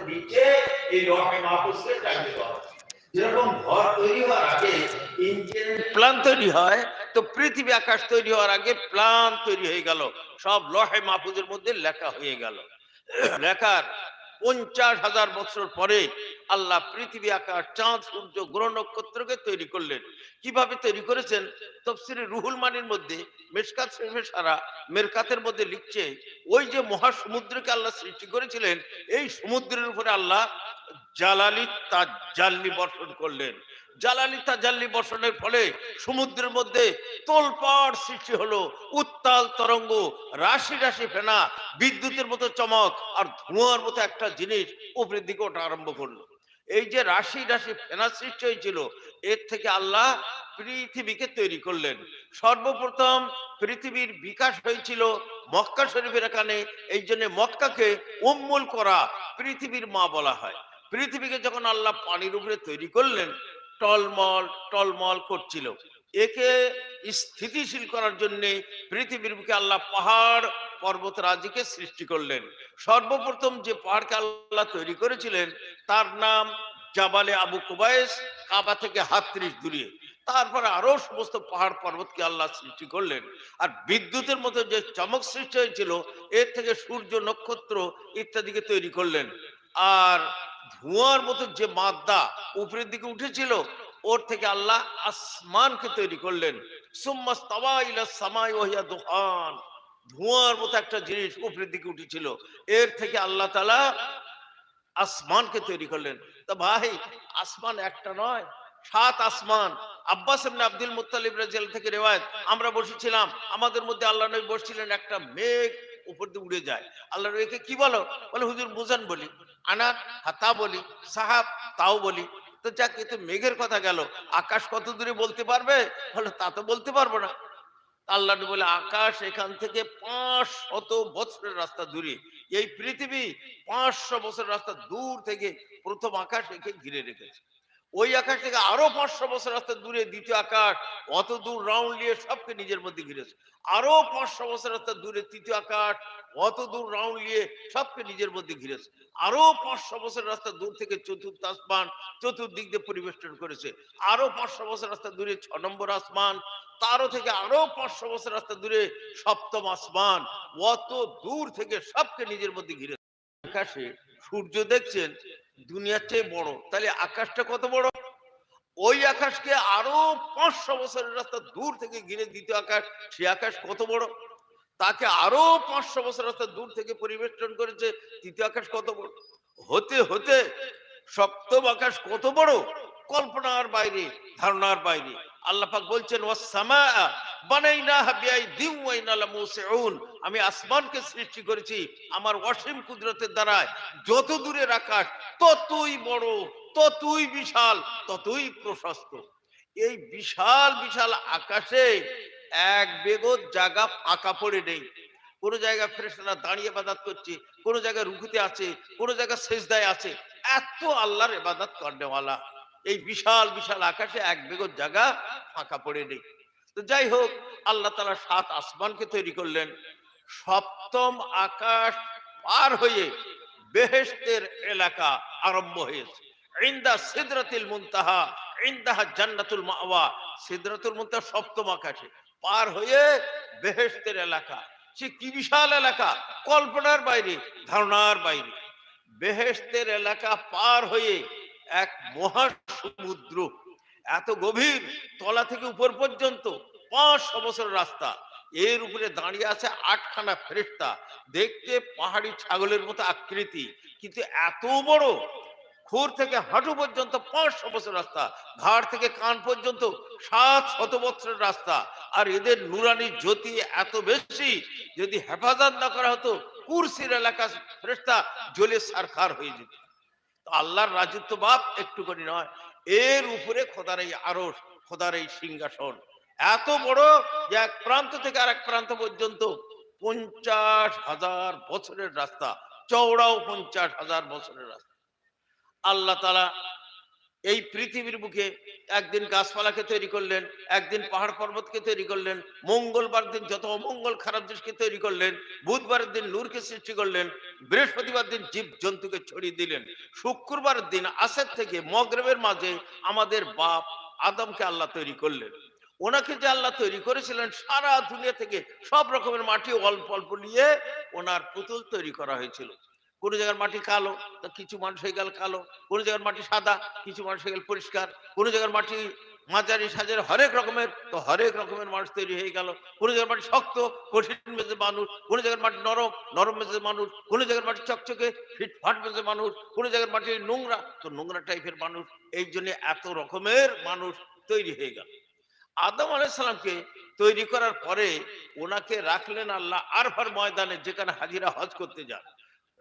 নিচে এই লৌহে মাহফুজকে টাঙিয়ে দেওয়া হচ্ছে। যেরকম ঘর তৈরি হওয়ার আগে ইঞ্জিনিয়ারিং প্ল্যান তৈরি হয়, তো পৃথিবী আকাশ তৈরি হওয়ার আগে প্ল্যান তৈরি হয়ে গেল, সব লৌহে মাহফুজের মধ্যে লেখা হয়ে গেল। লেখার 50,000 বছর পরে আল্লাহ পৃথিবী আকাশ চাঁদ সূর্য গ্রহ নক্ষত্রকে তৈরি করলেন। কিভাবে তৈরি করেছেন? তাফসীরে রুহুল মানির মধ্যে মেশকাত শরীফে সারা মেরকাতের মধ্যে লিখছে, ওই যে মহাসমুদ্রকে আল্লাহ সৃষ্টি করেছিলেন, এই সমুদ্রের উপরে আল্লাহ জালালি তাজাল্লি বর্ষণ করলেন। জালালি তাজাল্লি বর্ষণের ফলে সমুদ্রের মধ্যে তোলপাড় সৃষ্টি হলো, উত্তাল তরঙ্গ, রাশি রাশি ফেনা, বিদ্যুতের মতো চমক আর ধোঁয়ার মতো একটা জিনিস উপরের দিকে ওঠা আরম্ভ করলো। এই যে রাশি রাশি ফেনা সৃষ্টি হয়েছিল, এর থেকে আল্লাহ পৃথিবীকে তৈরি করলেন। সর্বপ্রথম পৃথিবীর বিকাশ হয়েছিল মক্কা শরীফের এখানে, এই জন্য মক্কাকে উম্মুল করা, পৃথিবীর মা বলা হয়। পৃথিবীকে যখন আল্লাহ পানির উপরে তৈরি করলেন, টলমল টলমল করছিল, একে স্থিতিশীল করার জন্য পৃথিবীর বুকে আল্লাহ পাহাড় পর্বত রাজিকে সৃষ্টি করলেন। সর্বপ্রথম যে পাহাড়কে আল্লাহ তৈরি করেছিলেন তার নাম জাবালে আবু কুবাইস, কাবা থেকে ৩৭ দূরে। তারপরে আরো সমস্ত পাহাড় পর্বতকে আল্লাহ সৃষ্টি করলেন। আর বিদ্যুতের মতো যে চমক সৃষ্টি হয়েছিল, এর থেকে সূর্য নক্ষত্র ইত্যাদিকে তৈরি করলেন। আর ধোঁয়ার মতো যে মাদ্দা উপরের দিকে উঠেছিল, ওর থেকে আল্লাহ আসমানকে তৈরি করলেন। সুম্মাস্তাওয়া ইলাস সামাই ওয়া হিয়া দুখান, ধোঁয়ার মতো একটা জিনিস উপরের দিকে উঠেছিল, এর থেকে আল্লাহ তাআলা আসমানকে তৈরি করলেন। তো ভাই, আসমান একটা নয়, ৭ আসমান। আব্বাস ইবনে আব্দুল মুত্তালিব রাদিয়াল্লাহু থেকে রিওয়ায়াত, আমরা বসেছিলাম, আমাদের মধ্যে আল্লাহ নবী বসছিলেন, একটা মেঘ উপর দিয়ে উড়ে যায়। আল্লাহ নবীকে কি বলো? বলে হুজুর বুঝান বলি। আনাত হাতা বলি, সাহাব তাও বলি। তো যাক, এ তো মেঘের কথা গেল, আকাশ কত দূরে বলতে পারবে? বলে তা তো বলতে পারবো না। আল্লাহ বলে আকাশ এখান থেকে ৫০০ বছরের রাস্তা দূরে, এই পৃথিবী ৫০০ বছরের রাস্তা দূর থেকে প্রথম আকাশ একে ঘিরে রেখেছে। ওই আকাশ থেকে আরো ৫০০ বছর রাস্তা দূরে দ্বিতীয় আকাশ, অত দূর রাউন্ড নিয়ে সবকে নিজের মধ্যে ঘিরেছে। আরো ৫০০ বছর রাস্তা দূরে তৃতীয় আকাশ, অত দূর রাউন্ড নিয়ে সবকে নিজের মধ্যে ঘিরেছে। আরো ৫০০ বছর রাস্তা দূর থেকে চতুর্থ আসমান চতুর্দিক দিয়ে পরিবেষ্টন করেছে। আরো ৫০০ বছর রাস্তা দূরে ৬ নম্বর আসমান, তারও থেকে আরো ৫০০ বছর রাস্তা দূরে সপ্তম আসমান, অত দূর থেকে সবকে নিজের মধ্যে ঘিরে। আকাশে সূর্য দেখছেন দুনিয়ার চেয়ে বড়, তাহলে আকাশটা কত বড়? ওই আকাশকে আরো ৫০০ বছরের রাস্তা দূর থেকে ঘিরে দ্বিতীয় আকাশ, সে আকাশ কত বড়? তাকে আরো ৫০০ বছর রাস্তা দূর থেকে পরিবেষ্টন করেছে তৃতীয় আকাশ কত বড়? হতে হতে সপ্তম আকাশ কত বড়? কল্পনার বাইরে, ধারণার বাইরে। আল্লাহ পাক বলছেন ওয়াস সামাআ বানাইনাহা বিআইদিন ওয়া ইন্না লামুসিউন, আমি আসমানকে সৃষ্টি করেছি আমার অসীম কুদরতের দ্বারা। যত দূরের আকাশ ততই বড়, ততই বিশাল, ততই প্রশস্ত। এই বিশাল বিশাল আকাশে এক বেগত জায়গা ফাঁকা পড়ে নেই। কোন জায়গায় ফেরেশতারা দাঁড়িয়ে ইবাদত করছে, কোন জায়গায় রুকুতে আছে, কোন জায়গায় সেজদায় আছে। এত আল্লাহর ইবাদত করেওয়ালা এই বিশাল বিশাল আকাশে এক বেগত জায়গা ফাঁকা পড়ে নেই। তো যাই হোক, আল্লাহ তাআলা ৭ আসমানকে তৈরি করলেন। সপ্তম আকাশ পার হয়ে বেহেশতের এলাকা আরম্ভ হয়েছে। ইনদা সিদরাতিল মুনতাহা ইনদাহা জান্নাতুল মাওয়া, সিদরাতুল মুনতাহা সপ্তম আকাশে, পার হয়ে বেহেশতের এলাকা। সে কি বিশাল এলাকা, কল্পনার বাইরে, ধারণার বাইরে। বেহেশতের এলাকা পার হয়ে এক মহাসমুদ্র, এত গভীর, তলা থেকে উপর পর্যন্ত ৫০০ বছরের রাস্তা। এর উপরে দাঁড়িয়ে আছে ৮খানা ফেরেশতা, দেখতে পাহাড়ি ছাগলের মতো আকৃতি, কিন্তু এত বড়। খুর থেকে হাঁটু পর্যন্ত ৫০০ বছর রাস্তা, ঘাড় থেকে কান পর্যন্ত ৭০০ বছরের রাস্তা। আর এদের নুরানি জ্যোতি এত বেশি, যদি হেফাজত না করা হতো কুরসির এলাকা ফেরেশতা জ্বলে ছারখার হয়ে যেত। তো আল্লাহর রাজত্ব বাপ একটু করে নয়, এর উপরে খোদার এই আরশ, খোদার এই সিংহাসন এত বড় যে এক প্রান্ত থেকে আরেক প্রান্ত পর্যন্ত ৫০,০০০ বছরের রাস্তা, চওড়াও ৫০,০০০ বছরের রাস্তা। আল্লাহ তাআলা এই পৃথিবীর বুকে একদিন গাছপালাকে তৈরি করলেন, একদিন পাহাড় পর্বতকে তৈরি করলেন, মঙ্গলবার দিন যত অমঙ্গল খারাপ জিনিসকে তৈরি করলেন, বুধবারের দিন নূরকে সৃষ্টি করলেন, বৃহস্পতিবার দিন জীব জন্তুকে ছড়িয়ে দিলেন, শুক্রবারের দিন আসর থেকে মগরিবের মাঝে আমাদের বাপ আদমকে আল্লাহ তৈরি করলেন। ওনাকে যে আল্লাহ তৈরি করেছিলেন, সারা দুনিয়া থেকে সব রকমের মাটি অল্প অল্প নিয়ে ওনার পুতুল তৈরি করা হয়েছিল। কোনো জায়গার মাটি কালো, তো কিছু মানুষ হয়ে গেল কালো, কোনো জায়গার মাটি সাদা, কিছু মানুষ হয়ে গেল পরিষ্কার, কোনো জায়গার মাটি মাঝারি সাজের হরেক রকমের, তো হরেক রকমের মানুষ তৈরি হয়ে গেল। কোনো জায়গার মাটি শক্ত কঠিন মেজে মানুষ, কোনো জায়গার মাটি নরম নরম মেজে মানুষ, কোনো জায়গার মাটি চকচকে ফিটফাট মেজে মানুষ, কোনো জায়গার মাটি নোংরা তো নোংরা টাইপের মানুষ। এই জন্য এত রকমের মানুষ তৈরি হয়ে গেল। আদম আলাইহিস সালামকে তৈরি করার পরে ওনাকে রাখলেন আল্লাহ আরফার ময়দানে, যেখানে হাজিরা হজ করতে যান।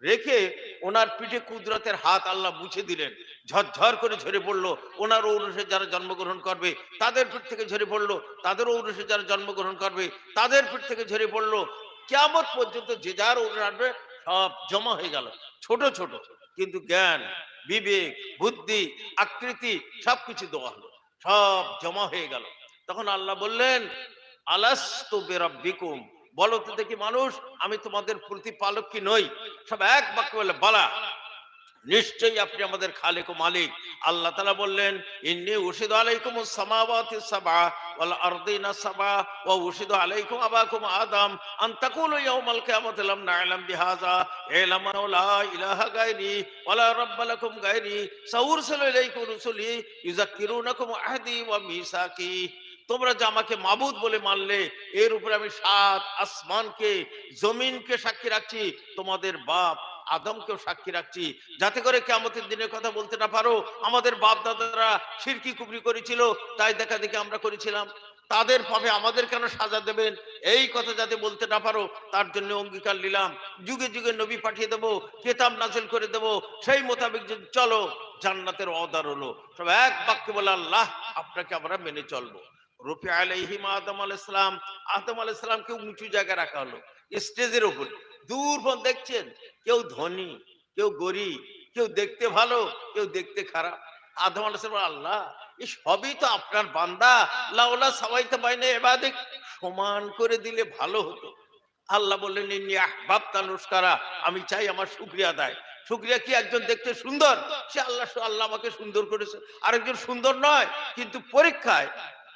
রেখে ওনার পিঠে কুদরতের হাত আল্লাহ মুছে দিলেন, ঝরঝর করে ঝরে পড়লো। ওনার ঔরসে যারা জন্মগ্রহণ করবে তাদের পিঠ থেকে ঝরে পড়লো, তাদের ঔরসে যারা জন্মগ্রহণ করবে তাদের পিঠ থেকে ঝরে পড়লো। কিয়ামত পর্যন্ত যে যার ঔরস আসবে সব জমা হয়ে গেল, ছোট ছোট, কিন্তু জ্ঞান বিবেক বুদ্ধি আকৃতি সবকিছু দেওয়া হলো, সব জমা হয়ে গেল। তখন আল্লাহ বললেন, আলাস্তু বিরাব্বিকুম, বলো তো দেখি মানুষ, আমি তোমাদের প্রতিপালক কি নই? সব এক বাক্যে বলে বালা, নিশ্চয়ই আপনি আমাদের খালেক ও মালিক। আল্লাহ তাআলা বললেন, ইন্নী উশিদু আলাইকুমুস সামাওয়াতি সাবআ ওয়াল আরদিনা সাবআ ওয়া উশিদু আলাইকুম আবাকুম আদম আন তাকুলু ইয়াউমাল কিয়ামাতি লাম না'লাম বিহাযা ইলামা লা ইলাহা গায়রি ওয়ালা রাব্বা লাকুম গায়রি সাউরসিলু ইলাইকুম রুসুলি ইউযাক্কিরুনাকুম আহদি ওয়া মিসাকি। তোমরা যে আমাকে মাবুদ বলে মানলে, এর উপরে আমি সাত আসমানকে জমিনকে সাক্ষী রাখছি, তোমাদের বাপ আদমকেও সাক্ষী রাখছি, যাতে করে কিয়ামতের দিনের কথা বলতে না পারো আমাদের বাপ দাদারা শিরকি কুফরি করেছিল, তাই দেখা দেখি আমরা করেছিলাম, তাদের পাবে আমাদের কেন সাজা দেবেন, এই কথা যাতে বলতে না পারো তার জন্য অঙ্গীকার নিলাম। যুগে যুগে নবী পাঠিয়ে দেবো, কিতাব নাযিল করে দেবো, সেই মোতাবেক যদি চলো জান্নাতের অর্ডার হলো। সব এক বাক্যে বলে, আল্লাহ আপনাকে আমরা মেনে চলবো। রফি আলাইহিম আদম আলাইহিস সালাম, আদম আলাইহিস সালামকে উঁচু জায়গায় রাখা হলো, স্টেজের উপরে। দূর দেখছেন, কেউ ধনী, কেউ গরিব, কেউ দেখতে ভালো, কেউ দেখতে খারাপ। আদম আলাইহিস সালাম, আল্লাহ এই সবই তো আপনার বান্দা, লাউলা সাওয়াইতা বাইনা ইবাদিক, সমান করে দিলে ভালো হতো। আল্লাহ বললেন, ইন্নী আহবাবতা নুশকারা, আমি চাই আমার শুকরিয়া আদায়। শুকরিয়া কি? একজন দেখতে সুন্দর, সে আল্লাহ আমাকে সুন্দর করেছে। আরেকজন সুন্দর নয়, কিন্তু পরীক্ষায়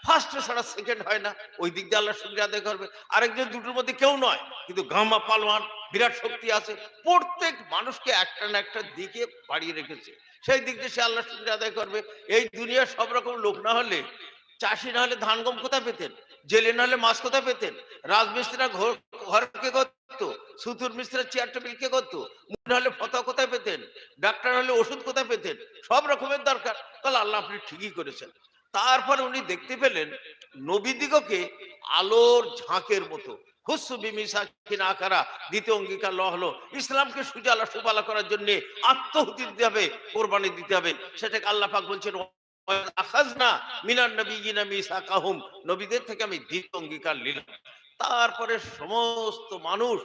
ফার্স্ট ছাড়া সেকেন্ড হয় না, ওই দিক দিয়ে আল্লাহ শুকরিয়া আদায় করবে। আরেকজন দুটোর মধ্যে কেউ নয়, কিন্তু গামা পালওয়ান, বিরাট শক্তি আছে। প্রত্যেক মানুষকে একটা না একটা দিকে বাড়িয়ে রেখেছে, সেই দিক দিয়ে সে আল্লাহ শুকরিয়া আদায় করবে। এই দুনিয়ার সব রকম লোক না হলে, চাষি না হলে ধান গম কোথায় পেতেন? জেলে না হলে মাছ কোথায় পেতেন? রাজমিস্ত্রিরা ঘর কে করতো? সুতুর মিস্ত্রিরা চেয়ার টেবিল কে করতো? মুন্ডা হলে ফতা কোথায় পেতেন? ডাক্তার হলে ওষুধ কোথায় পেতেন? সব রকমের দরকার। তাহলে আল্লাহ আপনি ঠিকই করেছেন। তারপরে উনি দেখতে পেলেন নবীদিগকে আলোর ঝাঁকের মতো, হুসু বিমিসাকিন আকারা, দ্বিতীয় অঙ্গীকার লওয়া হলো, ইসলামকে সুজালা সুফলা করার জন্য আত্মহুতি দিতে হবে, কোরবানি দিতে হবে। সেটাকে আল্লাহ পাক বলছেন, আখাযনা মিনান নাবিয়িনা মিসাকাহুম, নবীদের থেকে আমি দ্বিতীয় অঙ্গীকার নিলাম। তারপরে সমস্ত মানুষ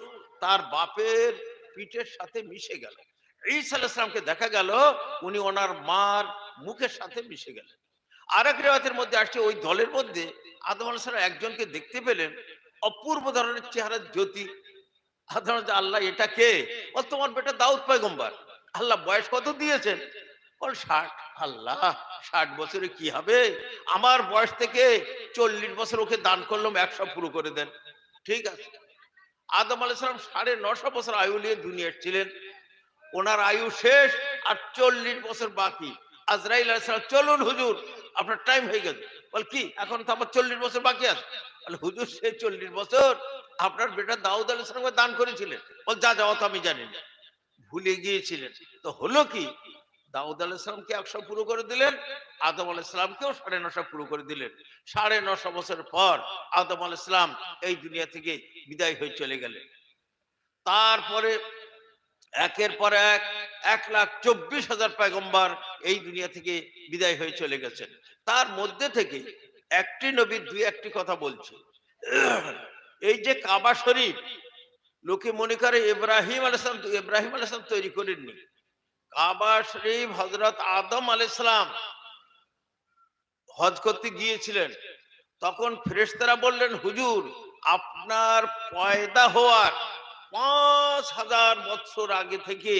তার বাপের পিঠের সাথে মিশে গেল। ঈসা আলাইহিস সালামকে দেখা গেল উনি ওনার মার মুখের সাথে মিশে গেলেন। আরেক রিওয়ায়াতের মধ্যে আসছে, ওই দলের মধ্যে আদম আলাইহিস সালাম একজনকে দেখতে পেলেন, অপূর্ব ধরনের চেহারার জ্যোতি। আদম আলাইহিস সালাম, আল্লাহ এটা কে? ও তোমার বেটা দাউদ পয়গম্বর। আল্লাহ বয়স কত দিয়েছেন? বল 60। আল্লাহ 60 বছরে কি হবে? আমার বয়স থেকে 40 বছর ওকে দান করলাম, 100 পুরো করে দেন। ঠিক আছে। আদম আলাইহিস সালাম 950 বছর আয়ু নিয়ে দুনিয়া ছিলেন, ওনার আয়ু শেষ, আর 40 বছর বাকি। আজরাইল আলাইহিস সালাম, চলুন হুজুর আপনার টাইম হয়ে গেছে। বল কি, এখন তো আমার 40 বছর বাকি আছে? বলে হুজুর সে 40 বছর আপনার বেটা দাউদ আলাইহিস সালামকে দান করেছিলেন। বল যা যাওয়া তো আমি জানি না, ভুলে গিয়েছিলেন। তো হলো কি, দাউদ আলাইহিস সালামকে 100 পুরো করে দিলেন, আদম আলাইহিস সালামকেও 950 পুরো করে দিলেন। 950 বছর পর আদম আলাইহিস সালাম এই দুনিয়া থেকে বিদায় হয়ে চলে গেলেন। তারপরে একের পর এক 1,24,000 পয়গম্বর এই দুনিয়া থেকে বিদায় হয়ে চলে গেছেন। তার মধ্যে থেকে একটি নবী দুই একটি কথা বলছে। এই যে কাবা শরীফ, লোকে মনে করে ইব্রাহিম আলাইহিস সালাম তৈরি করেননি। কাবা শরীফ হযরত আদম আলাইহিস সালাম হজ করতে গিয়েছিলেন, তখন ফেরেশতারা বললেন, হুজুর আপনার পয়দা হওয়ার 5000 বছর আগে থেকে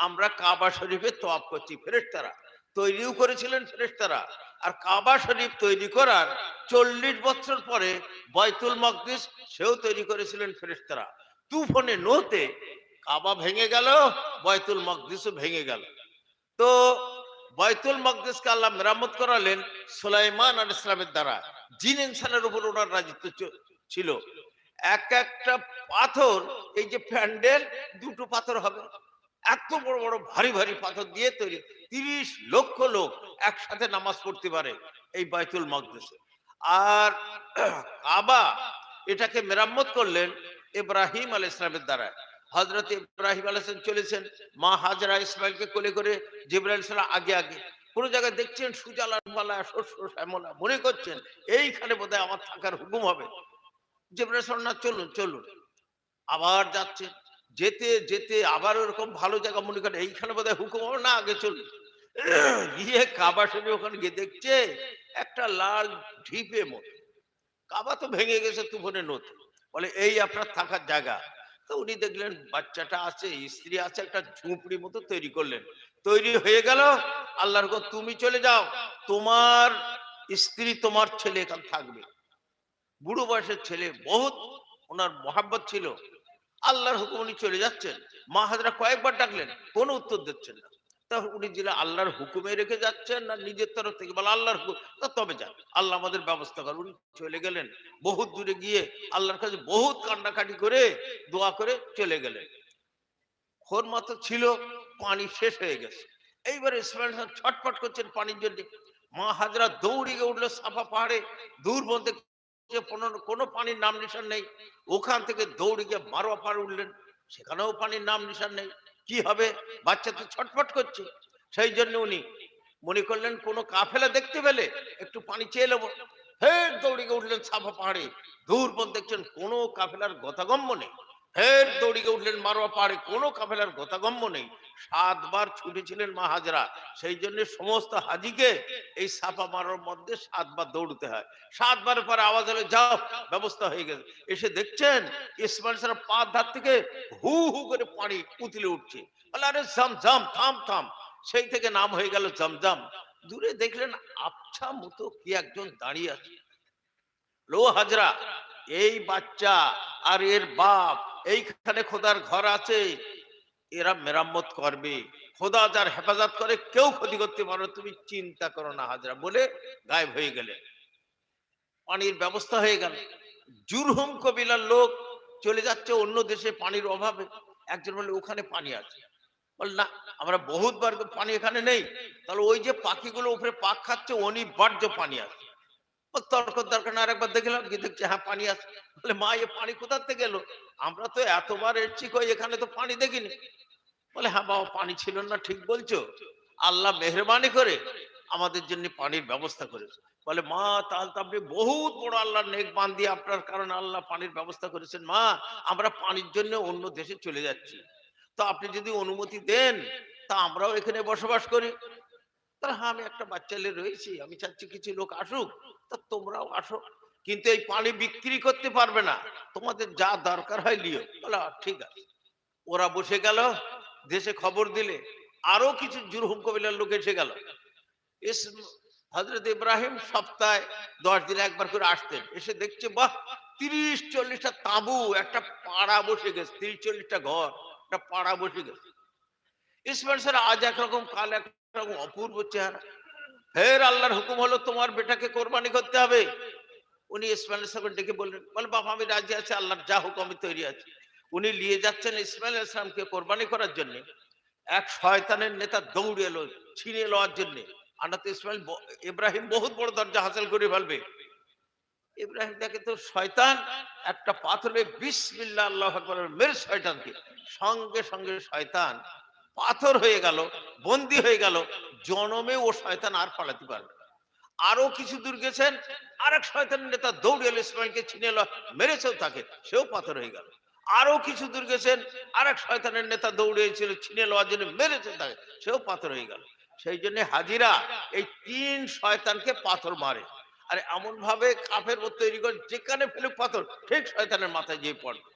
আমরা কাবা শরীফে তওয়াফ করছি। ফেরেশতারা তৈরিও করেছিলেন ফেরেশতারা। আর কাবা শরীফ তৈরি করার 40 বছর পরে বাইতুল মাকদিস সেও তৈরি করেছিলেন ফেরেশতারা। তুফানে নূহতে কাবা ভেঙে গেল, বাইতুল মাকদিসও ভেঙে গেল। তো বাইতুল মাকদিসকে আল্লাহ মেরামত করালেন সুলাইমান আলাইহিস সালামের দ্বারা। জিন ইনসানের উপর ওনার রাজত্ব ছিল। এক একটা পাথর, এই যে প্যান্ডেল দুটো পাথর হবে, এত বড় বড় ভারী ভারী পাথর দিয়ে তৈরি। 30 লক্ষ লোক একসাথে নামাজ পড়তে পারে এই বাইতুল মাকদিসে। আর কাবা এটাকে মেরামত করলেন ইব্রাহিম আলাইহিস সালামের দ্বারা। হযরত ইব্রাহিম আলাইহিস সালাম চলেছেন, মা হাজরা ইসমাইলকে কোলে করে, জিবরাইল সালাম আগে আগে। কোন জায়গায় দেখছেন সুজালা পালা শস্য শ্যামলা, মনে করছেন এইখানে বোধহয় আমার থাকার হুকুম হবে। জিবরাইল সালাম, না চলুন চলুন। আবার যাচ্ছে, যেতে যেতে আবার ওরকম ভালো জায়গা মনে করেন এইখানে বোধহয় হুকুম হবে, না আগে চলুন। গিয়ে কাবা শরীফ ওখানে গিয়ে দেখছে একটা লাল ঢিপে মতো। কাবা তো ভেঙে গেছে তুফানে নদী। বলে এই আপনার থাকার জায়গা। তো উনি দেখলেন বাচ্চাটা আছে, স্ত্রী আছে, একটা ঝুপড়ি মতো তৈরি করলেন। তৈরি হয়ে গেল। আল্লাহর হুকুম, তুমি চলে যাও, তোমার স্ত্রী তোমার ছেলে এখানে থাকবে। বুড়ো বয়সের ছেলে, বহুত ওনার মহাব্বত ছিল। আল্লাহর হুকুম, উনি চলে যাচ্ছেন। মা হাজরা কয়েকবার ডাকলেন, কোনো উত্তর দিচ্ছেন না। তা উনি যে আল্লাহর হুকুমে রেখে যাচ্ছেন না নিজের তরফ থেকে, বলে আল্লাহর হুকুম, তবে যান, আল্লাহ আমাদের ব্যবস্থা করেন। উনি চলে গেলেন। বহুত দূরে গিয়ে আল্লাহর কাছে বহুত কান্নাকাটি করে দোয়া করে চলে গেলেন। খোর মতো ছিল, পানি শেষ হয়ে গেছে। এইবারে ইসমাইল ছটফট করছেন পানির জন্য। মা হাজরা দৌড়ে গিয়ে উঠলো সাফা পাহাড়ে, দূর বলতে কোনো পানির নাম নিশান নেই। ওখান থেকে দৌড়ে গিয়ে মারোয়া পাহাড়ে উঠলেন, সেখানেও পানির নাম নিশান নেই। কি হবে, বাচ্চা তো ছটফট করছে। সেই জন্য উনি মনে করলেন কোনো কাফেলা দেখতে পেলে একটু পানি চেয়ে নেবো। ফের দৌড়ে গিয়ে উঠলেন সাফা পাহাড়ে, দূর পর্যন্ত দেখছেন কোনো কাফেলার গতাগম্য নেই। ফের দৌড়ে গিয়ে উঠলেন মারোয়া পাহাড়ে, কোনো কাফেলার গতাগম্য নেই। 7 বার ছুটেছিলেন মা হাজরা। সেই জন্য সমস্ত হাজিকে এই সাফা মারার মধ্যে 7 বার দৌড়তে হয়। 7 বারের পরে আওয়াজ হলে যাও, ব্যবস্থা হয়ে গেছে। এসে দেখছেন ইসমাইল সাহেব পা ধার থেকে হু হু করে পানি উতলে উঠছে। বলে আরে জমজম, থাম থাম। সেই থেকে নাম হয়ে গেল জমজম। দূরে দেখলেন আবছা মতো কি একজন দাঁড়িয়ে আছে। লো হাজরা, এই বাচ্চা আর এর বাপ এইখানে খোদার ঘর আছে, এরা মেরামত করবে। খোদা যার হেফাজত করে কেউ ক্ষতি করতে পারো, তুমি চিন্তা করো না হাজরা, বলে গায়েব হয়ে গেলেন। পানির ব্যবস্থা হয়ে গেল। জুরহুম কবিলার লোক চলে যাচ্ছে অন্য দেশে পানির অভাবে। একজন বলে ওখানে পানি আছে। বল না, আমরা বহুতবার পানি এখানে নেই। তাহলে ওই যে পাখিগুলো উপরে পাক খাচ্ছে অনিবার্য পানি আছে। তর্ক দরকার না, আরেকবার দেখলাম কি, দেখছি হ্যাঁ পানি আছে। বলে মা এ পানি কোথা থেকে এলো, আমরা তো এতবার এসেছি, কই এখানে তো পানি দেখিনি। বলে হ্যাঁ বাবা, পানি ছিল না, ঠিক বলছো। আল্লাহ মেহরবানি করে আমাদের জন্য পানির ব্যবস্থা করেছে। বলে মা তাহলে তো আপনি বহুত বড় আল্লাহর নেক বান্দি, আপনার কারণে আল্লাহ পানির ব্যবস্থা করেছেন। মা আমরা পানির জন্য অন্য দেশে চলে যাচ্ছি, তো আপনি যদি অনুমতি দেন তা আমরাও এখানে বসবাস করি। তাহলে হ্যাঁ, আমি একটা বাচ্চা নিয়ে রয়েছি, আমি চাচ্ছি কিছু লোক আসুক, তা তোমরাও আসো, কিন্তু এই পানি বিক্রি করতে পারবে না, তোমাদের যা দরকার হয় লিও। বলে ঠিক আছে। ওরা বসে গেল, দেশে খবর দিলে আরো কিছু জুরহুম কবিলার লোক এসে গেল। হযরত ইব্রাহিম সপ্তাহে 10 দিনে একবার করে আসতেন। এসে দেখছে বাহ, 30-40টা তাঁবু, একটা পাড়া বসে গেছে, 30-40টা ঘর, একটা পাড়া বসে গেছে। ইসমাইল স্যার আজ একরকম কাল একরকম, অপূর্ব চেহারা। ফের আল্লাহর হুকুম হলো তোমার বেটাকে কোরবানি করতে হবে। উনি ইসমাইল সাহেব ডেকে বললেন, বলে বাবা আমি রাজি আছি, আল্লাহর যা হুকুম আমি তৈরি আছি। উনি নিয়ে যাচ্ছেন ইসমাইল ইসলামকে কোরবানি করার জন্য। এক শয়তানের নেতা দৌড়ে এলো ছিনিয়ে লওয়ার জন্য। আনাতে ইসমাইল ইব্রাহিম বহুত বড় দরজা হাসিল করে ফেলবে। ইব্রাহিম দেখে তো শয়তান একটা পাথরে বিসমিল্লাহ আল্লাহু আকবার মেরে শয়তানকে, সঙ্গে সঙ্গে শয়তান পাথর হয়ে গেল, বন্দী হয়ে গেল। জনমে ও শয়তান আর পালাতে পারবে না। আরো কিছু দূর গেছেন, আরেক শয়তানের নেতা দৌড়ে এলো ইসমাইলকে ছিনে এলো, মেরেছেও তাকে, সেও পাথর হয়ে গেল। আরো কিছু দূর গেছেন, আরেক শয়তানের নেতা দৌড়ে এসেছিল ছিনে লওয়ার জন্য, মেরেছে তাকে, সেও পাথর হয়ে গেল। সেই জন্য হাজিরা এই 3 শয়তানকে পাথর মারে, আর এমন ভাবে কাফের মতো তৈরি করে যেখানে ফেলুক পাথর ঠিক শয়তানের মাথায় গিয়ে পড়বে।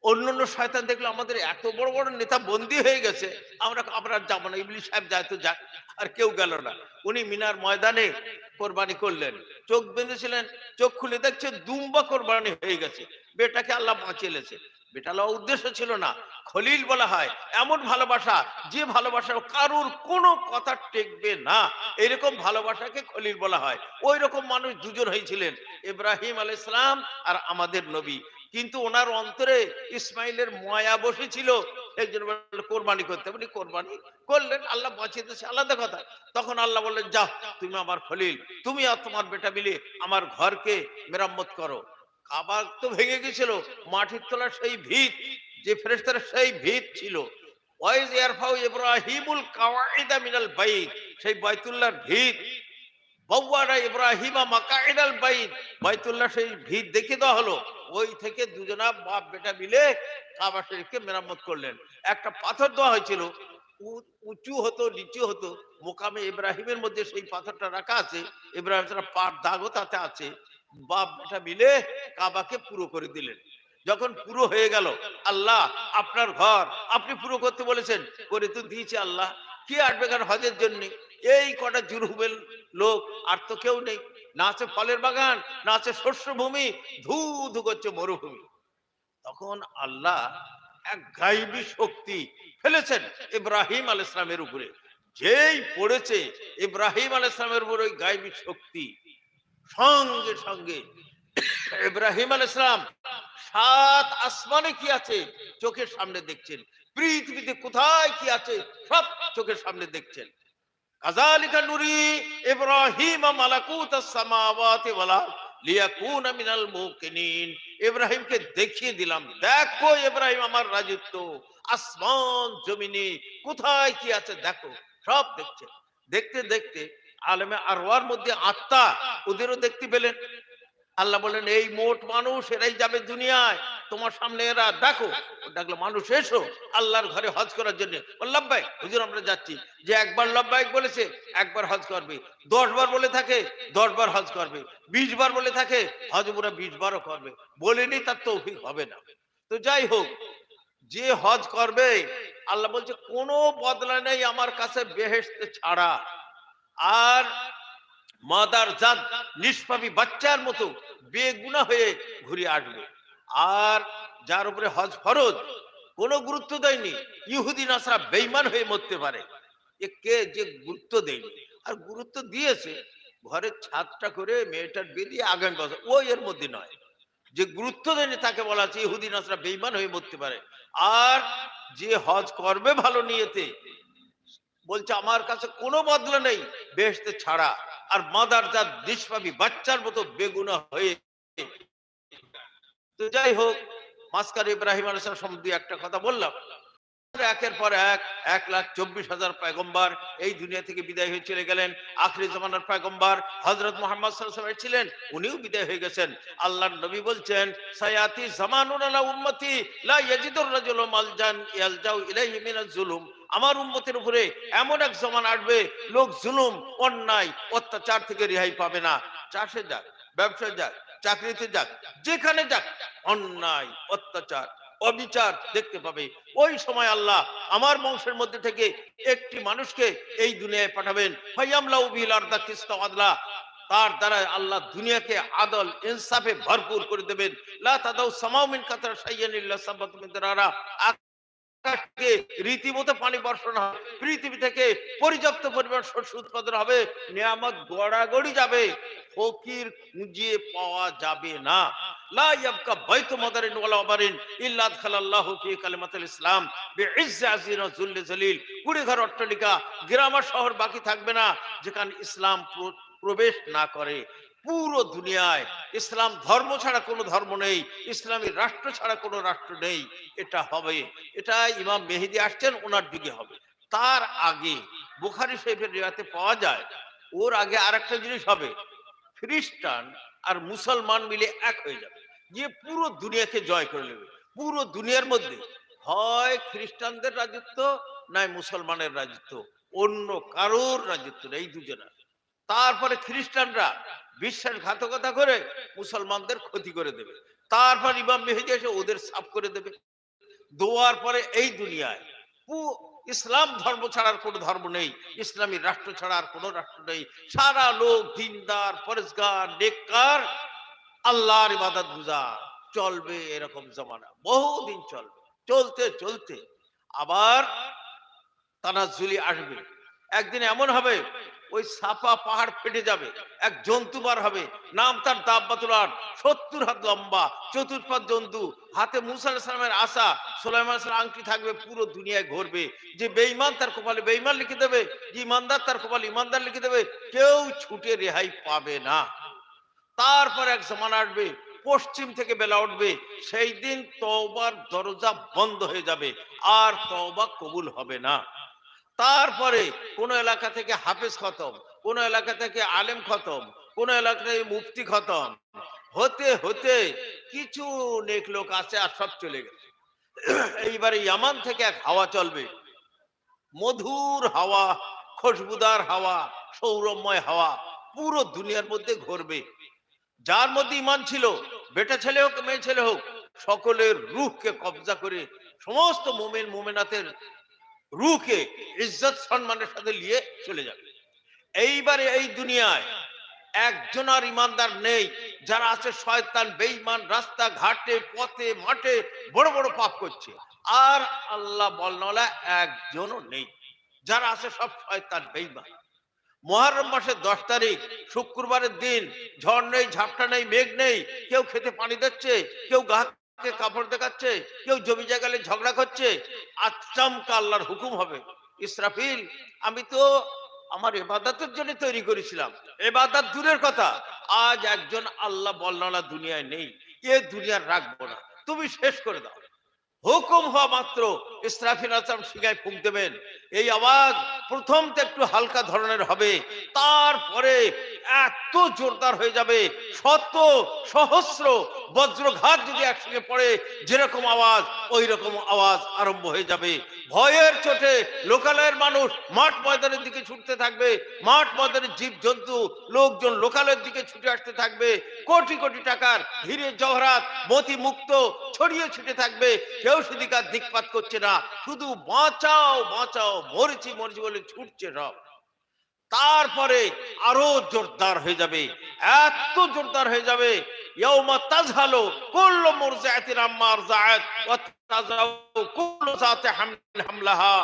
অন্যান্য শয়তান দেখলো আমাদের এত বড় বড় নেতা বন্দী হয়ে গেছে, আমরা যাবো না, ইবলিস সাহেব যায় তো যাক, আর কেউ গেল না। উনি মিনার ময়দানে কোরবানি করলেন, চোখ বেঁধেছিলেন, চোখ খুলে দেখছে দুম্বা কোরবানি হয়ে গেছে, বেটাকে আল্লাহ বাঁচিয়েছে। বেটা লওয়ার উদ্দেশ্য ছিল না, খলিল বলা হয় এমন ভালোবাসা যে ভালোবাসা কারুর কোনো কথা টেকবে না, এরকম ভালোবাসাকে খলিল বলা হয়। ওই রকম মানুষ দুজন হয়েছিলেন, ইব্রাহিম আলাইহিস সালাম আর আমাদের নবী। কিন্তু ওনার অন্তরে ইসমাইলের মায়া বসেছিল, একজন কোরবানি করতে, উনি কোরবানি করলেন, আল্লাহ বাঁচিয়ে দিয়েছে আলাদা কথা। তখন আল্লাহ বললেন, যাও তুমি আমার খলিল, তুমি আর তোমার বেটা মিলে আমার ঘরকে মেরামত করো। কাবা তো ভেঙে গেছিল, মাটির তলার সেই ভিত, যে ফেরেশতার সেই ভিত ছিল, ওয়াইজ ইয়ারফাউ ইব্রাহিমুল কাওয়াইদা মিনাল বাইত, সেই বাইতুল্লাহর ভিত, বাওয়ারা ইব্রাহিমা মাকাইদাল বাইত, বাইতুল্লাহ সেই ভিত দেখে দেওয়া হলো। ওই থেকে দুজনা বাপ বেটা মিলে কাবা শরীফকে মেরামত করলেন। একটা পাথর দেওয়া হয়েছিল, উঁচু হতো নিচু হতো, মোকামে ইব্রাহিমের মধ্যে সেই পাথরটা রাখা আছে, ইব্রাহিম পার দাগও তাতে আছে। বাপ বেটা মিলে কাবাকে পুরো করে দিলেন। যখন পুরো হয়ে গেল, আল্লাহ আপনার ঘর আপনি পুরো করতে বলেছেন, করে তো দিয়েছে আল্লাহ, কি আসবে কারণ হজের জন্য? এই কটা জুরহুবেল লোক, আর তো কেউ নেই, না আছে ফলের বাগান, না আছে শস্য ভূমি, ধু ধু করছে মরুভূমি। তখন আল্লাহ এক গাইবী শক্তি ফেলেছেন ইব্রাহিম আলাইহিস সালামের উপরে। যেই পড়েছে ইব্রাহিম আলাইহিস সালামের উপর ওই গাইবী শক্তি, সঙ্গে সঙ্গে ইব্রাহিম আলাইহিস সালাম 7 আসমানে কি আছে চোখের সামনে দেখছেন, পৃথিবীতে কোথায় কি আছে সব চোখের সামনে দেখছেন। কাযালিকা নুরি ইব্রাহিম মালাকুতাস সামাওয়াতি ওয়াল আরদ লিয়াকুনা মিনাল মুকিনিন। ইব্রাহিমকে দেখিয়ে দিলাম, দেখো ইব্রাহিম আমার রাজত্ব, আসমান জমিনে কোথায় কি আছে দেখো, সব দেখছে। দেখতে দেখতে আলেমে আরওয়ার মধ্যে আত্মা, ওদেরও দেখতে পেলেন। আল্লাহ বলেন, এই মোট মানুষ এরাই যাবে দুনিয়ায়, তোমার সামনে এরা দেখো। ডাকলো, মানুষ এসো আল্লাহর ঘরে হজ করার জন্য। লব্বাইক হুজুর আমরা যাচ্ছি। যে একবার লব্বাইক বলেছে একবার হজ করবে, 10 বার বলে থাকে 10 বার হজ করবে, 20 বার বলে থাকে হজ পুরা 20 বারও করবে, বলেনি তার তৌফিক হবে না। তো যাই হোক, যে হজ করবে আল্লাহ বলছে কোনো বদলা নেই আমার কাছে বেহেশতে ছাড়া। আর মাদার জাত নিষ্পাপী বাচ্চার মতো বেগুনা হয়ে ঘুরে আসবে। আর যার উপরে হজ ফরজ কোনো গুরুত্ব দেয়নি, ইহুদি নাসরা বেঈমান হয়ে মরতে পারে, একে যে গুরুত্ব দেয়নি। আর গুরুত্ব দিয়েছে ঘরের ছাদটা করে মেয়েটার বিয়ে দিয়ে আগামী বছর, ও এর মধ্যে নয়। যে গুরুত্ব দেয়নি তাকে বলা আছে ইহুদি নাসরা বেঈমান হয়ে মরতে পারে। আর যে হজ করবে ভালো নিয়েতে, বলছে আমার কাছে কোনো বদলা নেই বেহেশতে ছাড়া। আর মাদার জাত নিষ্পাপী বাচ্চার মতো বেগুনা হয়ে। তো যাই হোক, মাসকার ইব্রাহিম আলাইহিস সালাম সম্বন্ধে একটা কথা বললাম। একের পর এক 1,24,000 পয়গম্বর এই দুনিয়া থেকে বিদায় হয়ে চলে গেলেন। আখিরি জামানার পয়গম্বর হযরত মুহাম্মদ সাল্লাল্লাহু আলাইহি ওয়াসাল্লাম ছিলেন, উনিও বিদায় হয়ে গেছেন। আল্লাহর নবী বলছেন, সায়াতি জামানুন আলা উম্মতি লা ইয়াজিদুর রাজুলু মালজান ইয়ালজাউ ইলাইহি মিনাজ জুলুম। আমার উম্মতের উপরে এমন এক জামান আসবে, লোক জুলুম অন্যায় অত্যাচার থেকে রেহাই পাবে না। চাষে যাক, ব্যবসায় যাক, চাকরিতে যাক, যেখানে যাক অন্যায় অত্যাচার অবিচার দেখতে পাবে। ওই সময় আল্লাহ আমার বংশের মধ্যে থেকে একটি মানুষকে এই দুনিয়ায় পাঠাবেন, ফায়ামলাউ বিল আরদা কিসতা আদলা, তার দ্বারা আল্লাহ দুনিয়াকে আদল ইনসাফে ভরপুর করে দেবেন। লা তাদাউ সামাউ মিন কাতার শাইয়ান ইল্লা সাবাতু মিন দারারা, আকাশকে রীতিমতো পানি বর্ষণ হবে, পৃথিবী থেকে পর্যাপ্ত পরিমাণ শস্য উৎপাদন হবে, নিয়ামত গড়াগড়ি যাবে, ফকির খুঁজে পাওয়া যাবে না। লা ইয়াবকা বাইতু মাদারিন ওয়ালা ওয়াবারিন ইল্লা আদখালাল্লাহু ফি কালিমাতুল ইসলাম বিইজ্জি আজিন ওয়া যুল্লি জলিল। কুড়িঘর অট্টালিকা গ্রাম আর শহর বাকি থাকবে না যেখানে ইসলাম প্রবেশ না করে। পুরো দুনিয়ায় ইসলাম ধর্ম ছাড়া কোনো ধর্ম নেই, ইসলামী রাষ্ট্র ছাড়া কোনো রাষ্ট্র নেই। এটা হবে, এটা ইমাম মেহেদী আসছেন ওনার যুগে হবে। তার আগে বুখারী শরীফের রিওয়ায়াতে পাওয়া যায়, ওর আগে আরেকটা জিনিস হবে, খ্রিস্টান আর মুসলমান মিলে এক হয়ে যাবে, যে পুরো দুনিয়াকে জয় করে নেবে। পুরো দুনিয়ার মধ্যে হয় খ্রিস্টানদের রাজত্ব নাই মুসলমানের রাজত্ব, অন্য কারোর রাজত্ব নেই, এই দুজনা। তারপরে খ্রিস্টানরা বিশ্বাসঘাতকতা করে মুসলমানদের ক্ষতি করে দেবে, তারপর ইমাম মেহেদী এসে ওদের সাফ করে দেবে। দোয়ার পরে এই দুনিয়ায় ইসলাম ধর্ম ছাড়ার কোনো ধর্ম নেই, ইসলামী রাষ্ট্র ছাড়া আর কোনো রাষ্ট্র নেই। সারা লোক দিনদার, পরেজগার, নেককার, আল্লাহর ইবাদত গুজার চলবে, এরকম জমানা বহুদিন চলবে। চলতে চলতে আবার তানাজ্জুলি আসবে। একদিন এমন হবে ওই সাফা পাহাড় ফেটে যাবে, এক জন্তু বার হবে, নাম তার দাব্বাতুল আরদ, 70 হাত লম্বা, চতুষ্পাদ জন্তু, হাতে মুসা আলাইহিস সালামের আসা, সুলাইমান আলাইহিস সালামের আংটি থাকবে, পুরো দুনিয়ায় ঘুরবে। যে বেঈমান তার কপালে বেঈমান লিখে দেবে, যে ইমানদার তার কপালে ইমানদার লিখে দেবে, কেউ ছুটে রেহাই পাবে না। তারপর এক জামানা আসবে, পশ্চিম থেকে বেলা উঠবে, সেই দিন তওবার দরজা বন্ধ হয়ে যাবে, আর তওবা কবুল হবে না। তারপরে কোন এলাকা থেকে হাফেজ খতম, কোন এলাকা থেকে আলেম খতম, কোন এলাকা থেকে মুফতি খতম, হতে হতে কিছু নেক লোক আছে আর সব চলে গেছে। এইবারে ইয়ামান থেকে এক হাওয়া চলবে, মধুর হাওয়া, খুশবুদার হাওয়া, সৌরভময় হাওয়া, পুরো দুনিয়ার মধ্যে ঘুরবে। যার মধ্যে ঈমান ছিল, বেটা ছেলে হোক মেয়ে ছেলে হোক, সকলের রূহকে কবজা করে সমস্ত মুমিন মুমিনাতের রূহকে ইজ্জত সম্মানের সাথে নিয়ে চলে যাবে। এইবারে এই দুনিয়ায় একজন আর ইমানদার নেই, যারা আছে শয়তান বেঈমান, রাস্তা ঘাটে পথে মাঠে বড় বড় পাপ করছে, আর আল্লাহ বলনওয়ালা একজনও নেই। যারা আছে সব শয়তান বেঈমান। মুহররম মাসের 10 তারিখ শুক্রবারের দিন, ঝড় নেই, ঝাপটা নেই, মেঘ নেই, কেউ খেতে পানি দিচ্ছে, কেউ গাছকে কাপড় দেখাচ্ছে, কেউ জমি জায়গায় ঝগড়া করছে। আচমকা আল্লাহর হুকুম হবে, ইসরাফিল, আমি তো আমার ইবাদতের জন্য তৈরি করেছিলাম, ইবাদত দূরের কথা, আজ একজন আল্লাহ বলনওয়ালা দুনিয়ায় নেই, এ দুনিয়ার রাখবো না, তুমি শেষ করে দাও। হুকুম হওয়া মাত্র ইসরাফিল আজম শিগায় ফুঁক দেবেন। এই আওয়াজ প্রথম তো একটু হালকা ধরনের হবে, তারপরে এত জোরদার হয়ে যাবে, শত সহস্র বজ্রঘাত যদি একসঙ্গে পড়ে যেরকম আওয়াজ, ওই রকম আওয়াজ আরম্ভ হয়ে যাবে। ভয়ের চোটে লোকালয়ের মানুষ মাঠ ময়দানের দিকে ছুটতে থাকবে, মাঠ ময়দানের জীব জন্তু লোকজন লোকালয়ের দিকে ছুটে আসতে থাকবে। কোটি কোটি টাকার হীরে জহরাত মতি মুক্ত ছড়িয়ে ছিটে থাকবে, কেউ সেদিকে দিকপাত করছে না, শুধু বাঁচাও বাঁচাও, মরেছি মরেছি বলে ছুটছে সব। তারপরে আরো জোরদার হয়ে যাবে, এত জোরদার হয়ে যাবে, ইয়াউমা তাজহালু কুল্লু মুরজিআতিন আম্মা আরজাআত ওয়া তাযাউ কুল্লু যাতি হামলিন হামলাহা।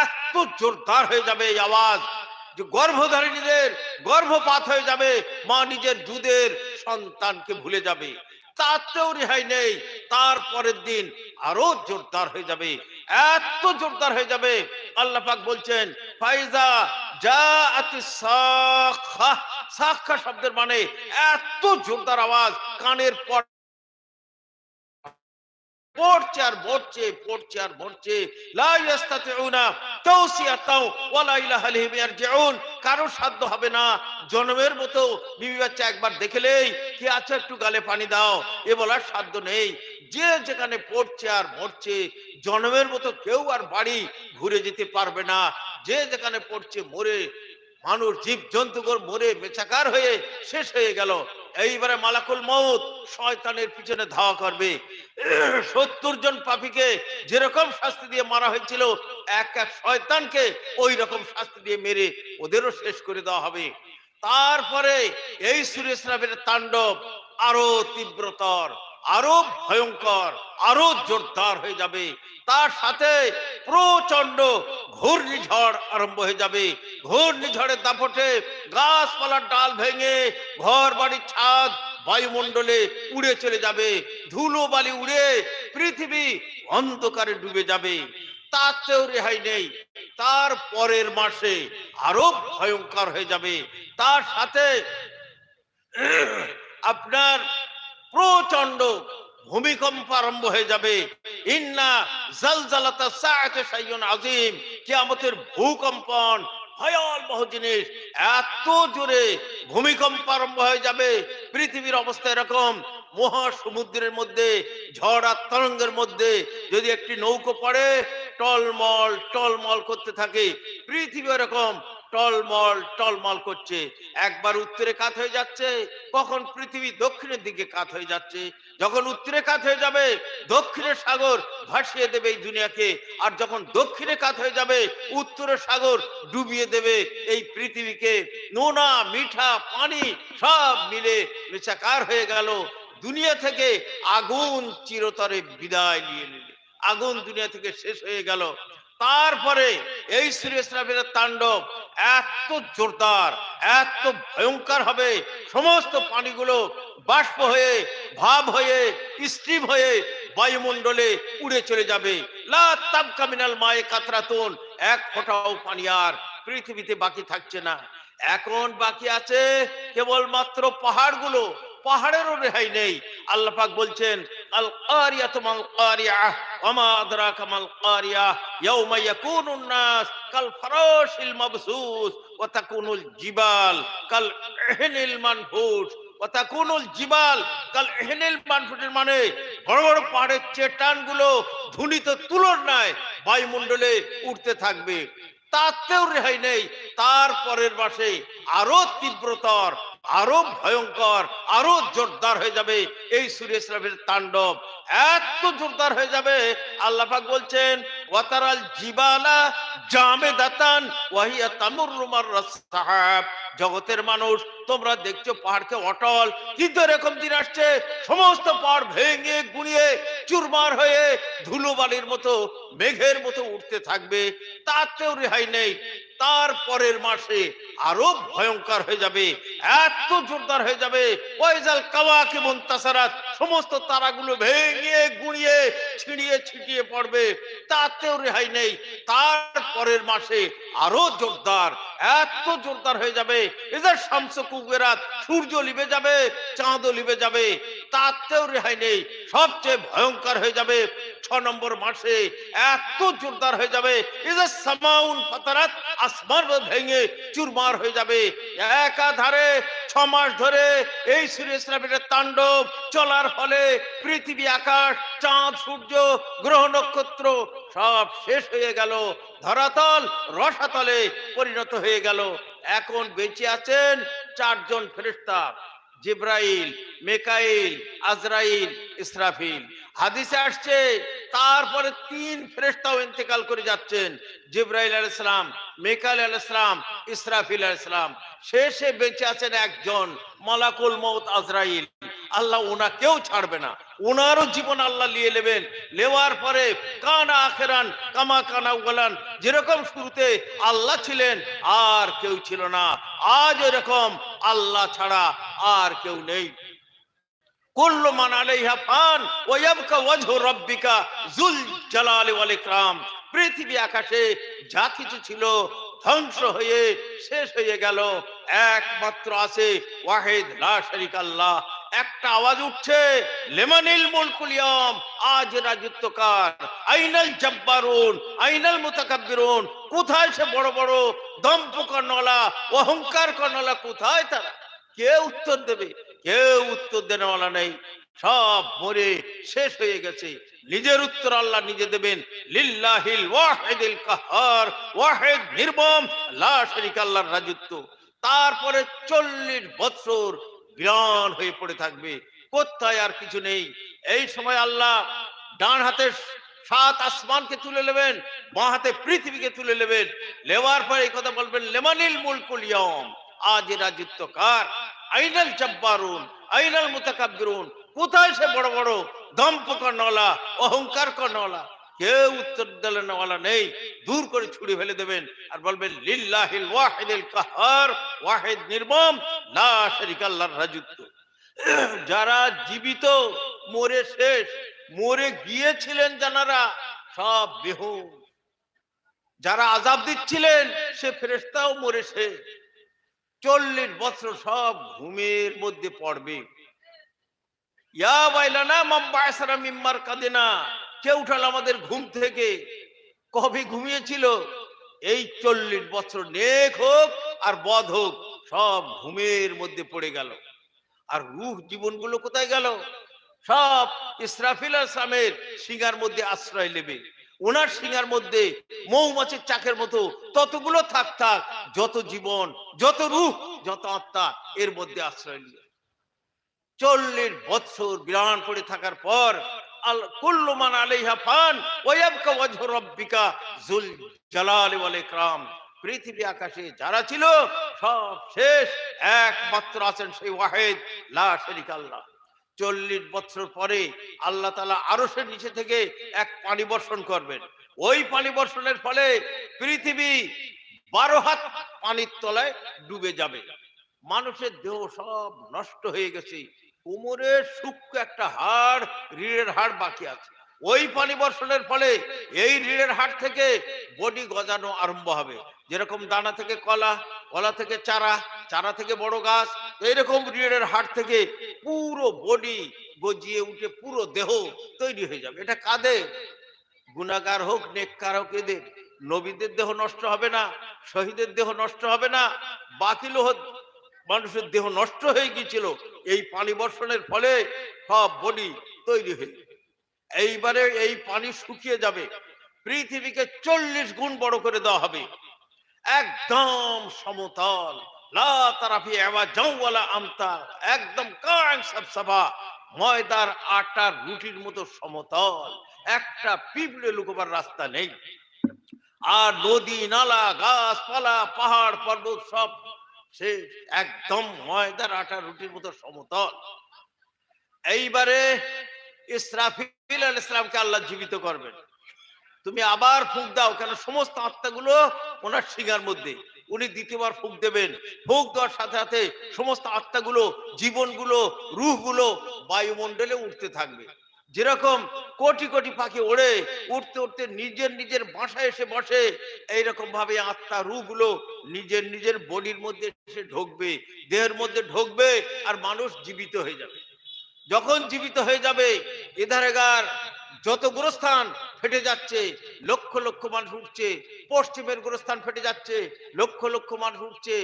এত জোরদার হয়ে যাবে এই আওয়াজ যে গর্ভধারিণীদের গর্ভপাত হয়ে যাবে, মা নিজের দুধের সন্তানকে ভুলে যাবে, তাতেও রেহাই নেই। তারপরের দিন আরো জোরদার হয়ে যাবে, এত জোরদার হয়ে যাবে, আল্লাহ পাক বলছেন ফাইজা জাআতিস সাখা। সাখা শব্দের মানে এত জোরদার আওয়াজ, কানের পর পড়ছে আর মরছে, পড়ছে আর মরছে। লা ইস্তাতিউনা তাওসিয়াতাও ওয়ালা ইলাহা ইলাইহিম ইয়ারজিউন। কারো সাধ্য হবে না জন্মের মতো বিবি বাচ্চা একবার দেখলেই কি আছে একটু গালে পানি দাও, এ বলার সাধ্য নেই। যে যেখানে পড়ছে আর মরছে, জন্মের মতো কেউ আর বাড়ি ঘুরে যেতে পারবে না। যে যেখানে পড়ছে মরে, মানুষ জীব জন্তুগণ মরে মেচাকার হয়ে শেষ হয়ে গেল। এইবারে মালাকুল মউত শয়তানের পিছনে ধাওয়া করবে। 70 জন পাপীকে যেরকম শাস্তি দিয়ে মারা হয়েছিল, এক এক শয়তানকে ওই রকম শাস্তি দিয়ে মেরে ওদেরও শেষ করে দেওয়া হবে। তারপরে এই সূরা ইসরাফিলের তাণ্ডব আরো তীব্রতর, আরো ভয়ঙ্কর, আরো জোরদার হয়ে যাবে। তার সাথে প্রচন্ড ঘূর্ণিঝড় আরম্ভ হয়ে যাবে। ঘূর্ণিঝড়ের দাপটে গাছপালার ডাল ভেঙে ঘর বাড়ির ছাদ বায়ুমণ্ডলে উড়ে চলে যাবে, ধুলো বালি উড়ে পৃথিবী অন্ধকারে ডুবে যাবে। তাতেও রেহাই নেই। তার পরের মাসে আরো ভয়ঙ্কর হয়ে যাবে। তার সাথে আপনার প্রচন্ড ভূমিকম্প আরম্ভ হয়ে যাবে। ইন্না জালজালাতা সাআতি শাইউন আযীম। কিয়ামতের ভূকম্পন ভয়াবহ জিনিস। এত জোরে ভূমিকম্প আরম্ভ হয়ে যাবে, পৃথিবীর অবস্থা এরকম মহাসমুদ্রের মধ্যে ঝড় আর তরঙ্গের মধ্যে যদি একটি নৌকো পড়ে টলমল টলমল করতে থাকে, পৃথিবী এরকম টলমল টলমল করছে। একবার উত্তরে কাত হয়ে যাচ্ছে, কখন পৃথিবী দক্ষিণের দিকে কাত হয়ে যাচ্ছে। যখন উত্তরে কাত হয়ে যাবে দক্ষিণের সাগর ভাসিয়ে দেবে এই দুনিয়াকে, আর যখন দক্ষিণে কাত হয়ে যাবে উত্তরের সাগর ডুবিয়ে দেবে এই পৃথিবীকে। নোনা মিঠা পানি সব মিলে মেচাকার হয়ে গেল। দুনিয়া থেকে আগুন চিরতরে বিদায় নিয়ে নিল, আগুন দুনিয়া থেকে শেষ হয়ে গেল। তারপরে এই সূরা ইসরাফিলের তাণ্ডব এত জোরদার, এত ভয়ঙ্কর হবে, সমস্ত পানিগুলো বাষ্প হয়ে, ভাব হয়ে, স্টিম হয়ে বায়ুমণ্ডলে উড়ে চলে যাবে। লা তাবকা মিনাল মায়ে কাতরাতুন, এক ফোঁটাও পানি আর পৃথিবীতে বাকি থাকছে না। এখন বাকি আছে কেবলমাত্র পাহাড়গুলো, পাহাড়েরও রেহাই নেই। আল্লাহ পাক বলছেন আল কারিয়াতু মাল কারিয়াহ ওয়া মা আদরাকা মাল কারিয়াহ ইয়াউমা ইয়াকুনুন নাস কাল ফারাশিল মাবসুস ওয়া তাকুনুল জিবাল কাল ইহনিল মানফুস ওয়া তাকুনুল জিবাল কাল ইহনিল মানফুসের মানে বড় বড় পাহাড়ের চেটানগুলো ধুনিত তুলোর ন্যায় বায়ুমণ্ডলে উঠতে থাকবে, তাতেও রেহাই নেই। তারপরের মাসে আরো তীব্রতর, আরো ভয়ঙ্কর, আরো জোরদার হয়ে যাবে এই সূরা ইসরাফিলের তাণ্ডব। এত জোরদার হয়ে যাবে, আল্লাহ পাক বলছেন ওয়াতারাল জিবালা জামেদাতান ওয়া হিয়া তামুররু মাররাস সাহাব। জগতের মানুষ তোমরা দেখছো পাহাড়কে অটল, কিন্তু এরকম দিন আসছে সমস্ত পাহাড় ভেঙে গুঁড়িয়ে চুরমার হয়ে ধুলোবালির মতো মেঘের মতো উঠতে থাকবে, তাতেও রেহাই নেই। তারপরের মাসে আরো ভয়ঙ্কর হয়ে যাবে, এত জোরদার হয়ে যাবে ওয়াইজাল কাওয়াকিব মুনতাসারাত, সমস্ত তারাগুলো ভেঙে গুঁড়িয়ে ছিড়িয়ে ছিটিয়ে পড়বে, তাতেও রেহাই নেই। তারপরের মাসে আরো জোরদার, এত জোরদার হয়ে যাবে এদের শামসু কুবেরাত, সূর্য লিবে যাবে, চাঁদও লিবে যাবে, তাতেও রেহাই নেই। সবচেয়ে ভয়ঙ্কর হয়ে যাবে 6 নম্বর মাসে, এত জোরদার হয়ে যাবে এদের সামাউন ফাতারাত, আসমান ভেঙে চুরমার হয়ে যাবে। একাধারে 6 মাস ধরে এই সূরা ইসরাফিলের তাণ্ডব চলার ফলে পৃথিবী, আকাশ, চাঁদ, সূর্য, গ্রহ নক্ষত্র সব শেষ হয়ে গেল, ধরাতল রসাতলে পরিণত হয়ে গেল। এখন বেঁচে আছেন 4 জন ফেরেশতা, জিব্রাইল, মিকাইল, আজরাইল, ইসরাফিল। হাদিসে আসছে তারপরে 3 ফেরেশতাও ইন্তেকাল করে যাচ্ছেন, জিব্রাইল আলাইহিস সালাম, মিকাইল আলাইহিস সালাম, ইসরাফিল আলাইহিস সালাম। শেষে বেঁচে আছেন একজন মালাকুল মউত আজরাইল। আল্লাহ ওনাকেও ছাড়বে না, ওনারও জীবন আল্লাহ নিয়ে নেবেন। নেওয়ার পরে কানা আখেরান কামা কানা ওয়ালান, যেরকম শুরুতে আল্লাহ ছিলেন আর কেউ ছিল না, আজ এরকম আল্লাহ ছাড়া আর কেউ নেই। কুল্লু মান আলাইহা ফান ওয়া ইয়াবকা ওয়াজহু রাব্বিকা যুল জালালি ওয়াল ইকরাম। পৃথিবী আকাশে যা কিছু ছিল ধ্বংস হয়ে শেষ হয়ে গেল, একমাত্র আছে ওয়াহিদ লা শারীকা আল্লাহ। একটা আওয়াজ উঠছে লিমানিল মুলকুল ইয়াম, আজ রাজত্ব কার, আইনাল জাব্বারুন আইনাল মুতাকাব্বিরুন, কোথায় সে বড় বড় দম্ভ কর্ণলা, অহংকার কর্ণলা, কোথায় তারা? কে উত্তর দেবে? কেউ উত্তর দেওয়ালা নেই, সব মরে শেষ হয়ে গেছে। নিজের উত্তর আল্লাহ নিজে দেবেন। লিল্লাহিল ওয়াহিদিল কাহার, ওয়াহিদ নির্মম, লা শারীকা আল্লাহর রাজত্ব। তারপরে 40 বছর বিরান হয়ে পড়ে থাকবে, কোথায় আর কিছু নেই। এই সময় আল্লাহ ডান হাতে 7 আসমানকে তুলে নেবেন, বাঁ হাতে পৃথিবীকে তুলে নেবেন। নেওয়ার পরে এই কথা বলবেন লিমানিল মুলকুল ইয়াম, আজ রাজত্ব কার, আইনাল জাব্বারুন আইনাল মুতাকাব্বিরুন, কোথায় সে বড় বড় দম্ভ কর্ণওয়ালা, অহংকার কর্ণওয়ালা? কেউ উত্তর দিলেন ওয়ালা নেই, দূর করে ছুড়ে ফেলে দেবেন আর বলবেন লিল্লাহিল ওয়াহিদিল কাহার, ওয়াহিদ নির্মম, লা শারীকা আল্লাহর রাজত্ব। যারা জীবিত মরে শেষ, মরে গিয়েছিলেন যারা সব বেহুশ, যারা আযাব দিচ্ছিলেন সে ফেরেশতাও মরে শেষ। 40 বছর সব ঘুমের মধ্যে পড়বে। ইয়া ওয়াইলানা মান বা'সানা মিন মারকাদিনা, কে উঠাল আমাদের ঘুম থেকে? কবে ঘুমিয়েছিল? এই 40 বছর নেক হোক আর বদ হোক সব ঘুমের মধ্যে পড়ে গেল। আর রূহ জীবনগুলো কোথায় গেল? সব ইসরাফিল আলাইহিস সালামের শিঙার মধ্যে আশ্রয় নেবে। ওনার শিঙার মধ্যে মৌমাছির চাকের মতো ততগুলো থাক থাক, যত জীবন, যত রূহ, যত আত্মা এর মধ্যে আশ্রয় নিয়ে 40 বছর বিরান পড়ে থাকার পর আল কুল্লু মান আলাইহা ফান ওয়া ইয়াবকা ওয়াজহু রাব্বিকা যুল জালালি ওয়াল ইকরাম। পৃথিবী আকাশে যারা ছিল সব শেষ, একমাত্র আছেন সেই ওয়াহিদ লা শারীকা আল্লাহ। 40 বছর পরে আল্লাহ তাআলা আরশের নিচে থেকে এক পানি বর্ষণ করবেন। ওই পানি বর্ষণের ফলে পৃথিবী 12 হাত পানির তলায় ডুবে যাবে। মানুষের দেহ সব নষ্ট হয়ে গেছে, কোমরের সূক্ষ্ম একটা হাড়, রিড়ের হাড় বাকি আছে। ওই পানি বর্ষণের ফলে এই রিড়ের হাড় থেকে বডি গজানো আরম্ভ হবে। যেরকম দানা থেকে কলা, কলা থেকে চারা, চারা থেকে বড় গাছ, এইরকম রিড়ের হাড় থেকে পুরো বডি গজিয়ে উঠে পুরো দেহ তৈরি হয়ে যাবে। এটা কাদের? গুনাহগার হোক নেককার হোক এদের। নবীদের দেহ নষ্ট হবে না, শহীদের দেহ নষ্ট হবে না, বাকি লোহ মানুষের দেহ নষ্ট হয়ে গিয়েছিল এই পানি বর্ষণের ফলে সব বডি তৈরি হয়ে। এইবারে এই পানি শুকিয়ে যাবে, পৃথিবীকে 40 গুণ বড় করে দেওয়া হবে, একদম সমতল, লা তারাফি আওয়াজাও ওয়ালা আমতা, একদম কান সাবসাবা, ময়দার আটার রুটির মতো সমতল, একটা পিঁপড়ে লুকোবার রাস্তা নেই। আর নদী নালা গাছপালা পাহাড় পর্বত সব শেষ, একদম ময়দার আটা রুটির মতো সমতল। এইবারে ইসরাফিল আলাইহিস সালামকে আল্লাহ জীবিত করবেন। তুমি আবার ফুঁক দাও, কেন সমস্ত আত্মাগুলো ওনার শিঙার মধ্যে। উনি দ্বিতীয়বার ফুঁক দেবেন। ফুঁক দেওয়ার সাথে সাথে সমস্ত আত্মাগুলো, জীবনগুলো, রূহগুলো বায়ুমণ্ডলে উঠতে থাকবে। যেরকম কোটি কোটি পাখি ওড়ে, উঠতে উঠতে নিজের নিজের বাসায় এসে বসে, এইরকম ভাবে আত্মা রূহগুলো নিজের নিজের বডির মধ্যে এসে ঢুকবে, দেহের মধ্যে ঢুকবে, আর মানুষ জীবিত হয়ে যাবে। যখন জীবিত হয়ে যাবে, এধারেগার যত গোরস্থান ফেটে যাচ্ছে, লক্ষ লক্ষ মানুষ উঠছে, পশ্চিমের গোরস্থান ফেটে যাচ্ছে, লক্ষ লক্ষ মানুষ উঠছে,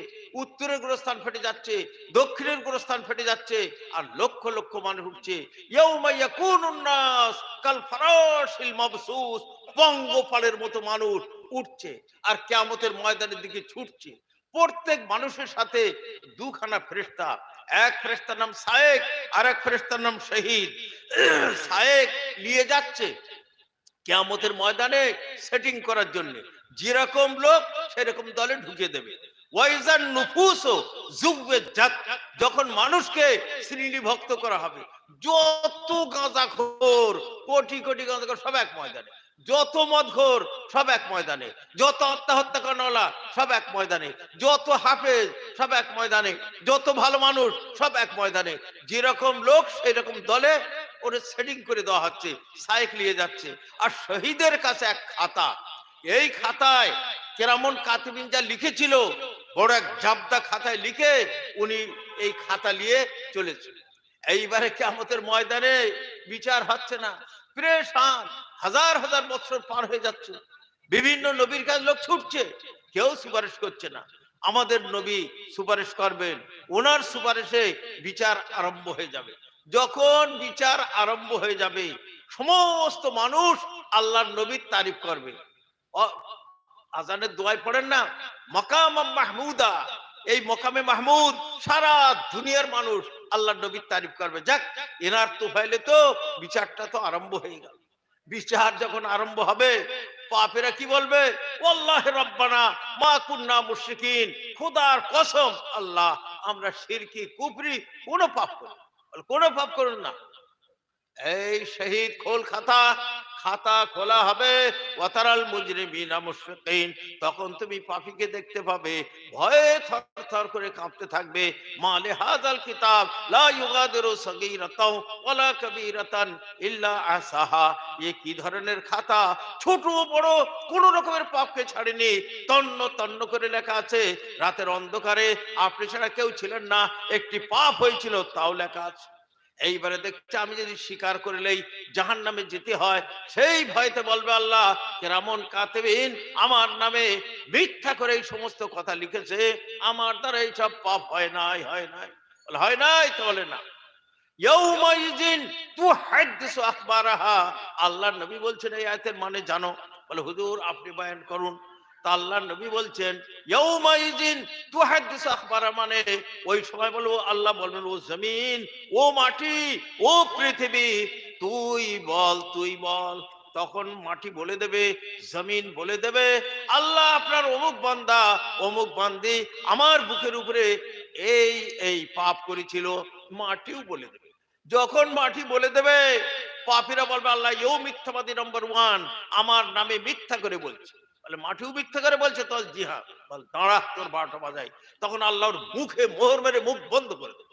উত্তরের গোরস্থান ফেটে যাচ্ছে, দক্ষিণের গোরস্থান ফেটে যাচ্ছে, আর লক্ষ লক্ষ মানুষ উঠছে। ইয়াউমা ইয়াকুনুন নাস কাল ফারাশিল মাবসুস, পঙ্গপালের মতো মানুষ উঠছে আর কিয়ামতের ময়দানের দিকে ছুটছে। প্রত্যেক মানুষের সাথে দুখানা ফেরেশতা, এক ফেরেশতার নাম সায়েক আর এক ফেরেশতার নাম শহীদ। সায়েক নিয়ে যাচ্ছে কিয়ামতের ময়দানে সেটিং করার জন্য, যেরকম লোক সেরকম দলে ঢুকে দেবে। ওয়াইজান নুফুসু যুওয়াজ্জাত, যখন মানুষকে শ্রেণীভুক্ত করা হবে, যত গাঁজাখোর, কোটি কোটি গাঁজাখোর সব এক ময়দানে, যত মদখোর সব এক ময়দানে, যত আত্মহত্যা করানোয়ালা সব এক ময়দানে, যত হাফেজ সব এক ময়দানে, যত ভালো মানুষ সব এক ময়দানে। যেরকম লোক সেই রকম দলে ওরে সেটিং করে দেওয়া হচ্ছে, সাইক নিয়ে যাচ্ছে। আর শহীদের কাছে এক খাতা, এই খাতায় কেরামন কাতিবিন যা লিখেছিল, বড় এক জাবদা খাতায় লিখে উনি এই খাতা নিয়ে চলেছে। এইবারে কিয়ামতের ময়দানে বিচার হচ্ছে না, প্রেশান, হাজার হাজার বছর পার হয়ে যাচ্ছে, বিভিন্ন নবীর কাছে লোক ছুটছে, কেউ সুপারিশ করছে না। আমাদের নবী সুপারিশ করবেন, ওনার সুপারিশে বিচার আরম্ভ হয়ে যাবে। যখন বিচার আরম্ভ হয়ে যাবে, সমস্ত মানুষ আল্লাহর নবীর তারিফ করবে। আজানের দোয়ায় পড়েন না, মাকাম মাহমুদা, এই মকামে মাহমুদ, সারা দুনিয়ার মানুষ আল্লাহর নবীর তারিফ করবে। যাক, এনার তোফাইলে তো বিচারটা তো আরম্ভ হয়ে গেল। বিচার যখন আরম্ভ হবে, পাপীরা কি বলবে? ওয়াল্লাহি রাব্বানা মা কুননা মুশরিকিন, খোদার কসম আল্লাহ, আমরা শিরকি কুফরি কোনো পাপ করি, কোনো পাপ করুন না। এই শহীদ খোল খাতা, খাতা খোলা হবে, ওয়াতারাল মুজরিমিনা মুশফিকিন, তখন তুমি পাপীকে দেখতে পাবে ভয়ে থরথর করে কাঁপতে থাকবে। মালে হাযাল কিতাব লা ইউগাদিরু সাগীরাতাও ওয়ালা কাবীরাতান ইল্লা আহসাহা, এ কি ধরনের খাতা, ছোট বড় কোন রকমের পাপকে ছাড়েনি, তন্ন তন্ন করে লেখা আছে। রাতের অন্ধকারে আপনি ছাড়া কেউ ছিলেন না, একটি পাপ হয়েছিল তাও লেখা আছে। এইবারে দেখছে আমি যদি স্বীকার করলেই জাহান্নামে যেতে হয়, সেই ভয়তে বলবে আল্লাহ কেরামন কাতিবিন আমার নামে মিথ্যা করে এই সমস্ত কথা লিখেছে, আমার দ্বারা এই সব পাপ হয় নাই, হয় নাই, হয় নাই তো বলে না। ইয়াউমাইযিন তুহাদ্দিসু আখবারাহা। আল্লাহর নবী বলছেন এই আয়াতের মানে জানো? বলে হুজুর আপনি বয়ান করুন। তা আল্লাহর নবী বলছেন ইয়াউমাইযিন তুহাদ্দিসু আখবারা মানে ওই সময় বলবো, আল্লাহ বলবেন ও জমিন, ও মাটি, ও পৃথিবী, তুই বল, তুই বল। তখন মাটি বলে দেবে, জমিন বলে দেবে, আল্লাহ আপনার অমুক বান্দা অমুক বান্দি আমার বুকের উপরে এই এই পাপ করেছিল। মাটিও বলে দেবে। যখন মাটি বলে দেবে, পাপীরা বলবে আল্লাহ ইউ মিথ্যাবাদী নম্বর ওয়ান, আমার নামে মিথ্যা করে বলছে। বলে মাটিও মিথ্যা করে বলছে? তো জি হ্যাঁ। বল দাঁড়া, তোর 12টা বাজাই। তখন আল্লাহর মুখে মোহর মেরে মুখ বন্ধ করে দেবে।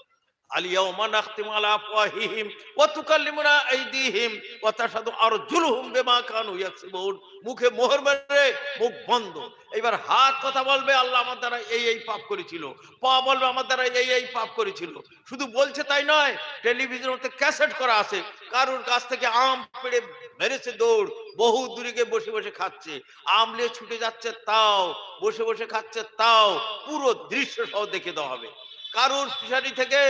আলিয়াউমা নাখতিমু আলা আফওয়াহিহিম ওয়া তুকাল্লিমুনা আইদিহিম ওয়া তাশহাদু আরজুলুহুম বিমা কানু ইয়াকসিবুন। মুখে মোহর মেরে মুখ বন্ধ। এবার হাত কথা বলবে আল্লাহ আমার দ্বারা এই এই পাপ করেছিল, পা বলবে আমার দ্বারা এই এই পাপ করেছিল। শুধু বলছে তাই নয়, টেলিভিশনে ক্যাসেট করা আছে, কারুর কাছ থেকে আম পেড়ে মেরেছে দৌড়, বহু দূরে গিয়ে বসে বসে খাচ্ছে, আম নিয়ে ছুটে যাচ্ছে তাও, বসে বসে খাচ্ছে তাও, পুরো দৃশ্য সহ দেখে দেওয়া হবে। কারুর ফিশারি থেকে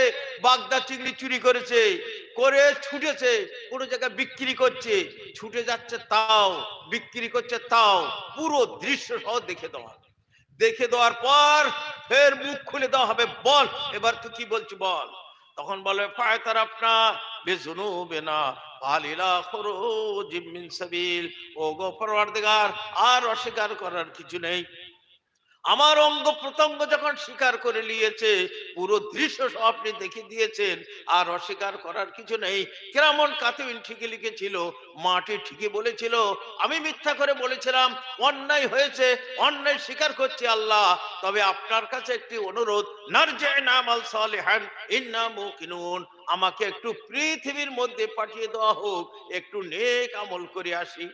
বাগদা চিংড়ি চুরি করেছে, করে ছুটেছে, কোনো জায়গায় বিক্রি করছে, ছুটে যাচ্ছে তাও, বিক্রি করছে তাও, পুরো দৃশ্য সহ দেখে দেওয়া হবে। দেখে দেওয়ার পর ফের মুখ খুলে দেওয়া হবে, বল এবার তুই কি বলছি বল। তখন বলবে ফায়তার আপনা বেজুনুবিনা ফালিলা খুরুজিম মিন সাবিল। ও গো পরওয়ারদিগার, আর অস্বীকার করার কিছু নেই। আমার অঙ্গ প্রত্যঙ্গ যখন স্বীকার করে নিয়েছে, পুরো দৃশ্য সব আপনি দেখে দিয়েছেন, আর অস্বীকার করার কিছু নেই। কিরামান কাতিবিন ঠিকই লিখেছিল, মাটি ঠিকই বলেছিল, আমি মিথ্যা করে বলেছিলাম, অন্যায় হয়েছে, অন্যায় স্বীকার করছি আল্লাহ। তবে আপনার কাছে একটি অনুরোধ, নারজি'না আমাল সালিহান ইন্না মুকিনুন। আমাকে একটু পৃথিবীর মধ্যে পাঠিয়ে দেওয়া হোক, একটু নেক আমল করে আসি।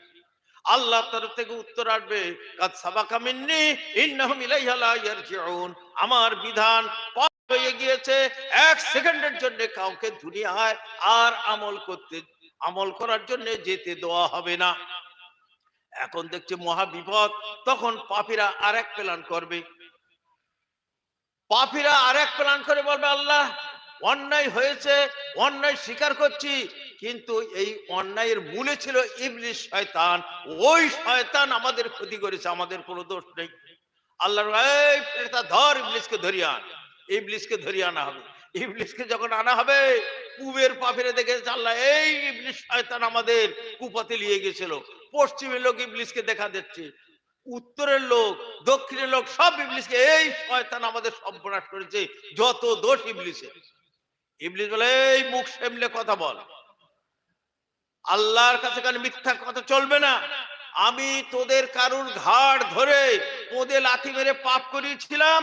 আল্লাহ তরফ থেকে উত্তর আসবে, কাদ সাবাকা মিন্নি ইন্নাহুম ইলাইহা লা ইয়ারজিউন। আমার বিধান পার হয়ে গিয়েছে, এক সেকেন্ডের জন্য কাউকে দুনিয়ায় আর আমল করার জন্য যেতে দেওয়া হবে না। এখন দেখছে মহা বিপদ। তখন পাপীরা আরেক প্ল্যান করবে, পাপীরা আরেক প্ল্যান করে বলবে আল্লাহ অন্যায় হয়েছে, অন্যায় স্বীকার করছি, কিন্তু এই অন্যায়ের মূলে ছিল ইবলিস শয়তান, ওই শয়তান আমাদের ক্ষতি করেছে, আমাদের কোনো দোষ নেই। আল্লাহ এই এটা ধর, ইবলিসকে ধরিয়ে আন। ইবলিসকে ধরিয়ে আনা হবে। ইবলিসকে যখন আনা হবে, পূবের পাপীরা দেখে আল্লাহ এই ইবলিস শয়তান আমাদের কুপাতে নিয়ে গেছিল। পশ্চিমের লোক ইবলিসকে দেখা দিচ্ছে, উত্তরের লোক দক্ষিণের লোক সব ইবলিসকে, এই শয়তান আমাদের সর্বনাশ করেছে, যত দোষ ইবলিসের। ইবলিস বলে এই মুখ সামলে কথা বল, আল্লাহর কাছে কানে মিথ্যা কথা চলবে না। আমি তোদের কারুর ঘাড় ধরে তোদের লাথি মেরে পাপ করিয়েছিলাম,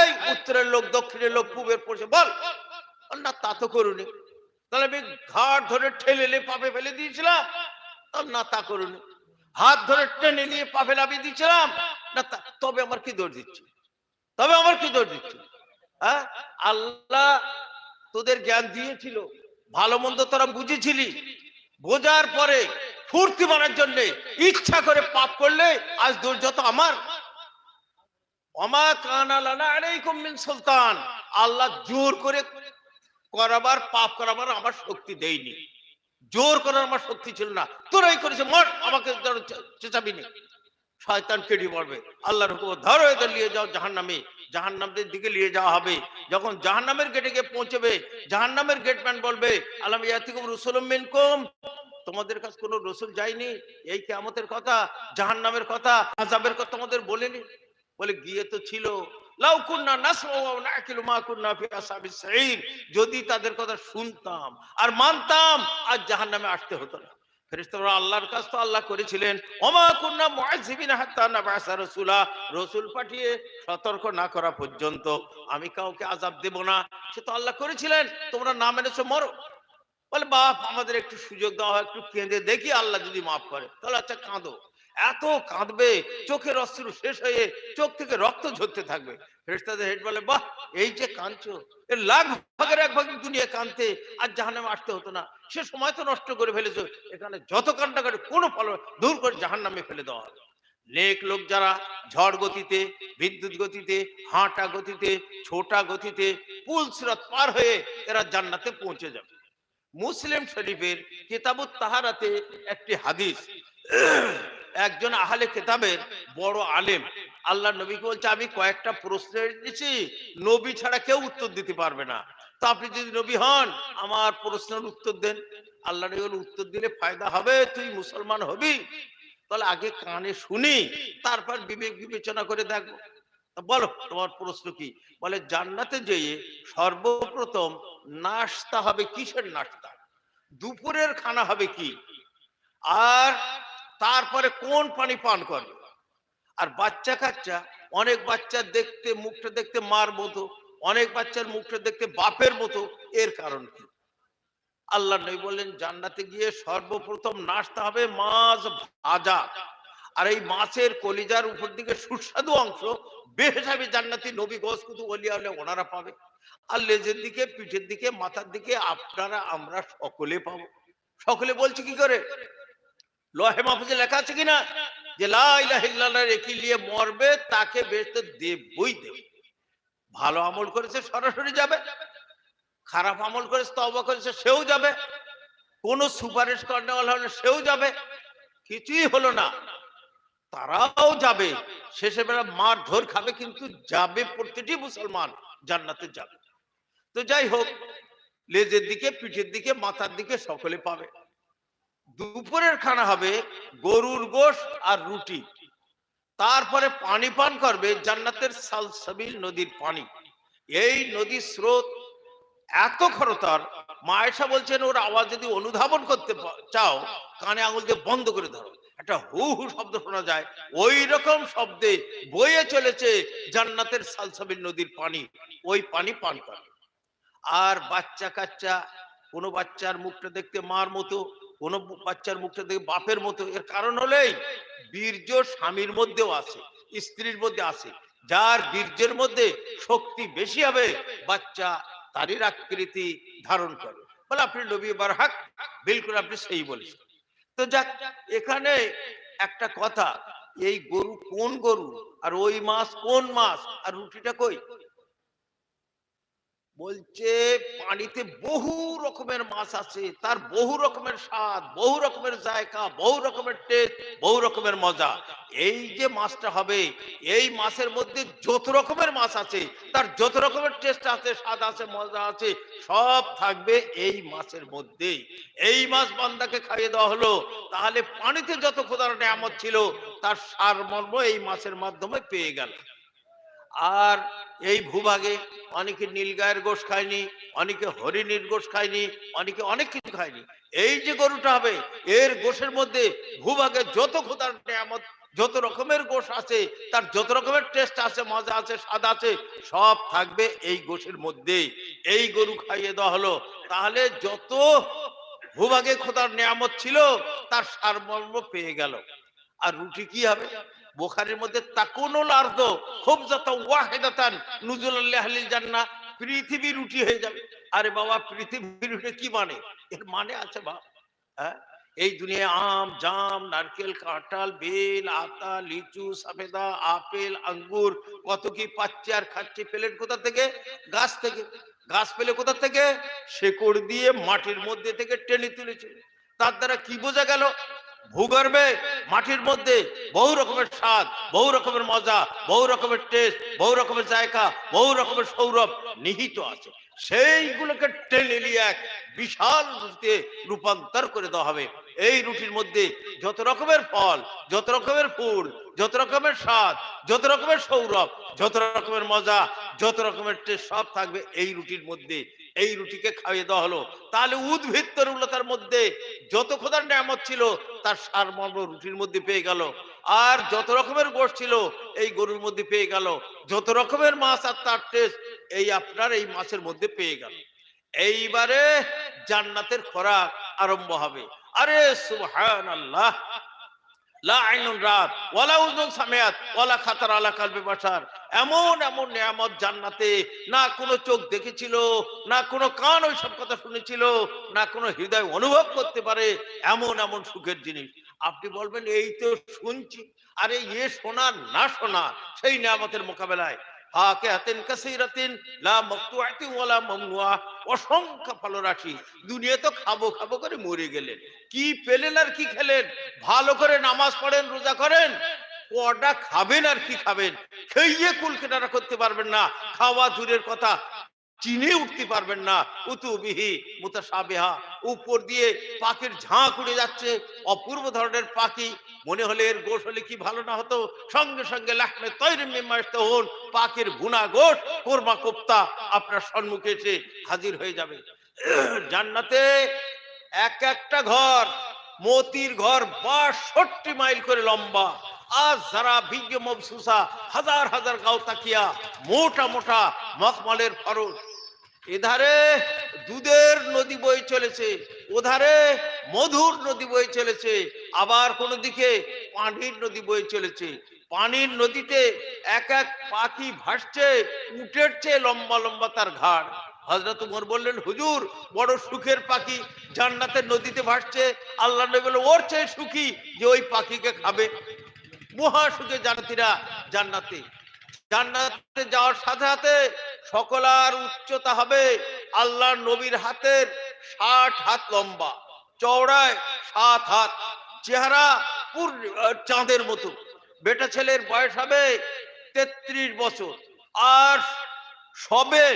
এই উত্তরের লোক দক্ষিণের লোক পূবের পড়ছে বল না, তা তো করুনি। তাহলে আমি ঘাড় ধরে ঠেলে পাপে ফেলে দিয়েছিলাম না, তা করুনি। হাত ধরে টেনে নিয়ে পাপে লাভিয়ে দিয়েছিলাম না, তবে আমার কি দোষ দিচ্ছে? তবে আমার কি দোষ দিচ্ছে? হ্যাঁ, আল্লাহ তোদের জ্ঞান দিয়েছিল, ভালো মন্দ তোরা বুঝেছিলি, বোঝার পরে ফুর্তি মারার জন্য ইচ্ছা করে পাপ করলে আজ দোষ যত আমার। ওমা কানা লানা আলাইকুম মিন সুলতান। আল্লাহ জোর করে করাবার, পাপ করাবার আমার শক্তি দেয়নি, জোর করার আমার শক্তি ছিল না। তোরাই করেছে, মর, আমাকে চেঁচাবি নি। শয়তান কেটে পড়বে, আল্লাহর হুকুম ধরো এদের নিয়ে যাও জাহান্নামে। জাহান্নামের দিকে নিয়ে যাওয়া হবে। যখন জাহান্নামের গেটে গিয়ে পৌঁছবে, জাহান্নামের গেটম্যান বলবে আলাম ইয়াতিকুম রাসূলুম মিনকুম, তোমাদের কাছে কোনো রসুল যায়নি এই কিয়ামতের কথা, জাহান্নামের কথা, আযাবের কথা তোমাদের বলেনি? বলে গিয়ে তো ছিল। লাউ কুন্না নাসমাউ ওয়া নাকিলু মা কুন্না ফি আসহাবিস সাঈর, যদি তাদের কথা শুনতাম আর মানতাম আজ জাহান্নামে আসতে হতো না। ফেরেশতারা আল্লাহর কাজ তো আল্লাহ করেছিলেন, ওমা কুন্না মুআযযিবিনা হাত্তা নাবআসা রাসূলা, রাসূল পাঠিয়ে সতর্ক না করা পর্যন্ত আমি কাউকে আযাব দেব না, সে তো আল্লাহ করেছিলেন। তোমরা না মেনেছো, মরো। বলে বাপ আমাদের একটু সুযোগ দেওয়া হয়, একটু কেঁদে দেখি, আল্লাহ যদি মাফ করে তাহলে আচ্ছা কাঁদো। এত কাঁদবে, চোখের অশ্রু শেষ হয়ে চোখ থেকে রক্ত ঝরতে থাকবে। ফেরেশতাদের হেড বলে বাহ, এই যে কাঁদছো, এর লাখ ভাগের এক ভাগ দুনিয়া কাঁদতে আর জাহান্নামে আসতে হতো না। সে সময় তো নষ্ট করে ফেলেছো, এখানে যত কান্না করে কোনো ফল দূর করে জাহান্নামে ফেলে দেওয়া হবে। নেক লোক যারা ঝড় গতিতে, বিদ্যুৎ গতিতে, হাঁটা গতিতে, ছোটা গতিতে পুল সিরাত পার হয়ে এরা জান্নাতে পৌঁছে যাবে। মুসলিম শরীফের কিতাবুত তাহারাতে একটি হাদিস, একজন আহলে কিতাবের বড় আলেম আল্লাহ নবীকে বলছে, আমি কয়েকটা প্রশ্ন দিচ্ছি, নবী ছাড়া কেউ উত্তর দিতে পারবে না, তো আপনি যদি নবী হন আমার প্রশ্নের উত্তর দেন। আল্লাহ নবী বললেন, উত্তর দিলে ফায়দা হবে, তুই মুসলমান হবি, তাহলে আগে কানে শুনি, তারপর বিবেক বিবেচনা করে দেখবো। বলো তোমার প্রশ্ন কি? বলে, জান্নাতে যেয়ে সর্বপ্রথম নাস্তা হবে কিসের নাস্তা, দুপুরের খানা হবে কি, আর তারপরে কোন পানি পান করবে, আর বাচ্চা কাচ্চা, অনেক বাচ্চার দেখতে মুখটা দেখতে মার মতো, অনেক বাচ্চার মুখটা দেখতে বাপের মতো, এর কারণ কি? আল্লাহ নবী বললেন, জান্নাতে গিয়ে সর্বপ্রথম নাস্তা হবে মাছ ভাজা, আর এই মাছের কলিজার উপর দিকে সুস্বাদু অংশ বেহেসাবে জান্নাতি নবী গোস কুতু ওলিয়া হলে ওনারা পাবে, আর লেজের দিকে পিঠের দিকে মাথার দিকে আপনারা আমরা সকলে পাবো। সকলে বলছে কি করে? লোহে মাহফুজে লেখা আছে কিনা যে লা ইলাহা ইল্লাল্লাহ রেখে নিয়ে মরবে তাকে বেহেশতে দেবই দেব। ভালো আমল করেছে সরাসরি যাবে, খারাপ আমল করেছে তওবা করেছে সেও যাবে, কোন সুপারিশ করেওয়ালা হলে সেও যাবে, কিছুই হলো না তারাও যাবে, শেষে বেলা মার ধর খাবে কিন্তু যাবে, প্রতিটি মুসলমান জান্নাতে যাবে। তো যাই হোক, লেজের দিকে পিঠের দিকে মাথার দিকে সকলে পাবে। দুপুরের খানা হবে গরুর গোশত আর রুটি, তারপরে পানি পান করবে জান্নাতের সালসাবিল নদীর পানি। এই নদীর স্রোত এত খরতর, মা আয়েশা বলছেন ওর আওয়াজ যদি অনুধাবন করতে চাও কানে আঙুল দিয়ে বন্ধ করে ধরো, একটা হু হু শব্দ শোনা যায়, ওই রকম শব্দে বয়ে চলেছে জান্নাতের সালসাবিল নদীর পানি, ওই পানি পান করে। আর বাচ্চা কাচ্চা, কোনো বাচ্চার মুখটা দেখতে মার মতো, কোন বাচ্চার মুখটা দেখে বাপের মতো, এর কারণ হলেই বীর্য স্বামীর মধ্যেও আছে, স্ত্রীর মধ্যে আছে, যার বীর্যের মধ্যে শক্তি বেশি হবে বাচ্চা তারই আকৃতি ধারণ করে। বলে আপনি নবী বারহাক, বিলকুল আপনি সেই বলেছেন। তো যাক, এখানে একটা কথা, এই গরু কোন গরু, আর ওই মাছ কোন মাছ, আর রুটিটা কই? বলছে পানিতে বহু রকমের মাছ আছে, তার বহু রকমের স্বাদ, বহু রকমের জায়গা, বহু রকমের টেস্ট, বহু রকমের মজা। এই যে মাছটা হবে, এই মাছের মধ্যে যত রকমের মাছ আছে তার যত রকমের টেস্ট আছে, স্বাদ আছে, মজা আছে, সব থাকবে এই মাছের মধ্যে। এই মাছ বান্দাকে খাইয়ে দেওয়া হলো, তাহলে পানিতে যত খোদার নিয়ামত ছিল তার সারমর্ম এই মাছের মাধ্যমে পেয়ে গেল। আর এই ভূভাগে অনেকে নীলগায়ের গোশ খায়নি, অনেকে হরিণীর গোশ খায়নি, অনেকে অনেক কিছু খায়নি। এই যে গরুটা হবে, এর গোশের মধ্যে ভূভাগে যত খোদার নিয়ামত, যত রকমের গোশ আছে, তার যত রকমের টেস্ট আছে, মজা আছে, স্বাদ আছে, সব থাকবে এই গোশের মধ্যে। এই গরু খাইয়ে দেওয়া হলো, তাহলে যত ভূভাগে খোদার নিয়ামত ছিল তার সারমর্ম পেয়ে গেল। আর রুটি কি হবে? বুখারীর মধ্যে তাকুনুল আরদ খুবজাতান ওয়াহিদাতান নুজুলাল আহলিল জান্নাহ, পৃথিবী রুটি হয়ে যাবে। আরে বাবা, পৃথিবী রুটি কি মানে? এর মানে আছে বাবা, হ্যাঁ, এই দুনিয়ায় আম, জাম, নারকেল, কাঁঠাল, বেল, আতা, লিচু, সফেদা, আপেল, আঙ্গুর, কত কি পাচ্ছে আর খাচ্ছে। পেলেন কোথা থেকে? গাছ থেকে। গাছ পেলে কোথা থেকে? শেকড় দিয়ে মাটির মধ্যে থেকে টেনে তুলেছে। তার দ্বারা কি বোঝা গেল? ভূগর্ভে মাটির মধ্যে বহু রকমের স্বাদ, বহু রকমের মজা, বহু রকমের টেস্ট, বহু রকমের জায়গা, বহু রকমের সৌরভ নিহিত আছে। সেইগুলোকে টেনে নিয়ে এক বিশাল রুটিতে রূপান্তর করে দেওয়া হবে। এই রুটির মধ্যে যত রকমের ফল, যত রকমের ফুল, যত রকমের স্বাদ, যত রকমের সৌরভ, যত রকমের মজা, যত রকমের টেস্ট, সব থাকবে এই রুটির মধ্যে। এই রুটিকে খাইয়ে দেওয়া হলো, তাহলে উদ্ভিদ তরুলতার মধ্যে যত খোদার নিয়ামত ছিল তার সারমর্ম রুটির মধ্যে পেয়ে গেল। আর যত রকমের গোশ ছিল এই গরুর মধ্যে পেয়ে গেল, যত রকমের মাছ আর তার টেস্ট এই আপনার এই মাছের মধ্যে পেয়ে গেল। এইবারে জান্নাতের খোরাক আরম্ভ হবে। আরে সুবহানাল্লাহ, লা আইনুন রাত ওয়ালা উযুন সামিআত ওয়ালা খাতার আলা কলবি বাশার। এমন এমন নিয়ামত জান্নাতে, না কোনো চোখ দেখেছিল, না কোনো কান ওই সব কথা শুনেছিল, না কোনো হৃদয় অনুভব করতে পারে এমন এমন সুখের জিনিস। আপনি বলবেন এই তো শুনছি, আরে এ শোনা না শোনা সেই নিয়ামতের মোকাবেলায় ফাকিহাতিন কাসীরাতিন লা মাকতুআতিন ওয়ালা মামনুআ, অসংখ্য ফলরাশি। দুনিয়া তো খাবো খাবো করে মরে গেলেন, কি পেলেন আর কি খেলেন? ভালো করে নামাজ পড়েন, রোজা করেন, কটা খাবেন আর কি খাবেন? খেয়ে কুল কেনারা করতে পারবেন না, খাওয়া দূরের কথা চিনে উঠতে পারবেন না। উতুবিহি মুতাশাবিহা, উপর দিয়ে পাখির ঝাঁক উড়ে যাচ্ছে, অপূর্ব ধরনের পাখি। মনে হলে এর গোশ হলে কি ভালো না হতো, সঙ্গে সঙ্গে লাহমে তৈরিম মিম্মা ইশতাহুন, পাখির ভুনা গোশ, কোরমা কোপ্তা আপনার সম্মুখে এসে হাজির হয়ে যাবে। জান্নাতে এক একটা ঘর, মতির ঘর ৬২ মাইল করে লম্বা। আজ যারা বিজ্ঞ মবসুসা, হাজার হাজার গাও তাকিয়া, মোটা মোটা মখমলের ফরজ। এধারে দুধের নদী বয়ে চলেছে, ওধারে মধুর নদী বয়ে চলেছে, আবার কোন দিকে পানির নদী বয়ে চলেছে। পানির নদীতে এক এক পাখি ভাসছে, উটের চেয়ে লম্বা লম্বা তার ঘাড়। হযরত ওমর বললেন, হুজুর বড় সুখের পাখি জান্নাতের নদীতে ভাসছে। আল্লাহ নবী বললেন, ওর চেয়ে সুখী যে ওই পাখিকে খাবে। মহা সুখে জান্নাতীরা জান্নাতে। জান্নাতে যাওয়ার সাথে সাথে সকলার উচ্চতা হবে আল্লাহ নবীর হাতের ৬০ হাত লম্বা, চওড়ায় ৭ হাত, চেহারা চাঁদের মতো। বেটা ছেলের বয়স হবে ৩৩ বছর, আর সবে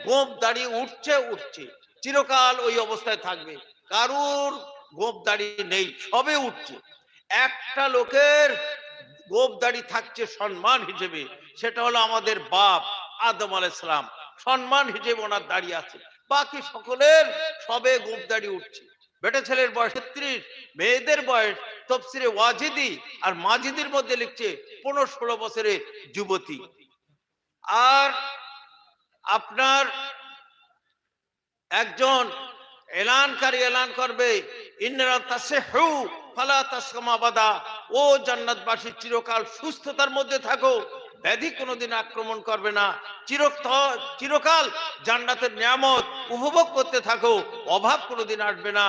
গোঁফ দাড়ি উঠছে, চিরকাল ওই অবস্থায় থাকবে। কারুর গোঁফ দাড়ি নেই, সবে উঠছে। একটা লোকের গোঁফ দাড়ি থাকছে সম্মান হিসেবে, সেটা হলো আমাদের বাপ আদম আলাইহিস সালাম, সম্মান হিসেবে ওনার দাড়ি আছে। বাকি সকলের সবে গোঁফ দাড়ি উঠছে। বেটা ছেলের বয়স ৩৩, মেয়েদের বয়স তফসিরে ওয়াজিদি আর মাজিদির মধ্যে লিখছে ১৫-১৬ বছরের যুবতী। আর আপনার একজন এলানকারী এলান করবে, ইন্নারা তাসিহু ফালা তাসকামা বাদা, ও জান্নাতবাসী চিরকাল সুস্থতার মধ্যে থাকো, ব্যাধি কোনোদিন আক্রমণ করবে না, চিরকাল জান্নাতের নিয়ামত উপভোগ করতে থাকো, অভাব কোনোদিন আসবে না।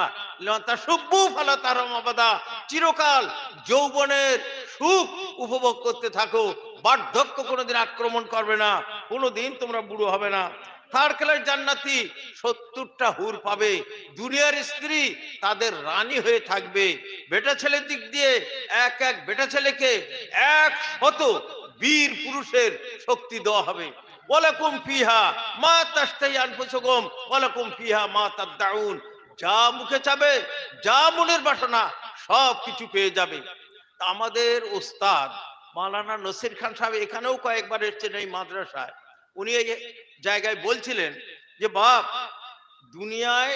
তাসুব্বু ফালা তারামা বাদা, চিরকাল যৌবনের সুখ উপভোগ করতে থাকো, বার্ধক্য কোনোদিন আক্রমণ করবে না, কোনোদিন তোমরা বুড়ো হবে না। থার্ড ক্লাস জান্নাতি ৭০টা হুর পাবে, দুনিয়ার স্ত্রী তাদের রানী হয়ে থাকবে। বেটা ছেলের দিক দিয়ে এক এক বেটা ছেলেকে ১০০ বীর পুরুষের শক্তি দেওয়া হবে। ওয়ালাকুম ফিহা মা তাশতাহি আনফুসুকুম ওয়ালাকুম ফিহা মা তাদউন, যা মুখে চাবে, যা মনের বাসনা, সব কিছু পেয়ে যাবে। আমাদের ওস্তাদ মাওলানা নসির খান সাহেব এখানেও কয়েকবার এসেছেন এই মাদ্রাসায়। উনি এই জায়গায় বলছিলেন যে বাপ, দুনিয়ায়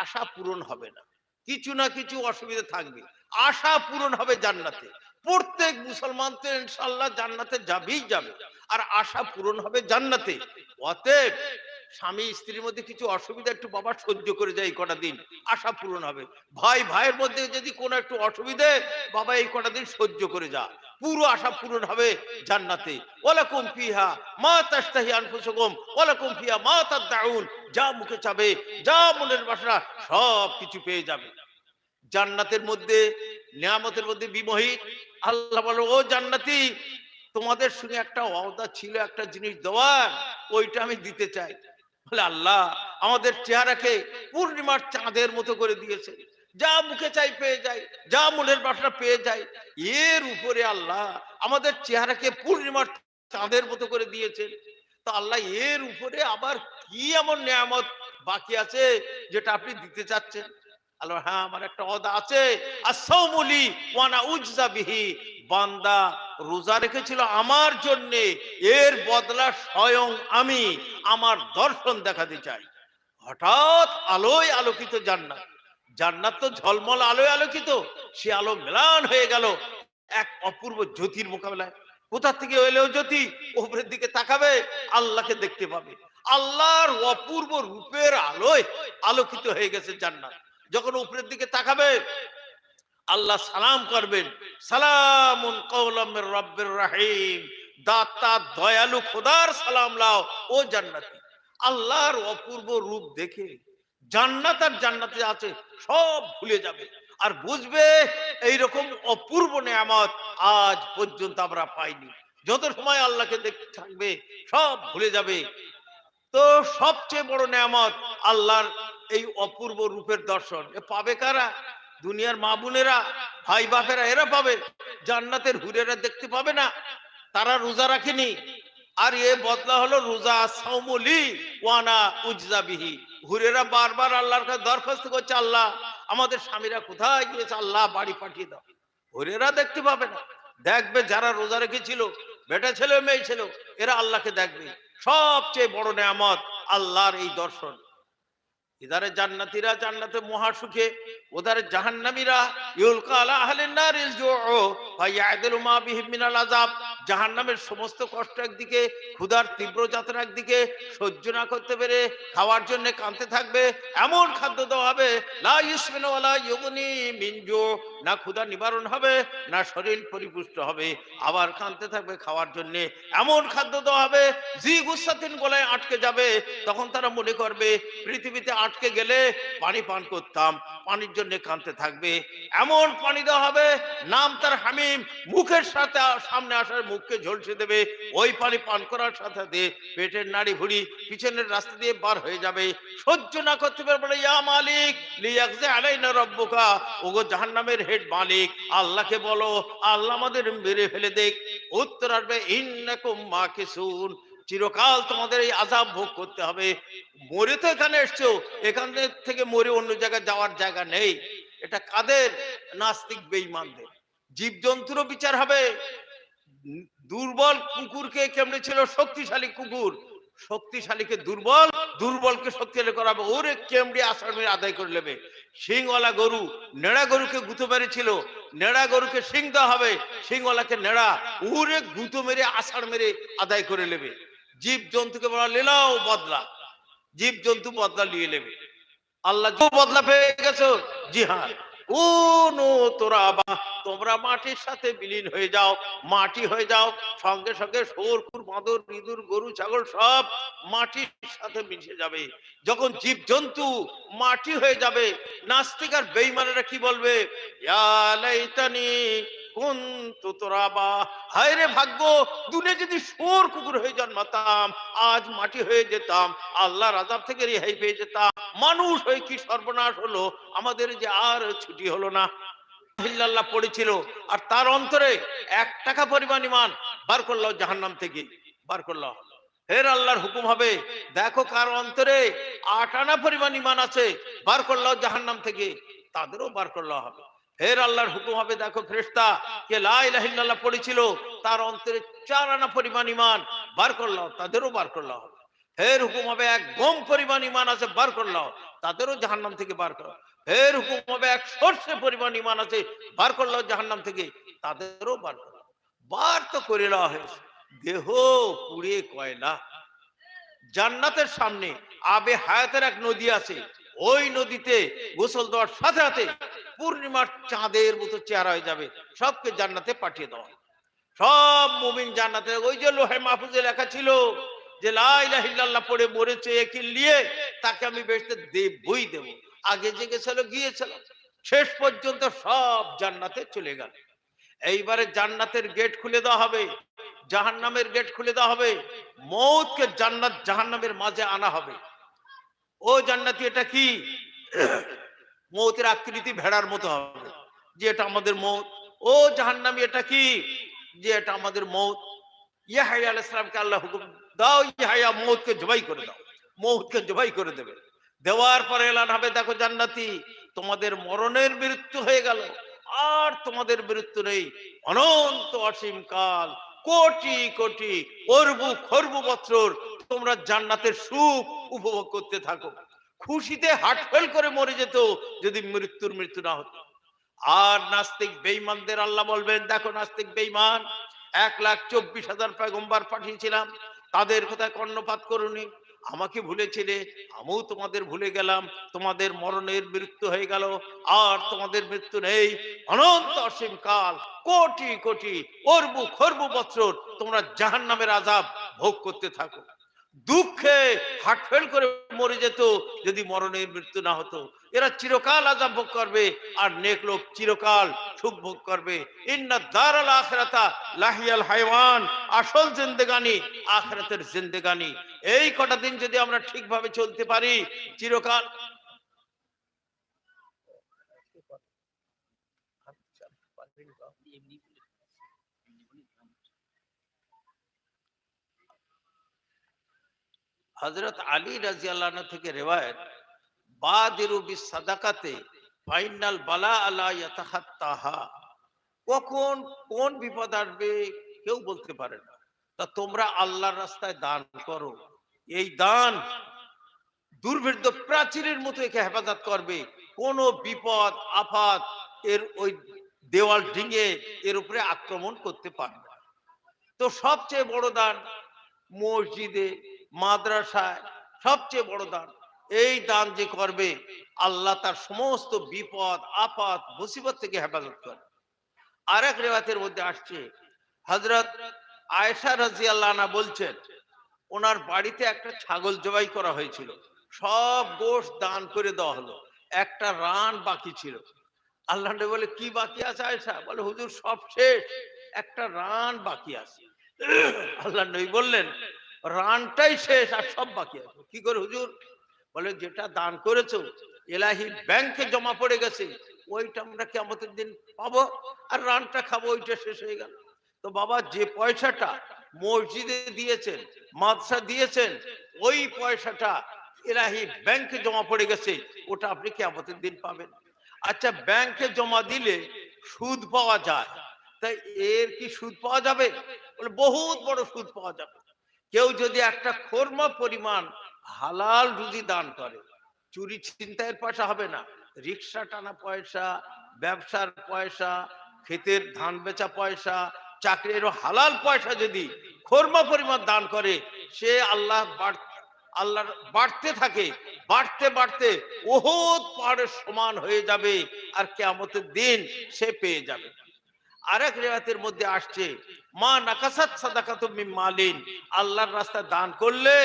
আশা পূরণ হবে না, কিছু না কিছু অসুবিধা থাকবে, আশা পূরণ হবে জান্নাতে। প্রত্যেক মুসলমান তো ইনশাআল্লাহ জান্নাতে যাবেই যাবে, আর আশা পূরণ হবে জান্নাতে। অতএব স্বামী স্ত্রীর মধ্যে কিছু অসুবিধা একটু বাবা সহ্য করে যায়, এই কটা দিন আশা পূরণ হবে। ভাই ভাইয়ের মধ্যে যদি কোনো একটু অসুবিধে, বাবা এই কটা দিন সহ্য করে যা, পুরো আশা পূরণ হবে জান্নাতে। ওয়ালাকুম ফিহা মা তাশতাহি আনফুসুকুম ওয়ালাকুম ফিহা মা তাদউন, যা মুখে চাবে, যা মনের বাসনা, সব কিছু পেয়ে যাবে। জান্নাতের মধ্যে নিয়ামতের মধ্যে বিমোহিত। আল্লাহ বলে, ও জান্নাতি, তোমাদের সঙ্গে একটা ওয়াদা ছিল, একটা জিনিস দেওয়ার, ওইটা আমি দিতে চাই। বলে, আল্লাহ আমাদের চেহারাকে পূর্ণিমার চাঁদের মতো করে দিয়েছে, যা মুখে চাই পেয়ে যায়, যা মনের বাসনা পেয়ে যায়। এর উপরে আল্লাহ আমাদের চেহারাকে পূর্ণিমার চাঁদের মতো করে দিয়েছেন, তো আল্লাহ এর উপরে আবার কি এমন নিয়ামত বাকি আছে যেটা আপনি দিতে চাচ্ছেন? আল্লাহ, হ্যাঁ আমার একটা ওয়াদা আছে, আস-সাওমুলি ওয়া আনা উজজা বিহি, বান্দা রোজা রেখেছিল আমার জন্য, এর বদলা স্বয়ং আমি আমার দর্শন দেখাতে চাই। হঠাৎ আলোয় আলোকিত জান্নাত, জান্নাত তো ঝলমল আলোয় আলোকিত, সে আলো ম্লান হয়ে গেল এক অপূর্ব জ্যোতির মোকাবেলায়। কোথা থেকে এলো জ্যোতি? উপরের দিকে তাকাবে, আল্লাহকে দেখতে পাবে। আল্লাহর অপূর্ব রূপের আলোয় আলোকিত হয়ে গেছে জান্নাত। যখন উপরের দিকে তাকাবে, আল্লাহ সালাম করবেন, সালামুন কাওলাম মির রাব্বির রহিম, দাতা দয়ালু খোদার সালাম লাও ও জান্নাতি। আল্লাহর অপূর্ব রূপ দেখে জান্নাত আর জান্নাতে আছে সব ভুলে যাবে, আর বুঝবে এইরকম অপূর্ব নিয়ামত আজ পর্যন্ত আমরা পাইনি। যত সময় আল্লাহকে দেখতে থাকবে, সব ভুলে যাবে। তো সবচেয়ে বড় নেয়ামত আল্লাহর এই অপূর্ব রূপের দর্শন। এ পাবে কারা? দুনিয়ার মা বোনেরা, ভাই বাপেরা, এরা পাবে। জান্নাতের হুরেরা দেখতে পাবে না, তারা রোজা রাখেনি। আর এ বদলা হলো রোজা সাওমুলি ওয়ানা উজজাবিহি। হুরেরা বারবার আল্লাহর কাছে দরখাস্ত করছে, আল্লাহ আমাদের স্বামীরা কোথায় গিয়েছে, আল্লাহ বাড়ি পাঠিয়ে দাও। হুরেরা দেখতে পাবে না, দেখবে যারা রোজা রেখেছিল, বেটা ছেলে মেয়ে ছিল, এরা আল্লাহকে দেখবে। সবচেয়ে বড় নেয়ামত আল্লাহর এই দর্শন। ইদারে জান্নাতীরা জান্নাতে মহাসুখে, ওদারে জাহান্নামীরা ইউলকা আলা আহলিন নারিল জুউ ফায়াদিলু মা বিহিম মিনাল আযাব। জাহান্নামের সমস্ত কষ্ট একদিকে, ক্ষুধার তীব্র যাতনা একদিকে, সহ্য না করতে পেরে খাওয়ার জন্য কাঁদতে থাকবে। এমন খাদ্য দেওয়া হবে লা ইউসমিনু ওয়ালা ইউগনি মিন জু, না ক্ষুধা নিবারণ হবে, না শরীর পরিপুষ্ট হবে, আবার কাঁদতে থাকবে খাওয়ার জন্য। এমন খাদ্য দেওয়া হবে জি গুসাতিন, গলায় আটকে যাবে। তখন তারা মনে করবে পৃথিবীতে আটকে গেলে পানি পান করতাম, পানির জন্য কাঁদতে থাকবে। এমন পানি দেওয়া হবে নাম তার হামিম, মুখের সাথে সামনে আসার মুখকে ঝলসে দেবে। ওই পানি পান করার সাথে সাথে পেটের নাড়ি ভুড়ি পিছনের রাস্তা দিয়ে বার হয়ে যাবে। সহ্য না করতে পারবে বলে ইয়া মালিক লিয়াকজি আলাইনা রাব্বুকা, ওগো জাহান্নামের হেড মালিক, আল্লাহকে বলো আল্লাহ আমাদের মেরে ফেলে দেখ। উত্তর আসবে ইন্নাকুম মাকিসুন, চিরকাল তোমাদের এই আযাব ভোগ করতে হবে। মরে তো এখানে এসছো, এখান থেকে মরে অন্য জায়গায় যাওয়ার জায়গা নেই। এটা কাদের? নাস্তিক বেঈমানদের। জীবজন্তুরও বিচার হবে। দুর্বল কুকুরকে কেমনে ছিল শক্তিশালী কুকুর, শক্তিশালীকে দুর্বল, দুর্বলকে শক্তিশালী করাবে। ওরে কেমড়ে আসামি আদায় করে নেবে। সিংওয়ালা গরু নেড়া গরুকে গুঁতো মেরেছিল, নেড়া গরুকে সিং দেওয়া হবে, সিংওয়ালাকে নেড়া, ওরে গুঁতো মেরে আষাঢ় মেরে আদায় করে নেবে। জীব জন্তুকে বলা লীলাও বদলা, জীব জন্তু বদলা নিয়ে নেবে। আল্লাহ বদলা পেয়ে গেছো, জি হ্যাঁ, তোমরা মাটির সাথে বিলীন হয়ে যাও, মাটি হয়ে যাও। সঙ্গে সঙ্গে শুয়োর, বাঁদর, ইঁদুর, গরু, ছাগল সব মাটির সাথে মিশে যাবে। যখন জীব জন্তু মাটি হয়ে যাবে, নাস্তিক আর বেঈমানেরা কি বলবে? ইয়া লাইতানি কুনতু তুরাবা, হায় রে ভাগ্য, দুনিয়া যদি শুয়োর কুকুর হয়ে জন্মাতাম, আজ মাটি হয়ে যেতাম, আল্লাহর আযাব থেকে রেহাই পেয়ে যেতাম। মানুষ হয়ে কি সর্বনাশ হলো আমাদের, যে আর ছুটি হলো না। ইল্লাল্লাহ পড়েছিল, আর তার অন্তরে 1 টাকা পরিমাণ ঈমান বার করলো জাহান্নাম থেকে, বার করলো। ফের আল্লাহর হুকুম হবে, দেখো কার অন্তরে 8 আনা পরিমাণ ঈমান আছে, বার করলো জাহান্নাম থেকে, তাদেরও বার করলো হবে। ফের আল্লাহর হুকুম হবে, দেখো ফেরেশতা কে লা ইলাহা ইল্লাল্লাহ পড়েছিল, তার অন্তরে 4 আনা পরিমাণ ঈমান, বার করলো, তাদেরও বার করলো হবে। ফের হুকুম হবে 1 গম পরিমাণ ঈমান আছে, বার করলো, তাদেরও জাহান্নাম থেকে বার করো। ফের হুকুম হবে 1 সরষে পরিমাণ ঈমান আছে, বার করলো জাহান্নাম থেকে, তাদেরও বার করো। বার তো করে দেওয়া হয়েছে, দেহ পুড়ে কয়লা। জান্নাতের সামনে আবে হায়াতের এক নদী আছে, ওই নদীতে গোসল দেওয়ার সাথে সাথে পূর্ণিমার চাঁদের মতো চেহারা হয়ে যাবে। সবকে জান্নাতে পাঠিয়ে দেওয়া। সব মুমিন জান্নাতে, ওই যে লোহে মাহফুজে লেখা ছিল যে লা ইলাহা ইল্লাল্লাহ পড়ে মরেছে একিল নিয়ে, তাকে আমি বেহেশতে দেবই দেব। আগে যে গেছিল গিয়েছিল, শেষ পর্যন্ত সব জান্নাতে চলে গেল। এইবারে জান্নাতের গেট খুলে দেওয়া হবে, জাহান্নামের গেট খুলে দেওয়া হবে। মৌতকে জান্নাত জাহান্নামের মাঝে আনা হবে। ও জান্নাতি, এটা কি? মৌতের আকৃতি ভেড়ার মতো হবে, যে এটা আমাদের মৌত। ও জাহান্নামী, এটা কি? যে এটা আমাদের মৌত। ইয়াহইয়া আলাইহিস সালামকে আল্লাহ হুকুম দাও, ইয়াহইয়া মৌতকে জবাই করে দাও। মৌতকে জবাই করে দেবে। দেওয়ার পরে এলান হবে, দেখো জান্নাতি, তোমাদের মরণের মৃত্যু হয়ে গেল, আর তোমাদের মৃত্যু নেই। অনন্ত অসীম কাল, কোটি কোটি অর্বু খর্বু বছর তোমরা জান্নাতের সুখ উপভোগ করতে থাকো। খুশিতে হার্ট ফেল করে মরে যেত যদি মৃত্যু না হতো। আর নাস্তিক বেঈমানদের আল্লাহ বলবেন, দেখো নাস্তিক বেঈমান, 1,24,000 পয়গম্বর পাঠিয়েছিলাম, তাদের কথা কর্ণপাত করুনি, আমাকে ভুলেছিলে, আমিও তোমাদের ভুলে গেলাম। তোমাদের মরণের মৃত্যু হয়ে গেল, আর তোমাদের মৃত্যু নেই। অনন্ত অসীম কাল, কোটি কোটি অর্বু খর্বু বছর তোমরা জাহান্নামের আযাব ভোগ করতে থাকো। দুঃখে হার্ট ফেল করে মরে যেত যদি মরণের মৃত্যু না হতো। এরা চিরকাল আযাব ভোগ করবে আর নেক লোক চিরকাল সুখ ভোগ করবে। ইন্না দারাল আখিরাতা লাহিয়াল হায়ওয়ান, আসল জিন্দেগানি আখিরাতের জিন্দেগানি। এই কটা দিন যদি আমরা ঠিকভাবে চলতে পারি চিরকাল। হযরত আলী রাদিয়াল্লাহু আনহু থেকে রিওয়ায়াত, বাদিরু বিস সাদাকাতে ফাইনাল বালা আলা ইয়াতাহাত্তাহা, কখন কোন বিপদ আসবে কেউ বলতে পারে না। তা তোমরা আল্লাহর রাস্তায় দান করো, এই দান দুর্ভেদ্য প্রাচীরের মতো একে হেফাজত করবে, কোন বিপদ আফাত এর ওই দেওয়াল ডিঙে এর উপরে আক্রমণ করতে পারবে না। তো সবচেয়ে বড় দান মসজিদে মাদ্রাসায় সবচেয়ে বড় দান। এই দান যে করবে আল্লাহ তার সমস্ত বিপদ আফাত মুসিবত থেকে হেফাজত করে। আরেক রিওয়ায়াতের মধ্যে আসছে, হযরত আয়েশা রাদিয়াল্লাহু আনহা বলছেন ওনার বাড়িতে একটা ছাগল জবাই করা হয়েছিল, সব গোশত দান করে দেওয়া হলো, একটা রান বাকি ছিল। আল্লাহ নবী বলে কি বাকি আছে আয়েশা? বলে হুজুর সব শেষ, একটা রান বাকি আছে। আল্লাহ নবী বললেন রানটাই শেষ আর সব বাকি আছে। কি করে হুজুর? বলে যেটা দান করেছো এলাহি ব্যাংকে জমা পড়ে গেছে, ওইটা আমরা কিয়ামতের দিন পাবো, আর রানটা খাবো, ওইটা শেষ হয়ে গেল। তো বাবা যে পয়সাটা মসজিদে দিয়েছেন মাদ্রাসা দিয়েছেন ওই পয়সাটা এলাহি ব্যাংকে জমা পড়ে গেছে, ওটা আপনি কিয়ামতের দিন পাবেন। আচ্ছা ব্যাংকে জমা দিলে সুদ পাওয়া যায়, তাই এর কি সুদ পাওয়া যাবে? বলে বহুত বড় সুদ পাওয়া যাবে। কেউ যদি একটা খর্মা পরিমাণ হালাল রুজি দান করে, চুরি ছিনতাইয়ের পয়সা হবে না, রিক্সা টানা পয়সা, ব্যবসার পয়সা, ক্ষেতের ধান বেচা পয়সা, চাকরির হালাল পয়সা যদি খর্মা পরিমাণ দান করে, সে আল্লাহর বাড়তে থাকে, বাড়তে বাড়তে ওহুদ পাহাড়ের সমান হয়ে যাবে, আর কিয়ামতের দিন সে পেয়ে যাবে। আরেক রিওয়ায়াতের মধ্যে আসছে মা নাকাসাত সাদাকাতু মিন মালিন, আল্লাহর রাস্তায় দান করলে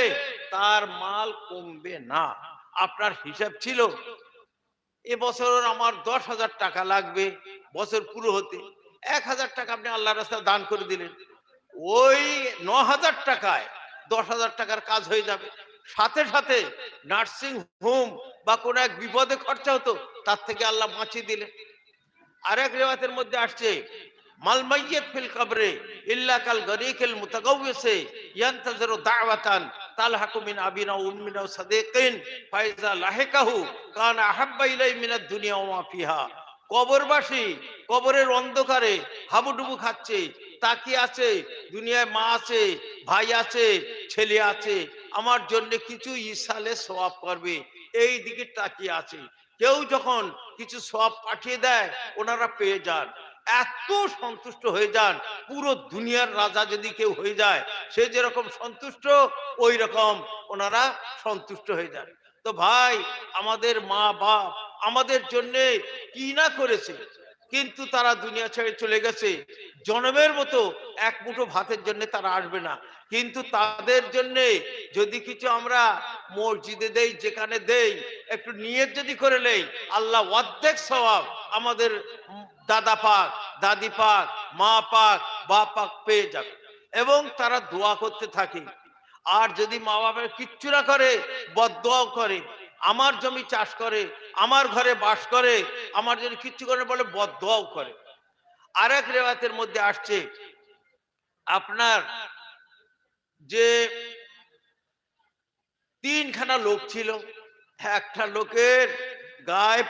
তার মাল কমবে না। আপনার হিসাব ছিল এবছর আমার 10,000 টাকা লাগবে বছর পুরো হতে, 1,000 টাকা আপনি আল্লাহর রাস্তায় দান করে দিলেন, ওই 9,000 টাকায় 10,000 টাকার কাজ হয়ে যাবে। সাথে সাথে নার্সিং হোম বা কোন এক বিপদে খরচা হতো, তার থেকে আল্লাহ বাঁচিয়ে দিলেন। আরেক রিওয়ায়াতের মধ্যে আসছে মাল মাইয়িত ফিল কবরে ইল্লা কাল গরিকিল মুতাগাওয়িসি ইয়ানতাজিরু দাওয়াতান তালহাকু মিন আবিনা ওয়া উম্মিনা ওয়া সাদিকিন ফাইজা লাহিকাহু কানা আহাব্বা ইলাই মিনাদ দুনিয়া ওয়া মা ফিহা। কবরবাসী কবরের অন্ধকারে হাবুডুবু খাচ্ছে, তাকিয়ে আছে দুনিয়ায় মা আছে, ভাই আছে, ছেলে আছে, আমার জন্য কিছু ইসালে সওয়াব করবে, এই দিকে তাকিয়ে আছে। কেউ যখন কিছু সওয়াব পাঠিয়ে দেয় ওনারা পেয়ে যান, এত সন্তুষ্ট হয়ে যান, পুরো দুনিয়ার রাজা যদি কেউ হয়ে যায় সে যেরকম সন্তুষ্ট ওই রকম ওনারা সন্তুষ্ট হয়ে যান। তো ভাই আমাদের মা বাপ আমাদের জন্য কি না করেছে, কিন্তু তারা দুনিয়া ছেড়ে চলে গেছে, জনমের মতো এক মুঠো ভাতের জন্য তারা আসবে না, কিন্তু তাদের জন্য যদি কিছু আমরা মসজিদে দেই, যেখানে দেই, একটু নিয়ত যদি করে নেই, আল্লাহ অর্ধেক সওয়াব আমাদের দাদা পাক, দাদি পাক, মা পাক, বাপ পাক পেয়ে যাবে। এবং তারা দোয়া করতে থাকে। আর যদি মা বাবার কিচ্ছু না করে বদদোয়াও করে, আমার জমি চাষ করে, আমার ঘরে বাস করে, আমার জন্য কিচ্ছু করে বলে বদদোয়াও করে। আরেক রিওয়ায়াতের মধ্যে আসছে আপনার যে তিনখানা লোক ছিল, একটা লোকের গায়ে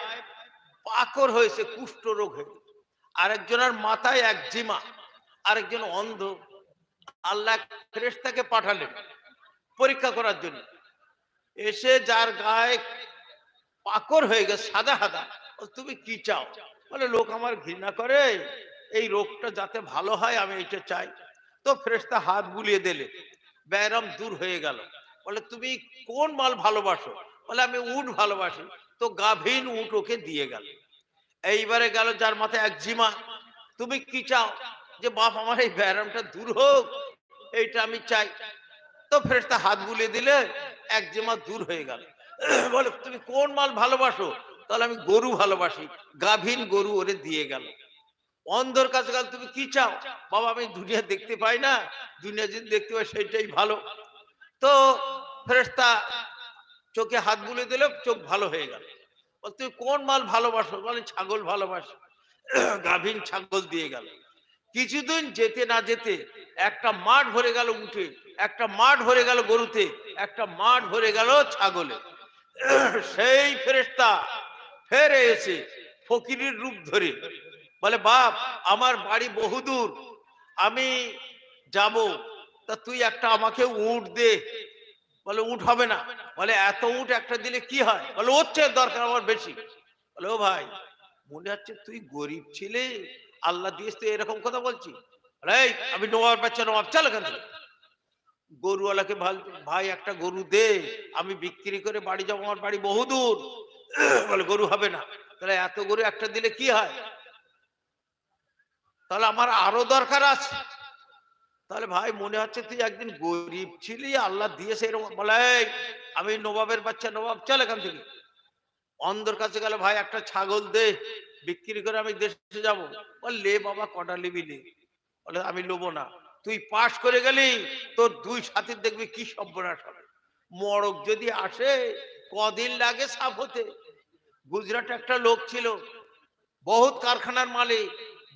পাকর হয়েছে, কুষ্ঠ রোগ হয়েছে, আরেকজনের মাথায় একজিমা, আরেকজন অন্ধ। আল্লাহ ফেরেশতাকে পাঠালেন পরীক্ষা করার জন্য। এসে যার গায়ে পাকর হয়ে গেছে সাদা সাদা, তুমি কি চাও? বলে লোক আমার ঘৃণা করে, এই রোগটা যাতে ভালো হয় আমি এটা চাই। তো ফেরেশতা হাত বুলিয়ে দিলে, ব্যারাম দূর হয়ে গেল। বলে তুমি কোন মাল ভালোবাসো? বলে আমি উট ভালোবাসি। তো গাভীন উট ওকে দিয়ে গেল। এইবারে গেল যার মাথায় একজিমা, তুমি কি চাও? যে বাপ আমার এই ব্যারামটা দূর হোক, এইটা আমি চাই। তো ফেরেশতা হাত বুলিয়ে দিলে একজিমা দূর হয়ে গেল। বলে তুমি কোন মাল ভালোবাসো? তাহলে আমি গরু ভালোবাসি, গাভীন গরু ওরে দিয়ে গেল। অন্ধর কাছে গেল, তুমি কি চাও? বাবা আমি দুনিয়া দেখতে পাই না, দুনিয়া যদি দেখতে পাই সেটাই ভালো। তো ফেরেশতা চোখে হাত বুলিয়ে দিল, চোখ ভালো হয়ে গেল। তুই কোন মাল ভালোবাসো? বলে ছাগল ভালোবাসি। গাভীন ছাগল দিয়ে গেল। কিছুদিন যেতে না যেতে একটা মাঠ ভরে গেল উঠে, একটা মাঠ ভরে গেল গরুতে, একটা মাঠ ভরে গেল ছাগলে। সেই ফেরেশতা ফেরে এসে ফকিরের রূপ ধরে বলে, বাপ আমার বাড়ি বহুদূর, আমি যাব, তা তুই একটা আমাকে উট দে। বলে উট হবে না। বলে এত উট একটা দিলে কি হয়? বলে ওর চেয়ে দরকার আমার বেশি। বলে ও ভাই, মনে হচ্ছে তুই গরিব ছিলে, আল্লাহ দিয়েছে তুই এরকম কথা বলছি? এই আমি নবাবের বাচ্চা, নবাব, চল এখান থেকে। গরুওয়ালাকে ভাই একটা গরু দে, আমি বিক্রি করে বাড়ি যাবো, আমার বাড়ি বহুদূর। বলে গরু হবে না। তাহলে এত গরু একটা দিলে কি হয়? তাহলে আমার আরো দরকার আছে। তাহলে ভাই মনে হচ্ছে তুই একদিন গরিব ছিলি, আল্লাহ দিয়েছে এরকম। বলে আমি নবাবের বাচ্চা, নবাব, চল এখান থেকে। অন্ধর কাছে গেল, ভাই একটা ছাগল দে, বিক্রি করে আমি দেশে যাব। বল লে বাবা, কটা নিবি নে। বলে আমি নেবো না। তুই পাশ করে গেলি, তোর দুই সাথীর দেখবি কি সর্বনাশ হবে। মড়ক যদি আসে কদিন লাগে সাফ হতে। গুজরাটে একটা লোক ছিল, বহুত কারখানার মালিক,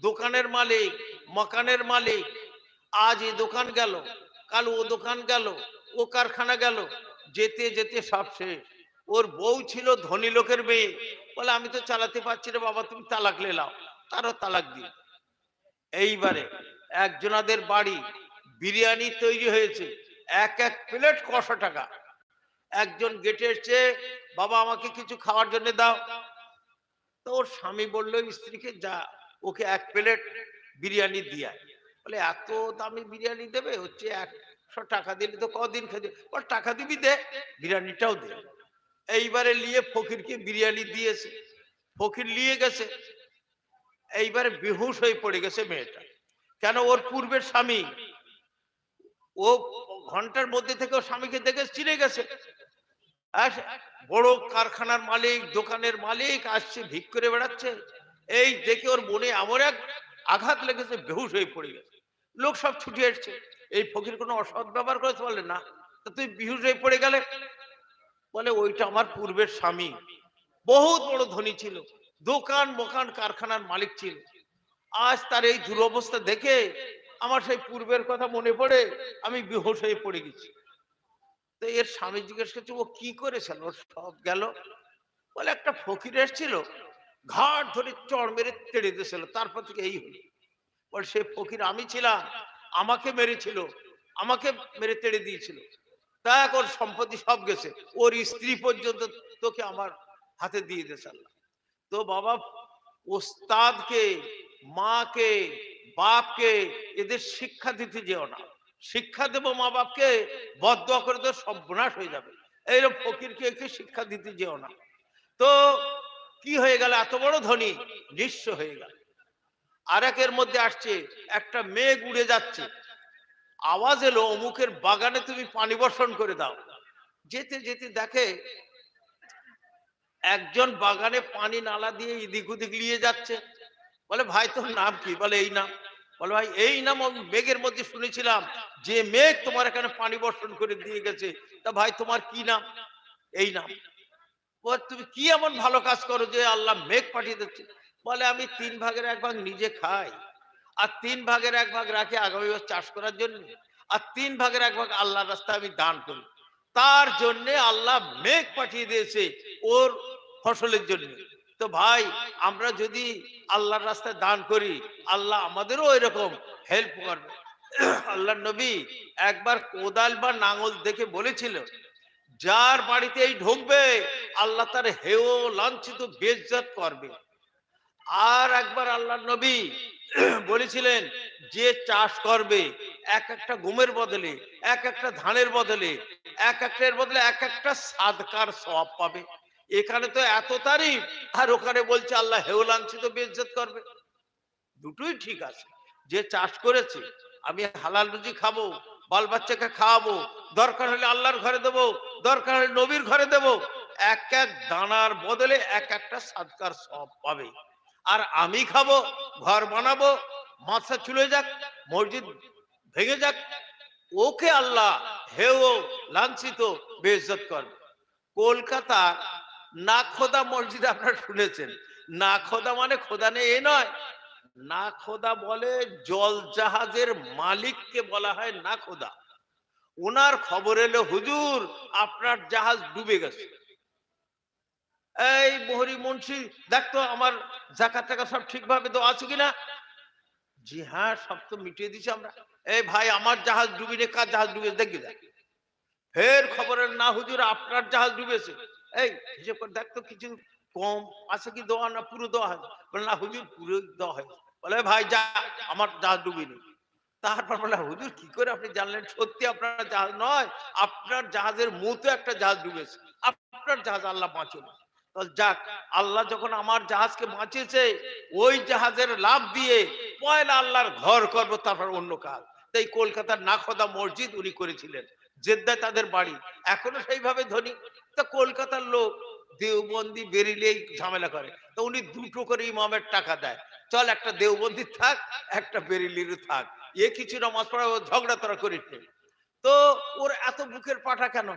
দোকানের মালিক, মকানের মালিক। আজ এই দোকান গেল, কাল ও দোকান গেল, ও কারখানা গেল, যেতে যেতে সব শেষ। ওর বউ ছিল ধনী লোকের মেয়ে। বলে আমি তো চালাতে পারছি না বাবা, তুমি তালাক লেলাও। তারও তালাক দিয়ে এইবারে একজনাদের বাড়ি বিরিয়ানি তৈরি হয়েছে, এক এক প্লেট 100 টাকা। একজন গেটে এসছে, বাবা আমাকে কিছু খাওয়ার জন্য দাও। তো ওর স্বামী বললো স্ত্রীকে, যা ওকে এক প্লেট বিরিয়ানি দিয়ে আয়। বলে এত দামি বিরিয়ানি দেবে? হচ্ছে 100 টাকা দিলে তো কদিন খেতে। বল টাকা দিবি দে, বিরিয়ানিটাও দে। এইবারে নিয়ে ফকিরকে বিরিয়ানি দিয়েছে, ফকির নিয়ে গেছে। এইবারে বেহুশ হয়ে পড়ে গেছে মেয়েটা। কেন? ওর পূর্বের স্বামী, ও ঘন্টার মধ্যে থেকে ওর স্বামীকে দেখে চিনে গেছে। বড় কারখানার মালিক, দোকানের মালিক আসছে, ভিক করে বেড়াচ্ছে। এই দেখে ওর মনে এমন এক আঘাত লেগেছে, বেহুশ হয়ে পড়ে গেছে। লোক সব ছুটে এসছে। এই ফকির কোনো অসৎ ব্যবহার করেছে? বলে না। তা তুই বেহুশ হয়ে পড়ে গেলে? বলে ওইটা আমার পূর্বের স্বামী, বহুত বড় ধনী ছিল, দোকান মোকান কারখানার মালিক ছিল। আজ তার এই দুরবস্থা দেখে আমার সেই পূর্বের কথা মনে পড়ে, আমি বেহুশ হয়ে পড়ে গেছি। তো এর স্বামী জিজ্ঞেস করছে, ও কি করেছিল? ওর সব গেল। বলে একটা ফকির এসেছিল, ঘাট ধরে চড় মেরে তেড়ে দিয়েছিল, তারপর থেকে এই হলো। বল সে ফকির আমি ছিলাম, আমাকে মেরেছিল, আমাকে মেরে তেড়ে দিয়েছিল। দেখ ওর সম্পত্তি সব গেছে, ওর স্ত্রী পর্যন্ত তোকে আমার হাতে দিয়ে দিয়েছে আল্লাহ। তো বাবা, ওস্তাদকে, মাকে, বাপকে এদের শিক্ষা দিতে যেও না। শিক্ষা দেবো মা বাপকে, বদদোয়া করে তো সর্বনাশ হয়ে যাবে। এইরকম ফকিরকে একে শিক্ষা দিতে যেও না। তো কি হয়ে গেল? এত বড় ধনী নিঃস্ব হয়ে গেল। আর একের মধ্যে আসছে, একটা মেঘ উড়ে যাচ্ছে, আওয়াজ এলো অমুকের বাগানে তুমি পানি বর্ষণ করে দাও। যেতে যেতে দেখে একজন বাগানে পানি নালা দিয়ে এদিক ওদিক নিয়ে যাচ্ছে। বলে ভাই তোর নাম কি? বলে এই নাম। বলে ভাই এই নাম আমি মেঘের মধ্যে শুনেছিলাম, যে মেঘ তোমার এখানে পানি বর্ষণ করে দিয়ে গেছে, তা ভাই তোমার কি নাম? এই নাম। বলে তুমি কি এমন ভালো কাজ করো যে আল্লাহ মেঘ পাঠিয়ে দিচ্ছে? বলে আমি 3 ভাগের 1 ভাগ নিজে খাই, আর 3 ভাগের 1 ভাগ রাখি আগামী বছর চাষ করার জন্য, আর 3 ভাগের 1 ভাগ আল্লাহর রাস্তায় আমি দান করি। তার জন্য আল্লাহ মেঘ পাঠিয়ে দিয়েছে ওর ফসলের জন্য। তো ভাই আমরা যদি আল্লাহর রাস্তায় দান করি, আল্লাহ আমাদেরও এরকম হেল্প করবে। আল্লাহর নবী একবার কোদাল বা নাঙল দেখে বলেছিল, যার বাড়িতে এই ঢুকবে আল্লাহ তার হেয় লাঞ্ছিত বেইজ্জত করবে। আর একবার আল্লাহর নবী বলেছিলেন, যে চাষ করবে এক একটা গমের বদলে, এক একটা ধানের বদলে, এক একটার বদলে এক একটা সাদকার সওয়াব পাবে। এখানে তো এত তারিফ, আর ওখানে বলছে আল্লাহ হেয় লাঞ্ছিত বেইজ্জত করবে। দুটোই ঠিক আছে। যে চাষ করেছে, আমি হালাল রুজি খাবো, বাল বাচ্চাকে খাওয়াবো, দরকার হলে আল্লাহর ঘরে দেবো, দরকার হলে নবীর ঘরে দেবো, এক এক দানার বদলে এক একটা সাদকার সওয়াব পাবে। আর আমি খাবো, ঘর বানাবো, মাথা চলে যাক, মসজিদ ভেঙে যাক, ওকে আল্লাহ হেও লাঞ্ছিত বেইজ্জত করবে। কলকাতা না খোদা মসজিদ আপনারা শুনেছেন, না খোদা মানে খোদা নেই এ নয়, না খোদা বলে জল জাহাজের মালিককে বলা হয় না খোদা। ওনার খবর এলো হুজুর আপনার জাহাজ ডুবে গেছে, এই মোহরি মুন্সি দেখতো আমার জাকাত টাকা সব ঠিকভাবে তো আছে কিনা। জি হ্যাঁ সব তো মিটিয়ে দিছি আমরা। এই ভাই আমার জাহাজ ডুবিনে, কার জাহাজ ডুবে দেখি দেখ। ফের খবরের না হুজুর আপনার জাহাজ ডুবেছে, এই হিসেব করে দেখতো কিছু কম আছে কি দোয়া না পুরো দোয়া হয়, বলে না হুজুর পুরো দোয়া হয়। বলে ভাই যা আমার জাহাজ ডুবিনি। তারপর বলে হুজুর কি করে আপনি জানলেন সত্যি আপনার জাহাজ নয়, আপনার জাহাজের মতো একটা জাহাজ ডুবেছে, আপনার জাহাজ আল্লাহ বাঁচল। তাহলে যাক, আল্লাহ যখন আমার জাহাজকে বাঁচিয়েছে ওই জাহাজের লাভ দিয়ে পয়লা আল্লাহর ঘর করবো, তারপর অন্য কাজ। তাই কলকাতার নাখোদা মসজিদ উনি করেছিলেন, জেদ্দায় তাদের বাড়ি, এখনো সেইভাবে ধনী। তা কলকাতার লোক দেওবন্দি বেরিলেই ঝামেলা করে, তো উনি দুটো করে ইমামের টাকা দেয়, চল একটা দেওবন্দি থাক একটা বেরিলির থাক, এ কিছু নামাজ পড়া ঝগড়া তরা করিস। তো ওর এত বুকের পাঠা কেন,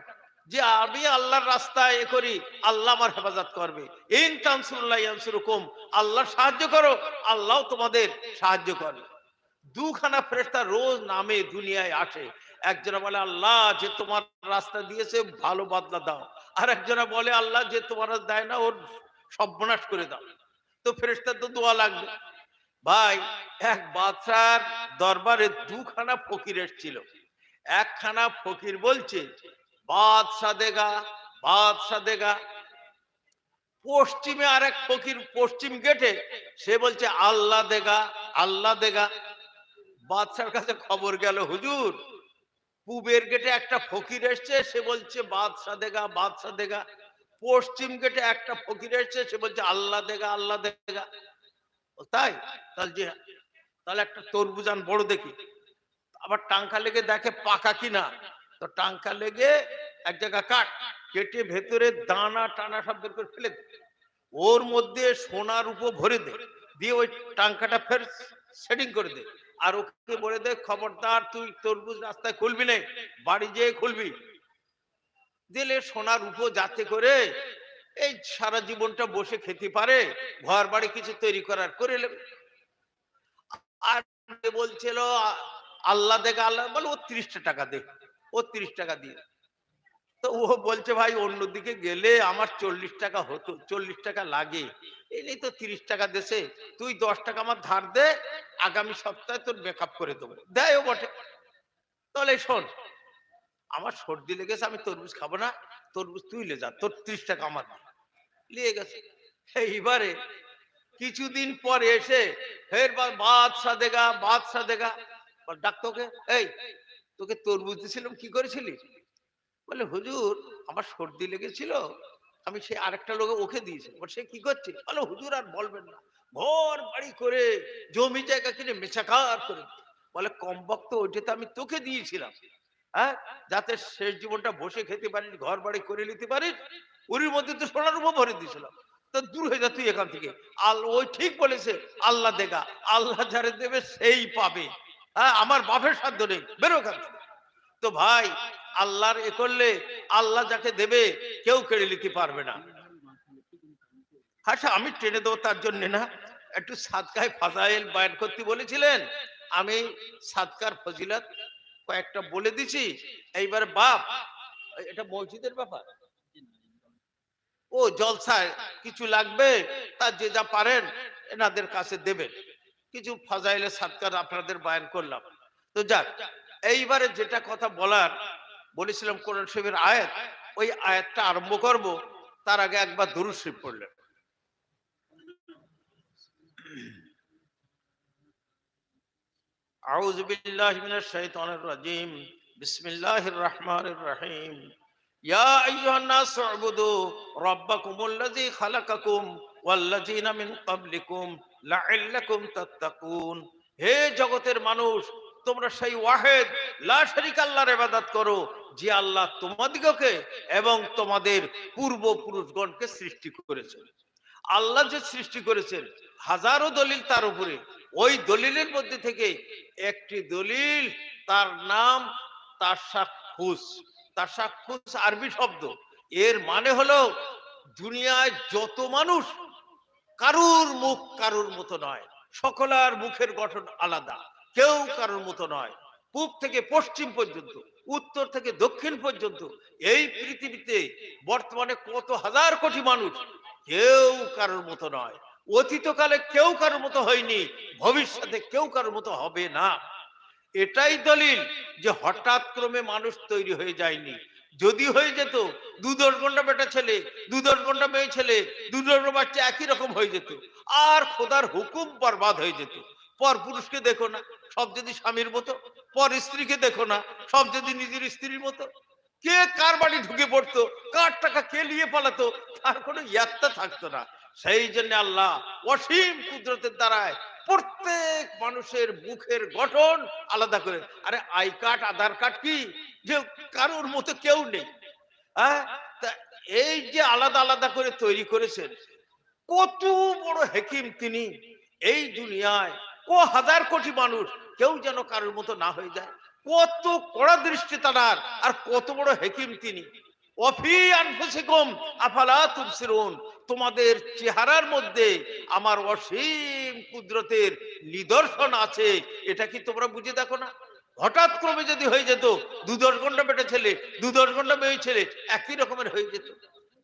যে আমি আল্লাহর রাস্তায় এ করি আল্লাহ আমার হেফাজত করবে। ইন তানসুরুল্লাহ ইয়ানসুরকুম, আল্লাহ সাহায্য করো আল্লাহ তোমাদের সাহায্য করবে। দুখানা ফেরেশতা রোজ নামে দুনিয়ায় আসে, একজনা বলে আল্লাহ যে তোমার রাস্তা দিয়েছে ভালো বদলা দাও, আর একজনা বলে আল্লাহ যে তোমার দেয় না ওর সর্বনাশ করে দাও। তো ফেরেশতার তো দোয়া লাগবে। ভাই এক বাদশার দরবারে দুখানা ফকির এসেছিল, একখানা ফকির বলছে বাদশা দেগা, বাদশা দেগা। পশ্চিমে আরেক ফকির পশ্চিম গেটে, সে বলছে আল্লাহ দেগা, আল্লাহ দেগা। বাদশার কাছে খবর গেল হুজুর পূবের গেটে একটা ফকির এসছে, সে বলছে বাদশা দেগা, বাদশা দেগা। পশ্চিম গেটে একটা ফকির এসছে, সে বলছে আল্লাহ দেগা, আল্লাহ দেগা। তাই তাহলে যে তাহলে একটা তরমুজান বড় দেখি, আবার টাঙ্কা লেগে দেখে পাকা কিনা, তো টাঙ্কা লেগে এক জায়গা কাট কেটে ভেতরে দানা টানা সব বের করে ফেলে দে, ওর মধ্যে সোনার উপর ভরে দে, দিয়ে ওই টাঙ্কাটা ফের সেটিং করে দে, আর ওকে বলে দে খবরদার তুই তরমুজ রাস্তায় খুলবি না, বাড়ি যেয়ে খুলবি। দিলে সোনার উপর যাতে করে এই সারা জীবনটা বসে খেতে পারে, ঘর বাড়ি কিছু তৈরি করার করে নেবে। আর বলছিল আল্লাহ দেখে, আল্লাহ বলে ও 30টা টাকা দে, ও 30 টাকা দিয়ে। তো ও বলছে ভাই অন্যদিকে গেলে আমার 40 টাকা হতো, 40 টাকা লাগে, এই তো 30 টাকা দেশে, তুই 10 টাকা আমার ধার দে, আগামী সপ্তাহে তোর মেকআপ করে দেবো। দেয়ও বটে। তাহলে শোন আমার সর্দি লেগেছে, আমি তরমুজ খাবো না, তরমুজ তুই লে যা, তোর 30 টাকা আমার নিয়ে গেছে। এইবারে কিছুদিন পরে এসে ফের বাদশা দেগা, বাদশা দেগা। ডাক্তারকে এই তোকে তরমুজ দিয়েছিলাম কি করেছিলি? বলে হুজুর আমার সর্দি লেগেছিল, আমি সে আরেকটা লোক ওকে দিয়েছি। সে কি করছে? বলে হুজুর আর বলবেন না, ঘর বাড়ি করে জমি জায়গা কিনে মেছাকার করে। বলে কম বক্ত ওইটা আমি তোকে দিয়েছিলাম, হ্যাঁ, যাতে শেষ জীবনটা বসে খেতে পারিস, ঘর বাড়ি করে নিতে পারিস, ওর মধ্যে তো সোনার উপর ভরে দিয়েছিলাম, তো দূর হয়ে যা তুই এখান থেকে। ওই ঠিক বলেছে, আল্লাহ দেগা, আল্লাহ যারে দেবে সেই পাবে, হ্যাঁ, আমার বাপের সাধ্য নেই, বেরো এখান থেকে। তো ভাই আল্লাহর এ করলে আল্লাহ যাকে দেবে কেউ কেড়ে নিতে পারবে না। আচ্ছা আমি টেনে দেবো তার জন্য না, একটু সাদকায় ফাজাইল বয়ান করতে বলেছিলেন, আমি সাদকার ফজিলত কয়েকটা বলে দিছি। এইবার বাপ এটা মসজিদের ব্যাপার, ও জলসায় কিছু লাগবে তার যে যা পারেন এনাদের কাছে দেবেন, কিছু ফাজাইলে সাদকার আপনাদের বয়ান করলাম। তো যাক, এইবারে যেটা কথা বলার বলেছিলাম কোরআন শরীফের আয়াত, ওই আয়াতটা আরম্ভ করব, তার আগে একবার দুরূদ শরীফ পড়লেন। আউযু বিল্লাহি মিনাশ শাইতানির রাজিম, বিসমিল্লাহির রহমানির রহিম। ইয়া আইয়ুহান নাস উবুদু রাব্বাকুমুল্লাযী খালাকাকুম ওয়াল্লাযীনা মিন ক্বাবলিকুম লাআল্লাকুম তাত্তাকুন। হে জগতের মানুষ, তোমরা সেই ওয়াহিদ লা শারীকা আল্লাহর ইবাদত করো, যে আল্লাহ তোমাদিগকে এবং তোমাদের পূর্বপুরুষগণকে সৃষ্টি করেছেন। আল্লাহ যে সৃষ্টি করেছেন হাজারো দলিল তার উপরে, ওই দলিলের মধ্যে থেকে একটি দলিল, তার নাম তাশাক্ষুস। তাশাক্ষুস আরবি শব্দ, এর মানে হলো দুনিয়ায় যত মানুষ কারুর মুখ কারুর মতো নয়, সকলের মুখের গঠন আলাদা, কেউ কারুর মতো নয়। পূব থেকে পশ্চিম পর্যন্ত, উত্তর থেকে দক্ষিণ পর্যন্ত এই পৃথিবীতে বর্তমানে কত হাজার কোটি মানুষ, কেউ কারোর মতো নয়। অতীতকালে কেউ কারোর মতো হয়নি, ভবিষ্যতে কেউ কারোর মতো হবে না। এটাই দলিল যে হঠাৎ ক্রমে মানুষ তৈরি হয়ে যায়নি। যদি হয়ে যেত 2-10 ঘন্টা বেটা ছেলে, 2-10 ঘন্টা মেয়ে ছেলে, 2-10 বাচ্চা একই রকম হয়ে যেত, আর খোদার হুকুম বরবাদ হয়ে যেত। পর পুরুষকে দেখো না, সব যদি স্বামীর মতো, পর স্ত্রীকে দেখো না, সব যদি নিজের স্ত্রীর মতো। কে কার বাড়ি ঢুকে পড়তো, কার টাকা কে নিয়ে পালাতো, তার কোনো ইয়াত্তা থাকতো না। সেই জন্য আল্লাহ অসীম কুদরতের দ্বারায় প্রত্যেক মানুষের মুখের গঠন আলাদা করে। আরে আই কার্ড আধার কার্ড কি যে কারোর মতো কেউ নেই? হ্যাঁ, এই যে আলাদা আলাদা করে তৈরি করেছেন, কত বড় হাকিম তিনি। এই দুনিয়ায় হাজার কোটি মানুষ, কেউ যেন কারোর মতো না হয়ে যায়, কত কড়া দৃষ্টি তার, আর কত বড় হাকিম তিনি। ওয়াফি আনফুসিকুম আফালা তুবসিরুন, তোমাদের চেহারার মধ্যে আমার অসীম কুদরতের নিদর্শন আছে, এটা কি তোমরা বুঝে দেখো না? হঠাৎ ক্রমে যদি হয়ে যেত 2-10 ঘন্টা বেটা ছেলে, 2-10 ঘন্টা মেয়ে ছেলে একই রকমের হয়ে যেত।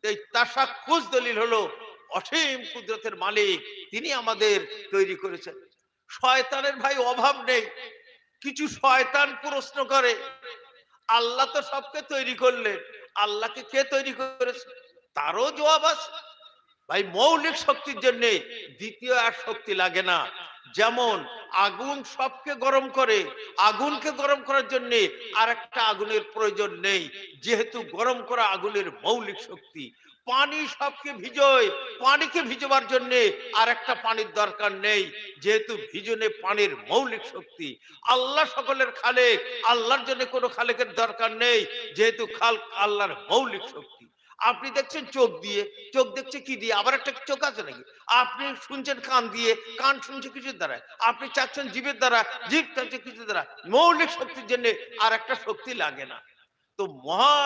এই তাশাক্ষুস দলিল হলো অসীম কুদরতের মালিক, তিনি আমাদের তৈরি করেছেন। শয়তানের ভাই অভাব নেই। কিছু শয়তান প্রশ্ন করে, আল্লাহ তো সবকে তৈরি করলেন, আল্লাহকে কে তৈরি করেছে? তারও জবাব আছে। ভাই মৌলিক শক্তির জন্য দ্বিতীয় আর শক্তি লাগে না। যেমন আগুন সবকে গরম করে, আগুনকে গরম করার জন্য আর একটা আগুনের প্রয়োজন নেই, যেহেতু গরম করা আগুনের মৌলিক শক্তি। পানি সবকে ভিজোয়, পানিকে ভিজোবার জন্য আর একটা পানির দরকার নেই, যেহেতু ভিজনে পানির মৌলিক শক্তি। আল্লাহ সকলের খালেক, আল্লাহর জন্য কোনো খালেকের দরকার নেই, যেহেতু খালক আল্লাহর মৌলিক শক্তি। আপনি দেখছেন চোখ দিয়ে, চোখ দেখছে কি দিয়ে? আবার একটা চোখ আছে নাকি? আপনি শুনছেন কান দিয়ে, কান শুনছে কিছুর দ্বারা। আপনি চাচ্ছেন জীবের দ্বারা, জীব চাচ্ছে কিছুর দ্বারা। মৌলিক শক্তির জন্য আর একটা শক্তি লাগে না। তো মহা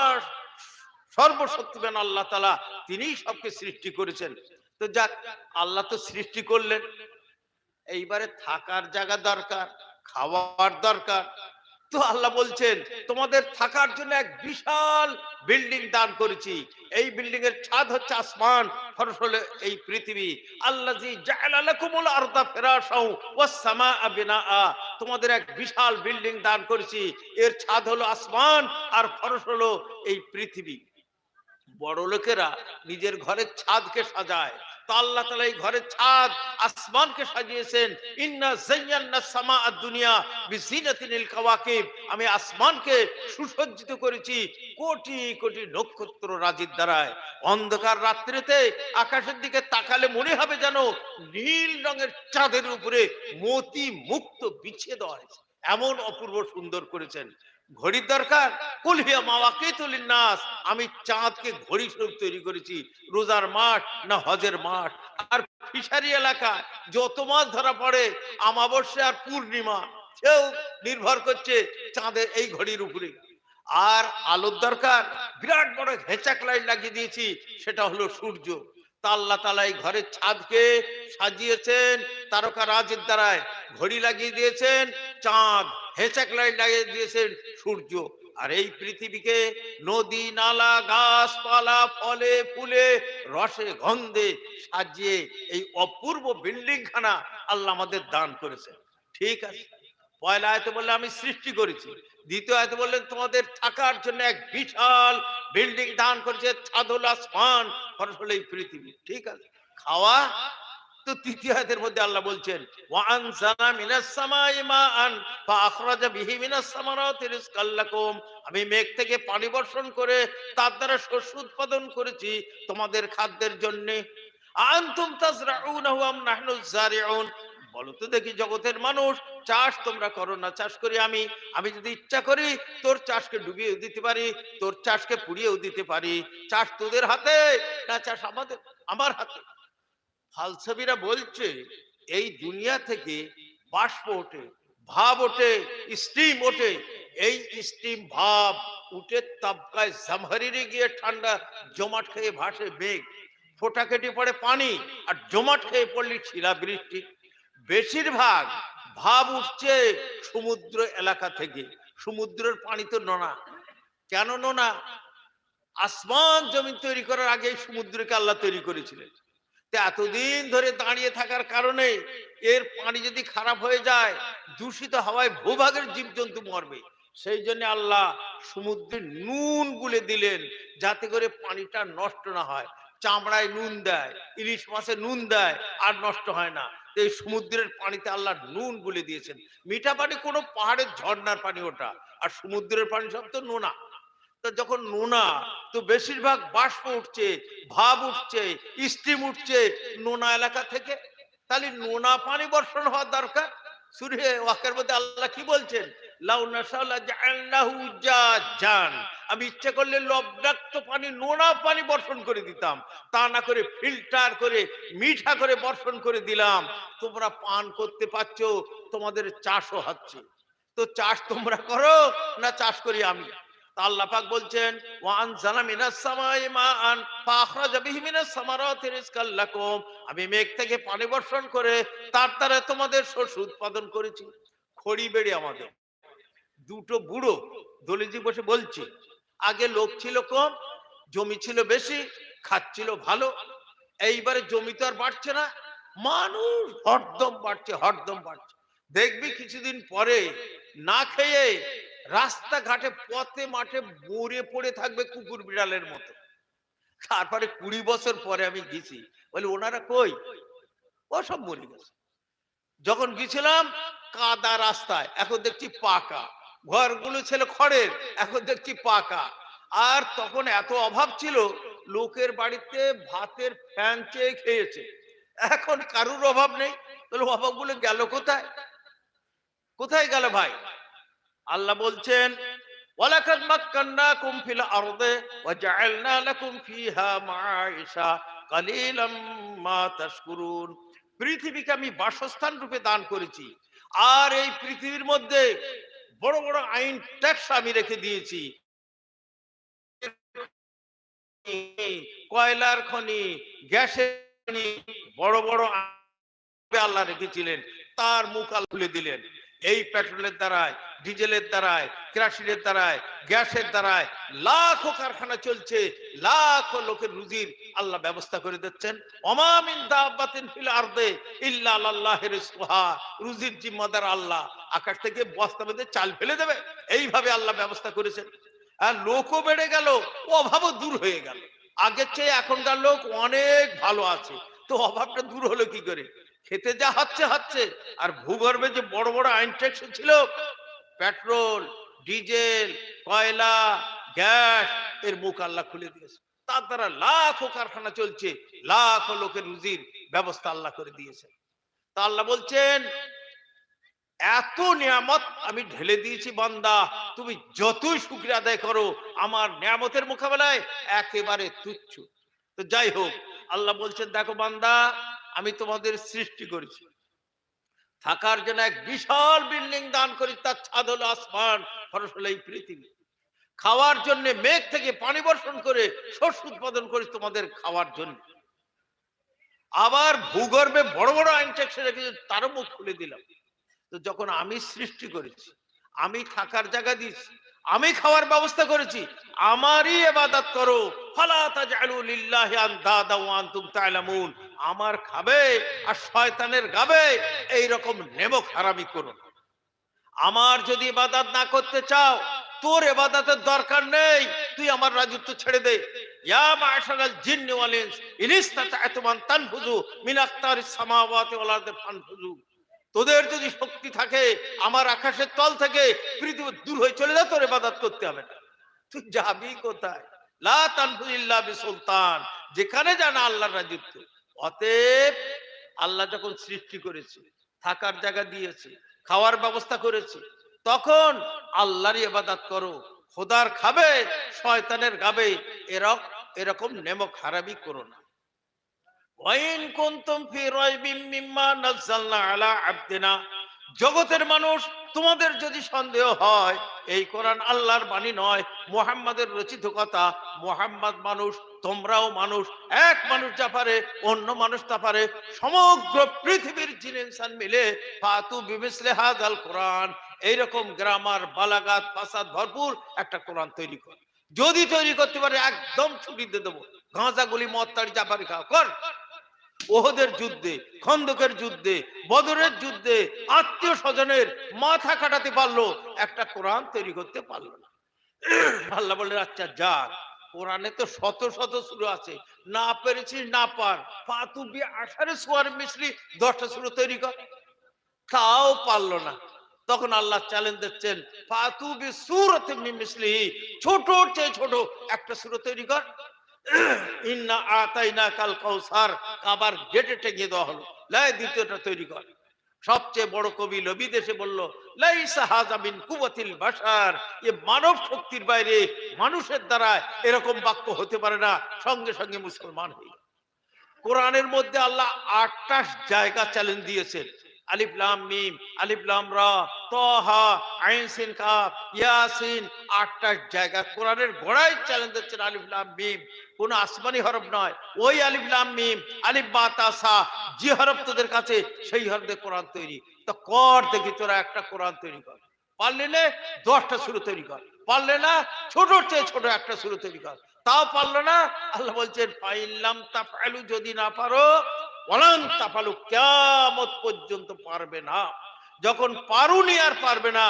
সর্বশক্তিমান আল্লাহ তাআলা তিনিই সবকে সৃষ্টি করেছেন। তো যাক, আল্লাহ তো সৃষ্টি করলেন, এইবারে থাকার জায়গা দরকার, খাওয়ার দরকার। তো আল্লাহ বলছেন তোমাদের থাকার জন্য এক বিশাল বিল্ডিং দান করেছি। এই বিল্ডিং এর ছাদ হচ্ছে আসমান, ফরশ হলো এই পৃথিবী। আল্লাযী জাআলা লাকুমুল আরদা ফিরাশাও ওয়াস সামাআ বিনাআ, তোমাদের এক বিশাল বিল্ডিং দান করেছি, এর ছাদ হলো আসমান আর ফরশ হলো এই পৃথিবী। বড় লোকেরা নিজের ঘরের ছাদকে সাজায়, তো আল্লাহ তাআলা এই ঘরের ছাদ আসমানকে সাজিয়েছেন। ইন্না যায়্যানাস সামাআদ দুনিয়া বিজিনাতিল কাওয়াকিব, আমি আসমানকে সুসজ্জিত করেছি কোটি কোটি নক্ষত্র রাজির দ্বারায়। অন্ধকার রাত্রিতে আকাশের দিকে তাকালে মনে হবে যেন নীল রঙের চাঁদের উপরে মতি মুক্ত বিছিয়ে দেওয়া হয়েছে, এমন অপূর্ব সুন্দর করেছেন। ঘড়ির দরকার, কুলহিয়া মাওয়াকিতুল নাস, আমি চাঁদকে ঘড়ি স্বরূপ তৈরি করেছি। রোজার মাঠ না হজের মাঠ। আর ফিশারি এলাকা যত মাছ ধরা পড়ে অমাবস্যা আর পূর্ণিমা, সেও নির্ভর করছে চাঁদের এই ঘড়ির উপরে। আর আলোর দরকার, বিরাট বড় হেঁচাক লাইট লাগিয়ে দিয়েছি, সেটা হলো সূর্য। তা আল্লাহ তাআলা এই ঘরের ছাদকে সাজিয়েছেন তারকা রাজের দ্বারায়, ঘড়ি লাগিয়ে দিয়েছেন চাঁদ, হেঁচাক লাইট লাগিয়ে দিয়েছেন সূর্য। আর এই পৃথিবীকে নদী নালা গাছপালা ফলে ফুলে রসে গন্ধে সাজিয়ে এই অপূর্ব বিল্ডিং খানা আল্লাহ আমাদের দান করেছেন। ঠিক আছে, পয়লা আয়াতে বললেন আমি সৃষ্টি করেছি, দ্বিতীয় আয়াতে বললেন তোমাদের থাকার জন্য এক বিশাল বিল্ডিং দান করেছে, ছাদ হলো আসমান, ফরশ হলো এই পৃথিবী। ঠিক আছে, খাওয়া তো তৃতীয় আয়াতের মধ্যে আল্লাহ বলছেন ওয়া আনজালা মিনাস সামাই মাআন ফাআখরাজা বিহি মিনাস সামারাতি রিজকাল লাকুম, আমি মেঘ থেকে পানি বর্ষণ করে তার দ্বারা শস্য উৎপাদন করেছি তোমাদের খাদ্যের জন্য। আনতুম তাজরাউনাহু আম নাহনুজ জারিউন, বলো তো দেখি জগতের মানুষ, চাষ তোমরা করো না, চাষ করি আমি। আমি যদি ইচ্ছা করি তোর চাষকে ডুবিয়েও দিতে পারি, তোর চাষকে পুড়িয়েও দিতে পারি। চাষ তোদের হাতে না চাষ আমাদের, আমার হাতে। ফালসাফিরা বলছে এই দুনিয়া থেকে বাষ্প ওঠে, ভাব ওঠে, স্টিম ওঠে। এই স্টিম ভাব উঠে তাবকায় জামহারিরে গিয়ে ঠান্ডা জমাট খেয়ে ভাসে মেঘ, ফোঁটা কেটে পড়ে পানি, আর জমাট খেয়ে পড়লে শিলা বৃষ্টি। বেশিরভাগ ভাব উঠছে সমুদ্র এলাকা থেকে। সমুদ্রের পানি তো নোনা। কেন নোনা? আসমান জমিন তৈরি করার আগে সমুদ্রকে আল্লাহ তৈরি করেছিলেন। এতদিন ধরে দাঁড়িয়ে থাকার কারণে এর পানি যদি খারাপ হয়ে যায়, দূষিত হাওয়ায় ভূভাগের জীবজন্তু মরবে। সেই জন্য আল্লাহ সমুদ্রে নুন গুলে দিলেন যাতে করে পানিটা নষ্ট না হয়। চামড়ায় নুন দেয়, ইলিশ মাছে নুন দেয়, আর নষ্ট হয় না। এই সমুদ্রের পানিতে আল্লাহ নুন গুলে দিয়েছেন। মিঠা পানি কোনো পাহাড়ের ঝর্ণার পানি ওটা, আর সমুদ্রের পানি সব তো নোনা। তো যখন নোনা, তো বেশিরভাগ বাষ্প উঠছে, ভাব উঠছে, স্টিম উঠছে নোনা এলাকা থেকে। তাহলে নোনা পানি বর্ষণ হওয়ার দরকার। সূরা ওয়াকিয়ার মধ্যে আল্লাহ কি বলছেন? লাউ নাশাউ লাজআলনাহু উজ্জাজান, আমি ইচ্ছা করলে লবণাক্ত পানি, নোনা পানি বর্ষণ করে দিতাম। তা না করে ফিল্টার করে মিঠা করে বর্ষণ করে দিলাম। তোমরা পান করতে পারছো, তোমাদের চাষও হচ্ছে। তো চাষ তোমরা করো না চাষ করি আমি? আল্লাহ পাক বলছেন ওয়ানজালা মিনাস সামাই মাআন ফাখরাজা বিহি মিনাস সামারাতি রিজকাল লাকুম, আমি মেঘ থেকে পানি বর্ষণ করে তার দ্বারা তোমাদের শস্য উৎপাদন করেছি। খড়ি বেড়ে আমাদের দুটো বুড়ো দলিজি বসে বলছে, আগে লোক ছিল কম, জমি ছিল বেশি, খাচ্ছিল ভালো। এইবারে জমি তো আর বাড়ছে না, মানুষ হরদম বাড়ছে, হরদম বাড়ছে। দেখবি কিছুদিন পরে না খেয়ে রাস্তাঘাটে পথে মাঠে মরে পড়ে থাকবে কুকুর বিড়ালের মতো। তারপরে 20 বছর পরে আমি গেছি, বলি ওনারা কই? ও সব মরে গেছে। যখন গেছিলাম কাদা রাস্তায়, এখন দেখছি পাকা। ঘরগুলো ছিল খড়ের, এখন দেখছি পাকা। আর তখন এত অভাব ছিল, লোকের বাড়িতে ভাতের ফ্যান চেয়ে খেয়েছে। এখন কারুর অভাব নেই। তাহলে অভাবগুলো গেল কোথায়? কোথায় গেল ভাই? আল্লাহ বলছেন ওয়ালাকাদ মাক্কান্নাকুম ফিল আরদে ওয়া জাআলনা লাকুম ফিহা মাঈশা কালিলাম মা তাশকুরুন। পৃথিবীকে আমি বাসস্থান রূপে দান করেছি, আর এই পৃথিবীর মধ্যে বড় বড় আইন ট্যাক্স আমি রেখে দিয়েছি। কয়লার খনি, গ্যাসের খনি, বড় বড় আল্লাহ রেখেছিলেন। তার মুখ আল্লাহ খুলে দিলেন। এই পেট্রোলের দ্বারায়, ডিজেলের দ্বারায়, কেরোসিনের দ্বারায়, গ্যাসের দ্বারায় লাখো কারখানা চলছে, লাখো লোকের রুজির আল্লাহ ব্যবস্থা করে দিচ্ছেন। ওমা মিন দাব্বাতিন ফিল আরদে ইল্লা আলাল্লাহি রিজকুহা, রুজির জিম্মাদার আল্লাহ। আকাশ থেকে বস্তা বেঁধে চাল ফেলে দেবে, এইভাবে আল্লাহ ব্যবস্থা করেছেন। আর লোকও বেড়ে গেল, অভাবও দূর হয়ে গেল। আগের চেয়ে এখনকার লোক অনেক ভালো আছে। তো অভাবটা দূর হলো কি করে? খেতে যা হচ্ছে হচ্ছে। আর ভূগর্ভে যে বড় বড় আইন ট্যাক্স ছিল, পেট্রোল, ডিজেল, কয়লা, গ্যাস, এর মুখ আল্লাহ খুলে দিয়েছে। তার দ্বারা লাখো কারখানা চলছে, লাখো লোকের রুজির ব্যবস্থা আল্লাহ করে দিয়েছে। তা আল্লাহ বলছেন এত নিয়ামত আমি ঢেলে দিয়েছি বান্দা, তুমি যতই শুকরিয়া আদায় করো আমার নিয়ামতের মোকাবেলায় একেবারে তুচ্ছ। তো যাই হোক, আল্লাহ বলছেন দেখো বান্দা, আমি তোমাদের সৃষ্টি করেছি থাকার জন্য এক বিশাল বিল্ডিং দান করি, তার ছাদ হলো আসমান, ফরস হলো এই পৃথিবী। খাওয়ার জন্য মেঘ থেকে পানি বর্ষণ করে শস্য উৎপাদন করি তোমাদের খাওয়ার জন্য। আবার ভূগর্ভে বড় বড় আইন ট্যাক্স রেখেছে, তারও মুখ খুলে দিলাম। তো যখন আমি সৃষ্টি করেছি, আমি থাকার জায়গা দিয়েছি, আমি খাওয়ার ব্যবস্থা করেছি, আমারই ইবাদত করো। ফালা তাজআলু লিল্লাহি আনদাদা ওয়া আনতুম তা'লামুন, আমার খাবে আর শয়তানের গাবে, এই রকম নেমক হারামি করো। আমার যদি ইবাদত না করতে চাও, তোর ইবাদতের দরকার নেই, তুই আমার রাজত্ব ছেড়ে দে। ইয়া মা'শারাল জিন্নি ওয়াল ইনস ইন ইসতাতা'তুম আন তানফুযু মিন আকতারিস সামাওয়াতি ওয়াল আরদি ফানফুযু, তোদের যদি শক্তি থাকে আমার আকাশের তল থেকে পৃথিবী দূর হয়ে চলে যা, তোর ইবাদত করতে হবে না। তুই যাবি কোথায়? লা তানফুযু ইল্লা বিসুলতান, যেখানে জানা আল্লাহর রাজত্ব। অতএব আল্লাহ যখন সৃষ্টি করেছে, থাকার জায়গা দিয়েছে, খাওয়ার ব্যবস্থা করেছে, তখন আল্লাহর ইবাদত করো। খোদার খাবে, শয়তানের গাবে, এরকম নেমক হারামি করো না। ওয়াইন কুনতুম ফি রাইবিম মিম্মা নাযালনা আলা আবদিনা, জগতের মানুষ তোমাদের যদি সন্দেহ হয় এই কোরআন আল্লাহর বাণী নয়, মুহাম্মাদের রচিত কথা, মুহাম্মদ মানুষ, তোমরাও মানুষ, এক মানুষ যা পারে অন্য মানুষ তা পারে, সমগ্র পৃথিবীর জিন ইনসান মিলে ফাতু বিমিসলি হাযাল কোরআন, এইরকম গ্রামার বালাগাত ফাসাদ ভরপুর একটা কোরআন তৈরি কর। যদি তৈরি করতে পারে একদম ছুটি দিয়ে দেবো, গাঁজা গুলি মদ তাড়ি যা পারি খাও কর। ওহদের যুদ্ধে, খন্দকের যুদ্ধে, বদরের যুদ্ধে আত্মীয় স্বজনের মাথা কাটাতে পারলো, একটা কোরআন তৈরি করতে পারলো না। আল্লাহ বললেন আচ্ছা যা, কোরআনে তো শত শত সূরা আছে, না পেরেছিস না পার, ফাতু বি আশারে সুয়ার মিসলি, 10টা সূরা তৈরি কর। তাও পারলো না। তখন আল্লাহ চ্যালেঞ্জ দিচ্ছেন, ফাতু বি সূরাতিন মিন মিসলিহি, ছোট চেয়ে ছোট একটা সূরা তৈরি কর। ইন্না আতাইনা কাল কাউসার, আবার গেটে টেঙিয়ে দেওয়া হলো, লাই দ্বিতীয়টা তৈরি কর। সবচেয়ে বড় কবি লবিদ এসে বলল, লাইসা হাযা মিন কুওয়াতিল বাশার, এ মানব শক্তির বাইরে, মানুষের দ্বারা এরকম বাক্য হতে পারে না। সঙ্গে সঙ্গে মুসলমান হয়ে কোরআনের মধ্যে আল্লাহ 8টা জায়গা চ্যালেঞ্জ দিয়েছেন। আলিফ লাম মিম, আলিফ লাম রা, তাহা, আইন সিন কাফ, ইয়াসিন, 8টা জায়গা কোরআনের গোড়ায় চ্যালেঞ্জ দিচ্ছেন আলিফ লাম মিম, কোন আসমানি হরফ নয়। ওই আলিফ লাম মিম, আলিফ বা তা সা, যে হরফ তোদের কাছে সেই হরফ দিয়ে কোরআন তৈরি। তো কর দেখি তোরা একটা কোরআন তৈরি কর। পারলে না 10টা সূরা তৈরি কর, পারলে না ছোট চেয়ে ছোট একটা সূরা তৈরি কর, তাও পারলো না। আল্লাহ বলছেন ফাইল্লাম তাফআলু, যদি না পারো ওয়ালান তাফআলু, কিয়ামত পর্যন্ত পারবে না। যখন পারুনি আর পারবে না,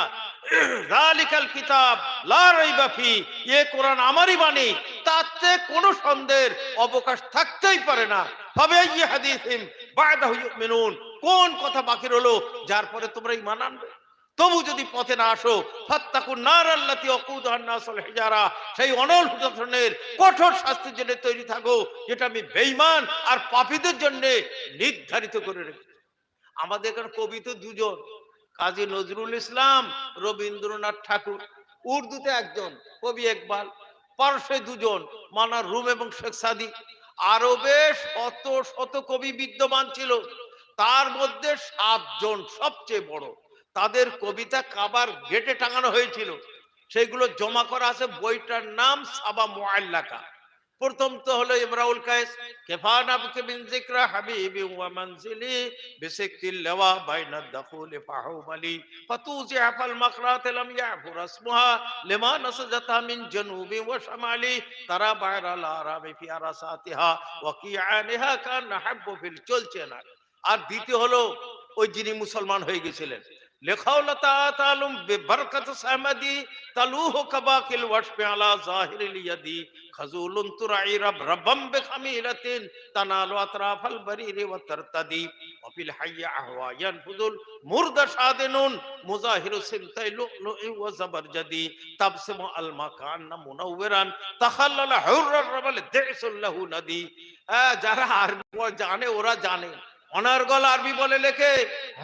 যালিকাল কিতাব লা রাইবা ফি, এ কোরআন আমারই বাণী, তাতে কোনো সন্দেহের অবকাশ থাকতেই পারে না। ফাবিআইয়ি হাদিসিন বা'দাহু ইউমিনুন, কোন কথা বাকি রইলো যার পরে তোমরা ঈমান আনবে? তবু যদি পথে না আসো, ফাত্তাকুন নার আল্লাতী ওয়াকুদুহান নাস ওয়াল হিজারা, সেই অনল ধরনের কঠোর শাস্তির জন্য তৈরি থাকো, যেটা আমি বেঈমান আর পাপীদের জন্য নির্ধারিত করে রেখেছি। আমাদের এখানে কবি তো দুজন, কাজী নজরুল ইসলাম, রবীন্দ্রনাথ ঠাকুর। উর্দুতে একজন কবি ইকবাল, পারস্যে দুজন, মাওলানা রুম এবং শেখ সাদী। আরবে শত শত কবি বিদ্যমান ছিল, তার মধ্যে 7 জন সবচেয়ে বড়, তাদের কবিতা কাবার গেটে টাঙানো হয়েছিল, সেগুলো জমা করা আছে। বইটার নাম সাবা মুআল্লাকা। প্রথম তো হলো ইমরাউল কায়েস, কেফানা বিকে বিন যিকরা হাবিবি ওয়া মানজিলি বিসিকতিল লাওয়া বাইনা দাখুল ফাহুমালি ফাতুজি আফাল মাকরাত লাম ইয়াফু রাসমুহা লিমা নাসজাতা মিন জানুবি ওয়া শামালি তারা বাইরাল আরাবি ফি আরাসাতিহা ওয়া কিয়ানিহা কান হাব্বু ফিল, চলছে না। আর দ্বিতীয় হলো ওই যিনি মুসলমান হয়ে গেছিলেন, লেখাউলাতা তালুম বিবরকত সামাদি তালুহু কাবাকিল ওয়াশফি আলা জাহিরিল ইয়াদি খাজুলুন তুরাই রাব্বাম বিখামিলাতিন তানালু আতরাফাল বারিরি ওয়া তারতাদি ওয়া ফিল হাইয়্যা আহওয়ায়ান ফুদুল মুরদা শাদিনুন মুজাহিরু সিনতাইলু ওয়া জাবারজাদি তাবসিমু আল মাকান মুনাওয়িরান তাখাল্লালা হুররার রাবাল দিসুল লাহু নাদি। যারা আরবি জানে ওরা জানে, অনার্গল আরবি বলে লেখে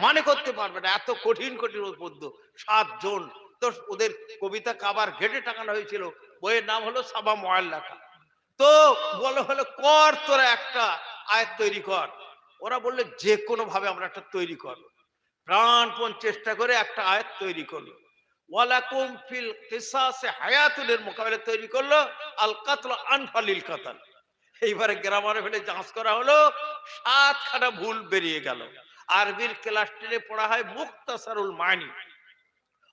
মানে করতে পারবে না, এত কঠিন কঠিন পদ্য। 7 জন, তো ওদের কবিতা কাবার ঘেটে টাঙানো হয়েছিল। বইয়ের নাম হলো সাবা মুআল্লাকা। তো বলে হলো কর তোরা একটা আয়াত তৈরি কর। ওরা বললে যে কোনো ভাবে আমরা একটা তৈরি করব। প্রাণপণ চেষ্টা করে একটা আয়াত তৈরি করলো। ওয়ালাকুম ফিল কিসাসে হায়াতুলের মোকাবেলা তৈরি করলো আল কাতল আনফালিল কাতাল। এইবারে গ্রামারে ফেলে যাঁচ করা হলো, 7খানা ভুল বেরিয়ে গেল। আরবির ক্লাস 10-এ পড়া হয় মুখতাসারুল মানি,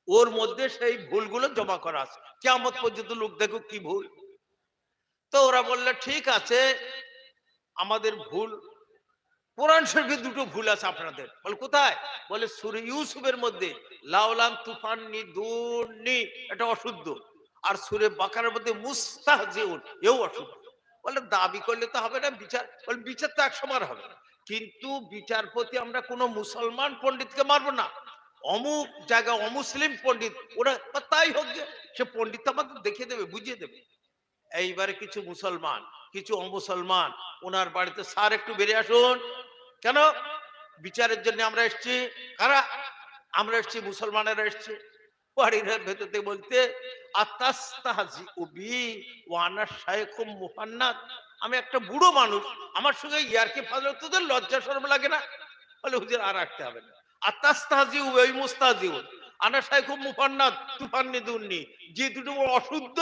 ওর মধ্যে সেই ভুলগুলো জমা করা আছে, কিয়ামত পর্যন্ত লোক দেখুক কি ভুল। তো ওরা বললে ঠিক আছে, আমাদের ভুল, কোরআন শরীফে 2টো ভুল আছে আপনাদের। বলে কোথায়? বলে সূরা ইউসুফের মধ্যে লাউলান তুফান্নি দুনি, এটা অশুদ্ধ, আর সূরা বাকারার মধ্যে মুস্তাহজিউন, এও অশুদ্ধ। বলে দাবি করলে তো হবে না, বিচার, বলে বিচার তো 100 বার হবে, কিন্তু বিচারপতি আমরা কোনো মুসলমান পণ্ডিতকে মারবো না, অমুক জায়গায় অমুসলিম পণ্ডিত, ওরা তাই হোক, যে সে পণ্ডিত আমাদের দেখিয়ে দেবে, বুঝিয়ে দেবে। এইবারে কিছু মুসলমান কিছু অমুসলমান, ওনার বাড়িতে স্যার একটু বেরিয়ে আসুন। কেন? বিচারের জন্য আমরা এসেছি। কারা? আমরা এসেছি, মুসলমানেরা এসেছে বাড়ির ভেতর থেকে বলতে, আতাস্তাহজিউ বি ওয়া আনা শায়খুম মুহান্নাদ, আমি একটা বুড়ো মানুষ, আমার সঙ্গে ইয়ারকি ফাজল, তোদের লজ্জা শরম লাগে না? বলে হুজুর আর রাখতে হবে না। আতাস্তাহজিউ ওই মুস্তাহজিউ আনা শায়খুম মুহান্নাদ তুফান্নিদুন্নি, যে দুটো অশুদ্ধ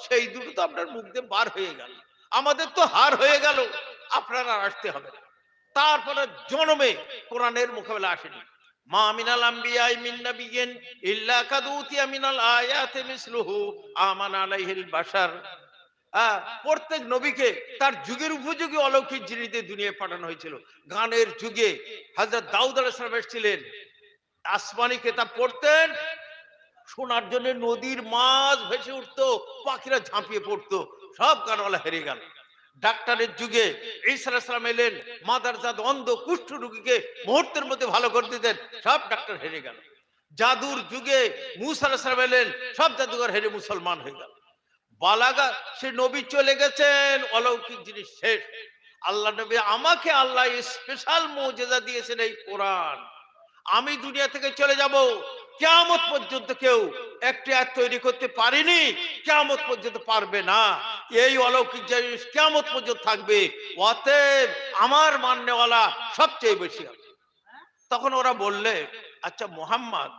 সেই দুটো তো আপনার মুখ দিয়ে বার হয়ে গেল, আমাদের তো হার হয়ে গেল, আপনারা আর আসতে হবে না। তারপরে জনমে কোরআনের মোকাবেলা আসেনি। মা মিনাল আম্বিয়াই মিন নাবিয়্যিন ইল্লা কাদ উতিয়া মিনাল আয়াতি মিসলুহু আমানা আলাইহিল বাশার। প্রত্যেক নবীকে তার যুগের উপযোগী অলৌকিক জিনিস দিয়ে দুনিয়ায় পাঠানো হয়েছিল। গানের যুগে হযরত দাউদ আলাইহিস সালাম এসেছিলেন, আসমানি কিতাব পড়তেন, শোনার জন্য নদীর মাছ ভেসে উঠতো, পাখিরা ঝাঁপিয়ে পড়তো, সব গানওয়ালা হেরে গেল। ডাক্তারের যুগে ঈসা আলাইহিস সালাম এলেন, মাদারজাত অন্ধ কুষ্ঠ রোগীকে মুহূর্তের মধ্যে ভালো করে দিতেন, সব ডাক্তার হেরে গেল। জাদুর যুগে মূসা আলাইহিস সালাম এলেন, সব জাদুঘর হেরে মুসলমান হয়ে গেল। বালাগা সে নবী চলে গেছেন, অলৌকিক জিনিস শেষ। আল্লাহ নবী আমাকে আল্লাহ স্পেশাল মুজিজা দিয়েছেন এই কোরআন। আমি দুনিয়া থেকে চলে যাব, কিয়ামত পর্যন্ত কেউ একটি আয়াত তৈরি করতে পারেনি, কিয়ামত পর্যন্ত পারবে না। এই অলৌকিক জিনিস কিয়ামত পর্যন্ত থাকবে, অতএব আমার মাননেওয়ালা সবচেয়ে বেশি হবে। তখন ওরা বললে, আচ্ছা মুহাম্মদ,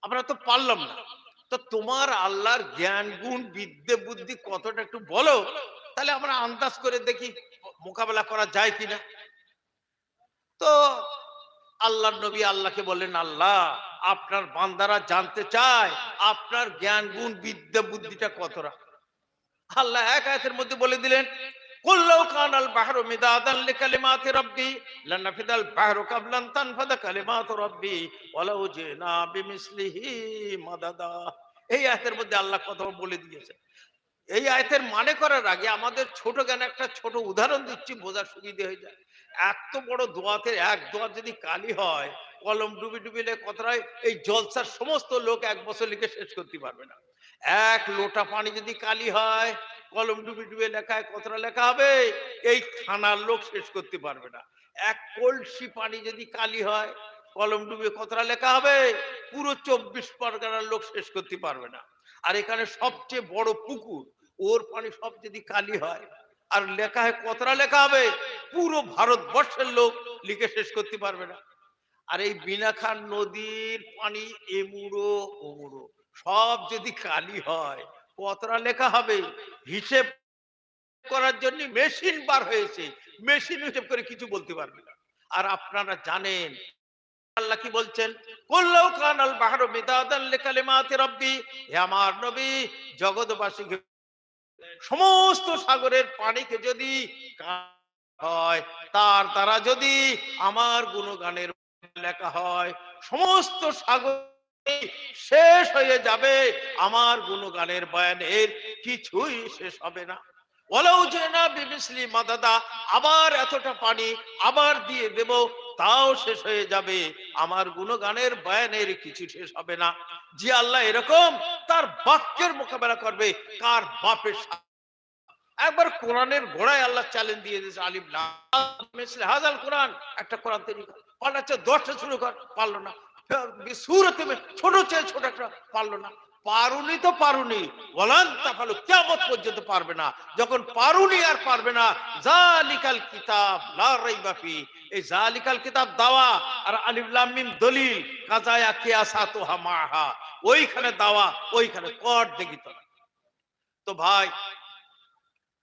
আমরা তো পারলাম না, তো তোমার আল্লাহর জ্ঞান গুণ বিদ্যে বুদ্ধি কতটা একটু বলো, তাহলে আমরা আন্দাজ করে দেখি মোকাবেলা করা যায় কিনা। তো আল্লাহর নবী আল্লাহকে বললেন, আল্লাহ আপনার বান্দারা জানতে চায় আপনার জ্ঞান গুণ বিদ্যা বুদ্ধিটা কতটা। আল্লাহ এক আয়াতের মধ্যে বলে দিলেন, কুল লাউ কানাল বাহরু মিদাদান লিকালিমাতি রাব্বি লানাফিদাল বাহরু কাবলা আন তানফাদা কালিমাতু রাব্বি ওয়ালাউ জিনা বিমিসলিহি মাদাদা। এই আয়াতের মধ্যে আল্লাহ কথা বলে দিয়েছে। এই আয়াতের মানে করার আগে আমাদের ছোট জ্ঞানে একটা ছোট উদাহরণ দিচ্ছি, বোঝার সুবিধা হয়ে যায়। এত বড় দোয়াতে এক দোয়া যদি কালি হয়, কলম ডুবি ডুবিলে কথায় এই জলসার সমস্ত লোক এক বছর লিখে শেষ করতে পারবে না। এক লোটা পানি যদি কালি হয়, কলম ডুবি ডুবে লেখায় কতটা লেখা হবে, এই থানার লোক শেষ করতে পারবে না। এক কলসি পানি যদি কালি হয়, কলম ডুবে কতটা লেখা হবে, পুরো 24 পরগনার লোক শেষ করতে পারবে না। আর এখানে সবচেয়ে বড় পুকুর, ওর পানি সব যদি কালি হয় আর লেখা হয় কতটা লেখা হবে, পুরো ভারতবর্ষের লোক লিখে শেষ করতে পারবে না। আর এই বিনাখান নদীর পানি এমুড়ো ওমুড়ো সব যদি কালি হয়, কতটা লেখা হবে, হিসেব করার জন্য মেশিন বার হয়েছে, মেশিন হিসেব করে কিছু বলতে পারবে না। আর আপনারা জানেন আল্লাহ কি বলছেন, কুল্লাউ কানাল বাহরু মিদাদান লিকালিমাতি রাব্বি, হে আমার নবী জগৎবাসীকে সমস্ত সাগরের পানিকে যদি হয়, তার দ্বারা যদি আমার গুণগানের লেখা হয়, সমস্ত সাগর শেষ হয়ে যাবে, আমার গুণগানের বয়ানের কিছুই শেষ হবে না। ওয়ালাউ জিনা বিমিসলি মাদাদা, আবার এতটা পানি আবার দিয়ে দেব, তাও শেষ হয়ে যাবে, আমার গুণগানের বয়ানের কিছু শেষ হবে না। যে আল্লাহ এরকম, তার বাক্যের মোকাবেলা করবে কার বাপের সাথে। একবার কোরআনের গোড়ায় আল্লাহ চ্যালেঞ্জ দিয়ে দিয়েছে, আলিফ লাম মিসলে হাযাল কোরআন, একটা কোরআন তৈরি কর, পাল্লাচ্ছে 10টা শুরু কর, পারলো না। সূরাতে ছোট চেয়ে ছোট একটা, পারলো না। পারুনি তো পারুনি, ওয়ালান তাফালু, কিয়ামত পর্যন্ত পারবে না। যখন পারুনি আর পারবে না, জালিকাল কিতাব লা রাইবা ফি, এই জালিকাল কিতাব দাওয়া, আর আলিফ লাম মিম দলিল, কাজায়া কিয়াসাতুহা মাহা, ওইখানে দাওয়া, ওইখানে কর দেখি তো। তো ভাই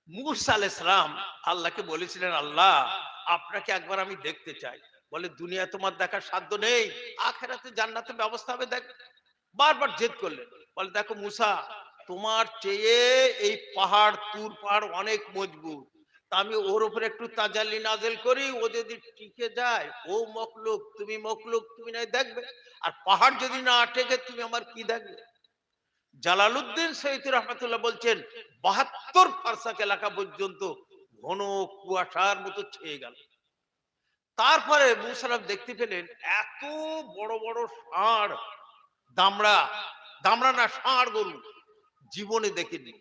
মূসা আলাইহিস সালাম আল্লাহকে বলেছিলেন, আল্লাহ আপনাকে একবার আমি দেখতে চাই। বলে দুনিয়া তোমার দেখার সাধ্য নেই, আখিরাতে জান্নাতের ব্যবস্থা হবে দেখ। বারবার জেদ করলেন, বলে দেখো মূসা, তোমার চেয়ে এই পাহাড় তুর পাহাড় অনেক মজবুত, তা আমি ওর উপরে একটু তাজাল্লি নাজেল করি, ও যদি টিকে যায়, ও মখলুক তুমি মখলুক, তুমি নাই দেখবে, আর পাহাড় যদি না টেকে তুমি আমার কি দেখবে। জালালউদ্দিন সৈয়দী রহমাতুল্লাহ বলছেন 72 ফারসাক এলাকা পর্যন্ত ঘন কুয়াশার মতো ছেয়ে গেল। তারপরে মূসা দেখতে পেলেন এত বড় বড় ষাঁড়, দামড়া, দামড়া না ষাঁড় গরু জীবনে দেখেনি।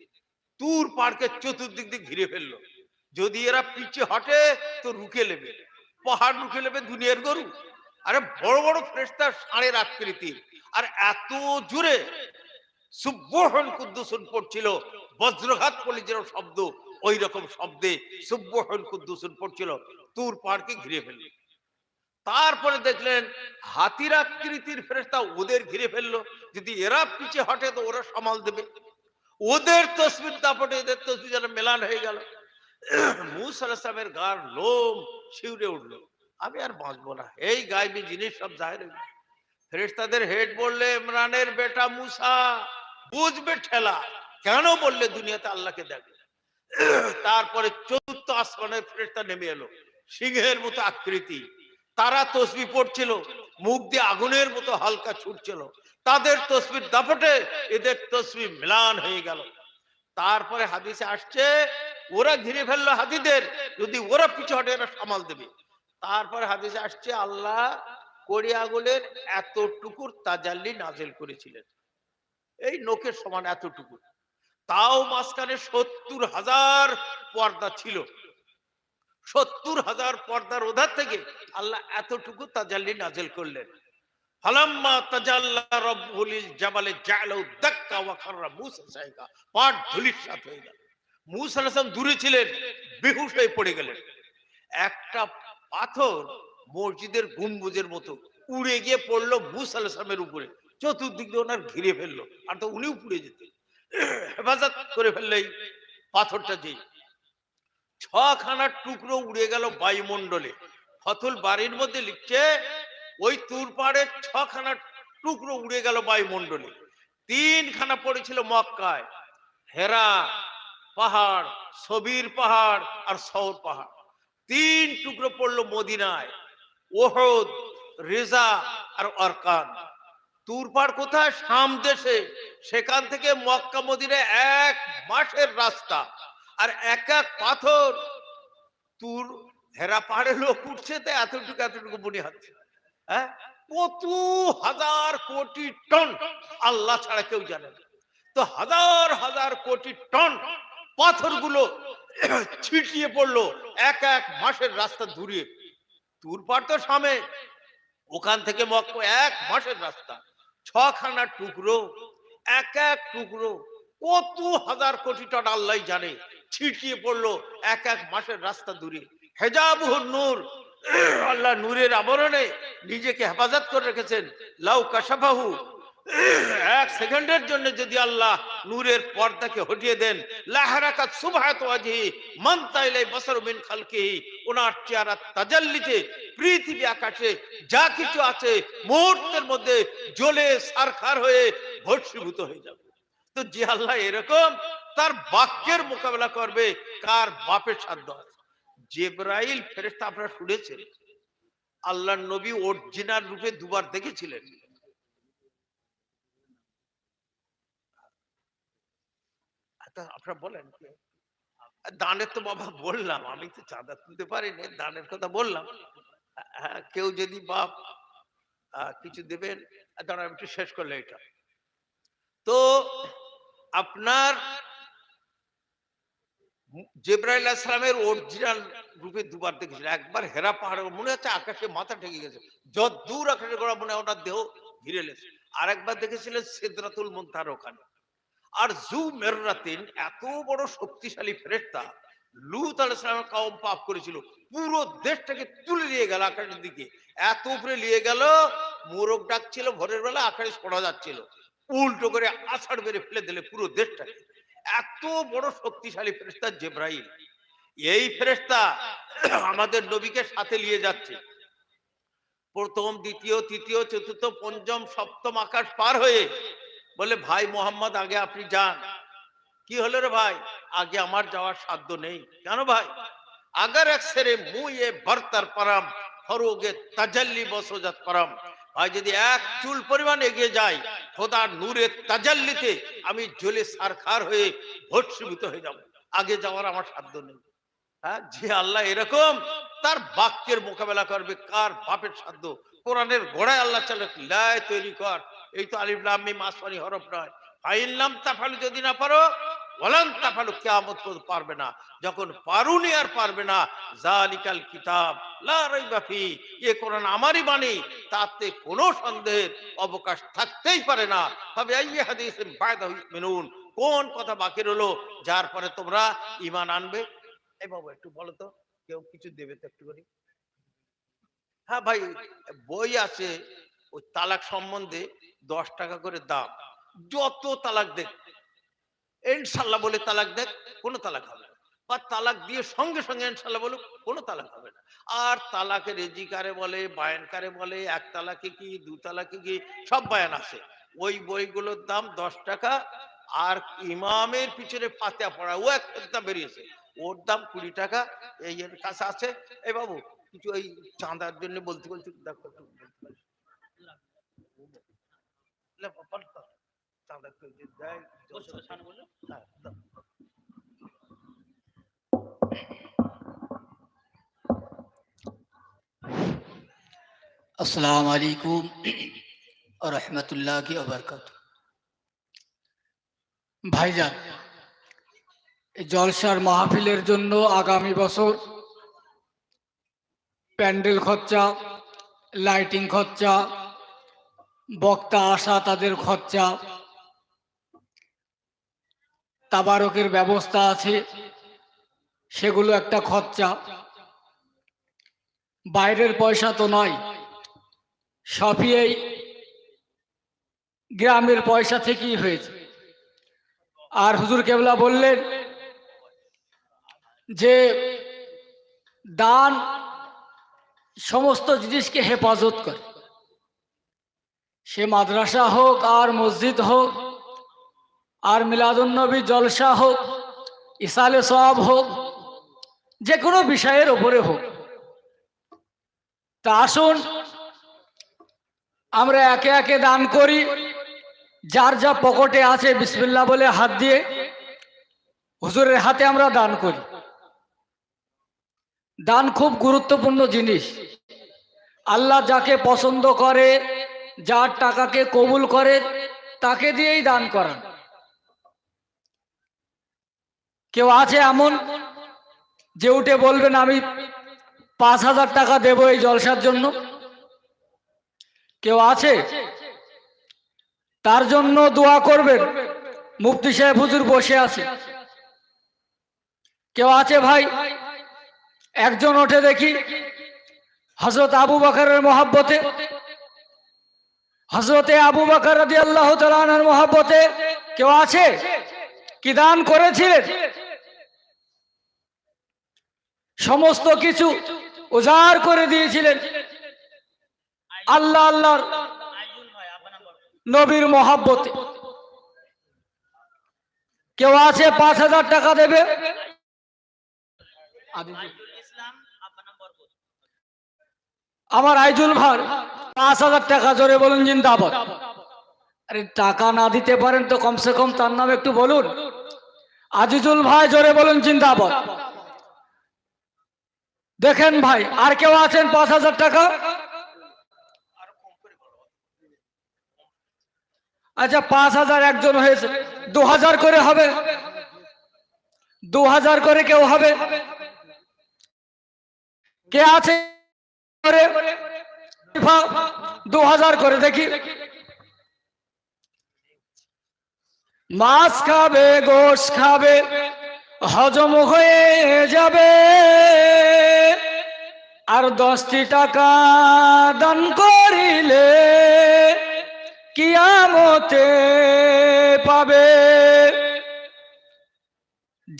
তুর পাড়কে চতুর্দিক দিয়ে ঘিরে ফেললো, যদি এরা পিছে হটে তো রুখে নেবে, পাহাড় রুখে নেবে দুনিয়ার গরু। আরে বড় বড় ফেরেশতা ষাঁড়ের আকৃতির, আর এত জোরে সুবহান কুদ্দুসুন পড়ছিল, বজ্রঘাত পড়লে যেরকম শব্দ ওই রকম শব্দে সুবহান কুদ্দুসুন পড়ছিল, তুর পাহাড়কে ঘিরে ফেলল। তারপরে দেখলেন হাতির আকৃতির ফেরেশতা ওদের ঘিরে ফেললো, যদি এরা পিছে হটে তো ওরা সামাল দেবে। ওদের তসবির দাপটে এদের তসবির যেন মেলান হয়ে গেল। মূসা আলাইহিস সালামের গার লোম শিউরে উঠলো, আমি আর বাঁচবো না, এই গায়েবী জিনিস সব জাহির হয়ে গেল। ফেরেশতাদের হেড বললে, ইমরানের বেটা মূসা, বুঝবে ঠেলা, কেন বললে দুনিয়াতে আল্লাহকে দেখবে। তারপরে চতুর্থ আসমানের ফেরেশতা নেমে এলো, সিংহের মতো আকৃতি, তারা তসবিহ পড়ছিল, মুখ দিয়ে আগুনের মতো হালকা ছুটছিল, তাদের তসবির দাপটে এদের তসবিহ মিলান হয়ে গেল। তারপরে হাদিসে আসছে ওরা ঘিরে ফেললো হাতিদের, যদি ওরা পিছু হটে এরা সামাল দেবে। তারপরে হাদিসে আসছে আল্লাহ কড়ি আগুনের এতটুকুর তাজাল্লি নাজিল করেছিলেন, এই নখের সমান এতটুকু, তাও মাঝখানে ৭০,০০০ পর্দা ছিল। ৭০,০০০ পর্দার ওধার থেকে আল্লাহ এতটুকু তাজাল্লি নাজিল করলেন। ফালাম্মা তাজাল্লা রাব্বুহু লিল জাবালি জাআলাহু দাক্কা ওয়া খাররা মূসা সাইকা, পাট ধূলিসাৎ হয়ে গেল। মূসা আলাইহিস সালাম দূরে ছিলেন, বেহুশ হয়ে পড়ে গেলেন। একটা পাথর মসজিদের গম্বুজের মতো উড়ে গিয়ে পড়লো মূসা আলাইহিস সালামের উপরে, চতুর্দিক দিয়ে ওনার ঘিরে ফেললো, আর তো উনিও পুড়ে যেতেন। হেফাজত করে ফেললে এই পাথরটা, যেই ৬খানা টুকরো উড়ে গেল বায়ুমণ্ডলে। ফতুল বাড়ির মধ্যে লিখছে ওই তুর পাহাড়ের ৬খানা টুকরো উড়ে গেল বায়ুমণ্ডলে। ৩খানা পড়েছিল মক্কায়, হেরা পাহাড়, সবির পাহাড় আর সৌর পাহাড়। ৩ টুকরো পড়লো মদিনায়, ওহদ, রেজা আর অরকান। তুর পাহাড় কোথায়? শাম দেশে, সেখান থেকে মক্কা মদিনায় ১ মাসের রাস্তা। আর এক এক পাথর, তুর হেরা পাহাড়ে লোক উঠছে তো এতটুকু এতটুকু মনে হচ্ছে, হ্যাঁ, কত হাজার কোটি টন, আল্লাহ ছাড়া কেউ জানে না। তো হাজার হাজার কোটি টন পাথরগুলো ছিটিয়ে পড়লো এক এক মাসের রাস্তা দূরে। তুর পাহাড় তো সামনে, ওখান থেকে মক্কা ১ মাসের রাস্তা। ৬খানা টুকরো, এক এক টুকরো কত হাজার কোটি টন আল্লাহ জানে, ছিটিয়ে পড়লো এক এক মাসের রাস্তা দূরে। হেজাবুহুন নূর, আল্লাহ নূরের আবরণে নিজেকে হেফাজত করে রেখেছেন। লাউ কাশাফাহু, ১ সেকেন্ডের জন্য যদি আল্লাহ নূরের পর্দাকে হটিয়ে দেন, লাহরাকাত সুবহাতু ওয়াজহি মান তাইলাই বাসারু মিন খালকিহি, ওনার চেহারা তাজাল্লিতে পৃথিবী আকাশে যা কিছু আছে মুহূর্তের মধ্যে জ্বলে সারখার হয়ে ভস্মীভূত হয়ে যাবে। তো যে আল্লাহ এরকম, তার বাক্যের মোকাবেলা করবে কার বাপের সাধ্য আছে? জিবরাইল ফেরেশতা আপনারা শুনেছেন, আল্লাহর নবী অরিজিনাল রূপে দুবার দেখেছিলেন। আপনারা বলেন, দানের তো বাবা বললাম, আমি তো চাঁদা তুলতে পারিনি, দানের কথা বললাম। হ্যাঁ, কেউ যদি বাপ কিছু দেবেন, দাঁড়া একটু শেষ করলে এটা। তো আপনার জিবরাইল আলাইহিস সালামের অরিজিনাল রূপে দুবার দেখেছিল। একবার হেরা পাহাড়ে, মনে হচ্ছে আকাশে মাথা ঠেকে গেছে, যত দূর আকাশে গোড়া মনে হয় ওনার দেহ ঘিরে লেছে। আরেকবার দেখেছিলেন সিদরাতুল মুনতাহার ওখানে। আর জু মেররাতিন, এত বড় শক্তিশালী ফেরেশতা, লূত আলাইহিস সালামের কওম পাপ করেছিল, পুরো দেশটাকে তুলে নিয়ে গেল আকাশের দিকে, এত উপরে নিয়ে গেল, মোরগ ডাকছিল ভোরের বেলা, আকাশে শোনা যাচ্ছিল, উল্টো করে আছাড় মেরে ফেলে দিলে পুরো দেশটাকে। এত বড় শক্তিশালী ফেরেশতা জিবরাইল। এই ফেরেশতা আমাদের নবীকে সাথে নিয়ে যাচ্ছে, প্রথম, দ্বিতীয়, তৃতীয়, চতুর্থ, পঞ্চম, সপ্তম আকাশ পার হয়ে বলে, ভাই মোহাম্মদ আগে আপনি যান। কি হলো রে ভাই? আগে আমার যাওয়ার সাধ্য নেই। কেন ভাই? আগার এক সেরে মুয়ে বর্তার পারাম ফরোগে তাজাল্লি বসজাত পারাম, ভাই যদি এক চুল পরিমাণ এগিয়ে যায় খোদার নূরের তাজাল্লিতে আমি জ্বলে সারখার হয়ে ভস্মীভূত হয়ে যাব, আগে যাওয়ার আমার সাধ্য নেই। হ্যাঁ, যে আল্লাহ এরকম, তার বাক্যের মোকাবেলা করবে কার বাপের সাধ্য? কোরআনের গোড়ায় আল্লাহ চালে লাই তৈরি কর, এই তো আলিফ লাম মিম আসমানি হরফ নয়। ফাইন লাম তাফালু, যদি না পারো ওয়ালান তাফালু, কিয়ামত পর্যন্ত পারবে না। যখন পারুনি আর পারবে না, জালিকাল কিতাব লা রাইবা ফি, এ কোরআন আমারই বাণী, তাতে কোনো সন্দেহের অবকাশ থাকতেই পারে না। তবে এই হাদিসে বায়দাহু ইউমিনুন, কোন কথা বাকি রইলো যার পরে তোমরা ঈমান আনবে? এই বাবা একটু বলো তো, কেউ কিছু দেবে তো একটু করে? হ্যাঁ ভাই, বই আছে ওই তালাক সম্বন্ধে, 10 টাকা করে দাম। যত তালাক দেখ, ইনশাল্লাহ বলে তালাক দেখ, কোনো তালাক হবে না। বা তালাক দিয়ে সঙ্গে সঙ্গে ইনশাল্লাহ বলুক, কোনো তালাক হবে না। আর তালাকে রেজিকারে বলে, বায়ানকারে বলে, এক তালাকে কি, দু তালাকে কি, সব বায়ান আছে। ওই বইগুলোর দাম 10 টাকা। আর ইমামের পিছনে ফাতিহা পড়া, ও একটা বেরিয়েছে, ওর দাম 20 টাকা। এই এর কাছে আছে। এই বাবু কিছু ওই চাঁদার জন্য বলতে বলছি, দেখো একটু বলতে পারিস? চাঁদা কেউ যদি দেয়, হ্যাঁ, দাও। আসসালামু আলাইকুম ওয়া রাহমাতুল্লাহি ওয়া বারাকাতুহু। ভাইজান, এই জলসার মাহফিলের জন্য আগামী বছর প্যান্ডেল খরচা, লাইটিং খরচা, বক্তা আসা তাদের খরচা, তাবারকের ব্যবস্থা আছে, সেগুলো একটা খরচা। বাইরের পয়সা তো নয়, সবই এই গ্রামের পয়সা থেকেই হয়েছে। আর হুজুর কেবলা বললেন যে দান সমস্ত জিনিসকে হেফাজত করে, সে মাদ্রাসা হোক আর মসজিদ হোক, আর মিলাদুন্নবী জলসা হোক, ইসালে সওয়াব হোক, যে কোনো বিষয়ের ওপরে হোক। তা আসুন আমরা একে একে দান করি। যার যা পকেটে আছে বিসমিল্লাহ বলে হাত দিয়ে হুজুরের হাতে আমরা দান করি। দান খুব গুরুত্বপূর্ণ জিনিস। আল্লাহ যাকে পছন্দ করে, যার টাকাকে কবুল করে, তাকে দিয়েই দান করান। কেউ আছে এমন যে উঠে বলবেন আমি 5,000 টাকা দেব এই জলসার জন্য? কেউ আছে? তার জন্য দোয়া করবেন, মুফতি সাহেব হুজুর বসে আছে। কেউ আছে ভাই? একজন ওঠে দেখি, হযরত আবু বকরের মহব্বতে, হযরতে আবু বকর রাদিয়াল্লাহু তাআলা আনহুর মহব্বতে কেউ আছে কি দান করেছিলেন? সমস্ত কিছু উজাড় করে দিয়েছিলেন আল্লাহ আল্লাহর নবীর মহব্বতে। কেউ আছে 5,000 টাকা দেবে? আমার আইজুল ভাই 5,000 টাকা, জোরে বলুন জিন্দাবাদ। আরে টাকা না দিতে পারেন তো কমসে কম তার নাম একটু বলুন। আজিজুল ভাই জোরে বলুন জিন্দাবাদ। দেখেন ভাই, আর কেউ আছেন 5,000 টাকা? আচ্ছা 5,000 একজন হয়েছে, 2,000 করে হবে, 2,000 করে কেউ হবে? কে আছে 2,000 করে দেখি? মাছ খাবে, গোশ খাবে, হজম হয়ে যাবে, আর 10টি টাকা দান করিলে কিয়ামতে পাবে।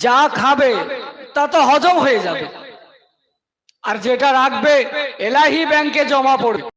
যা খাবে তা তো হজম হয়ে যাবে, আর যেটা রাখবে এলাহি ব্যাংকে জমা পড়বে।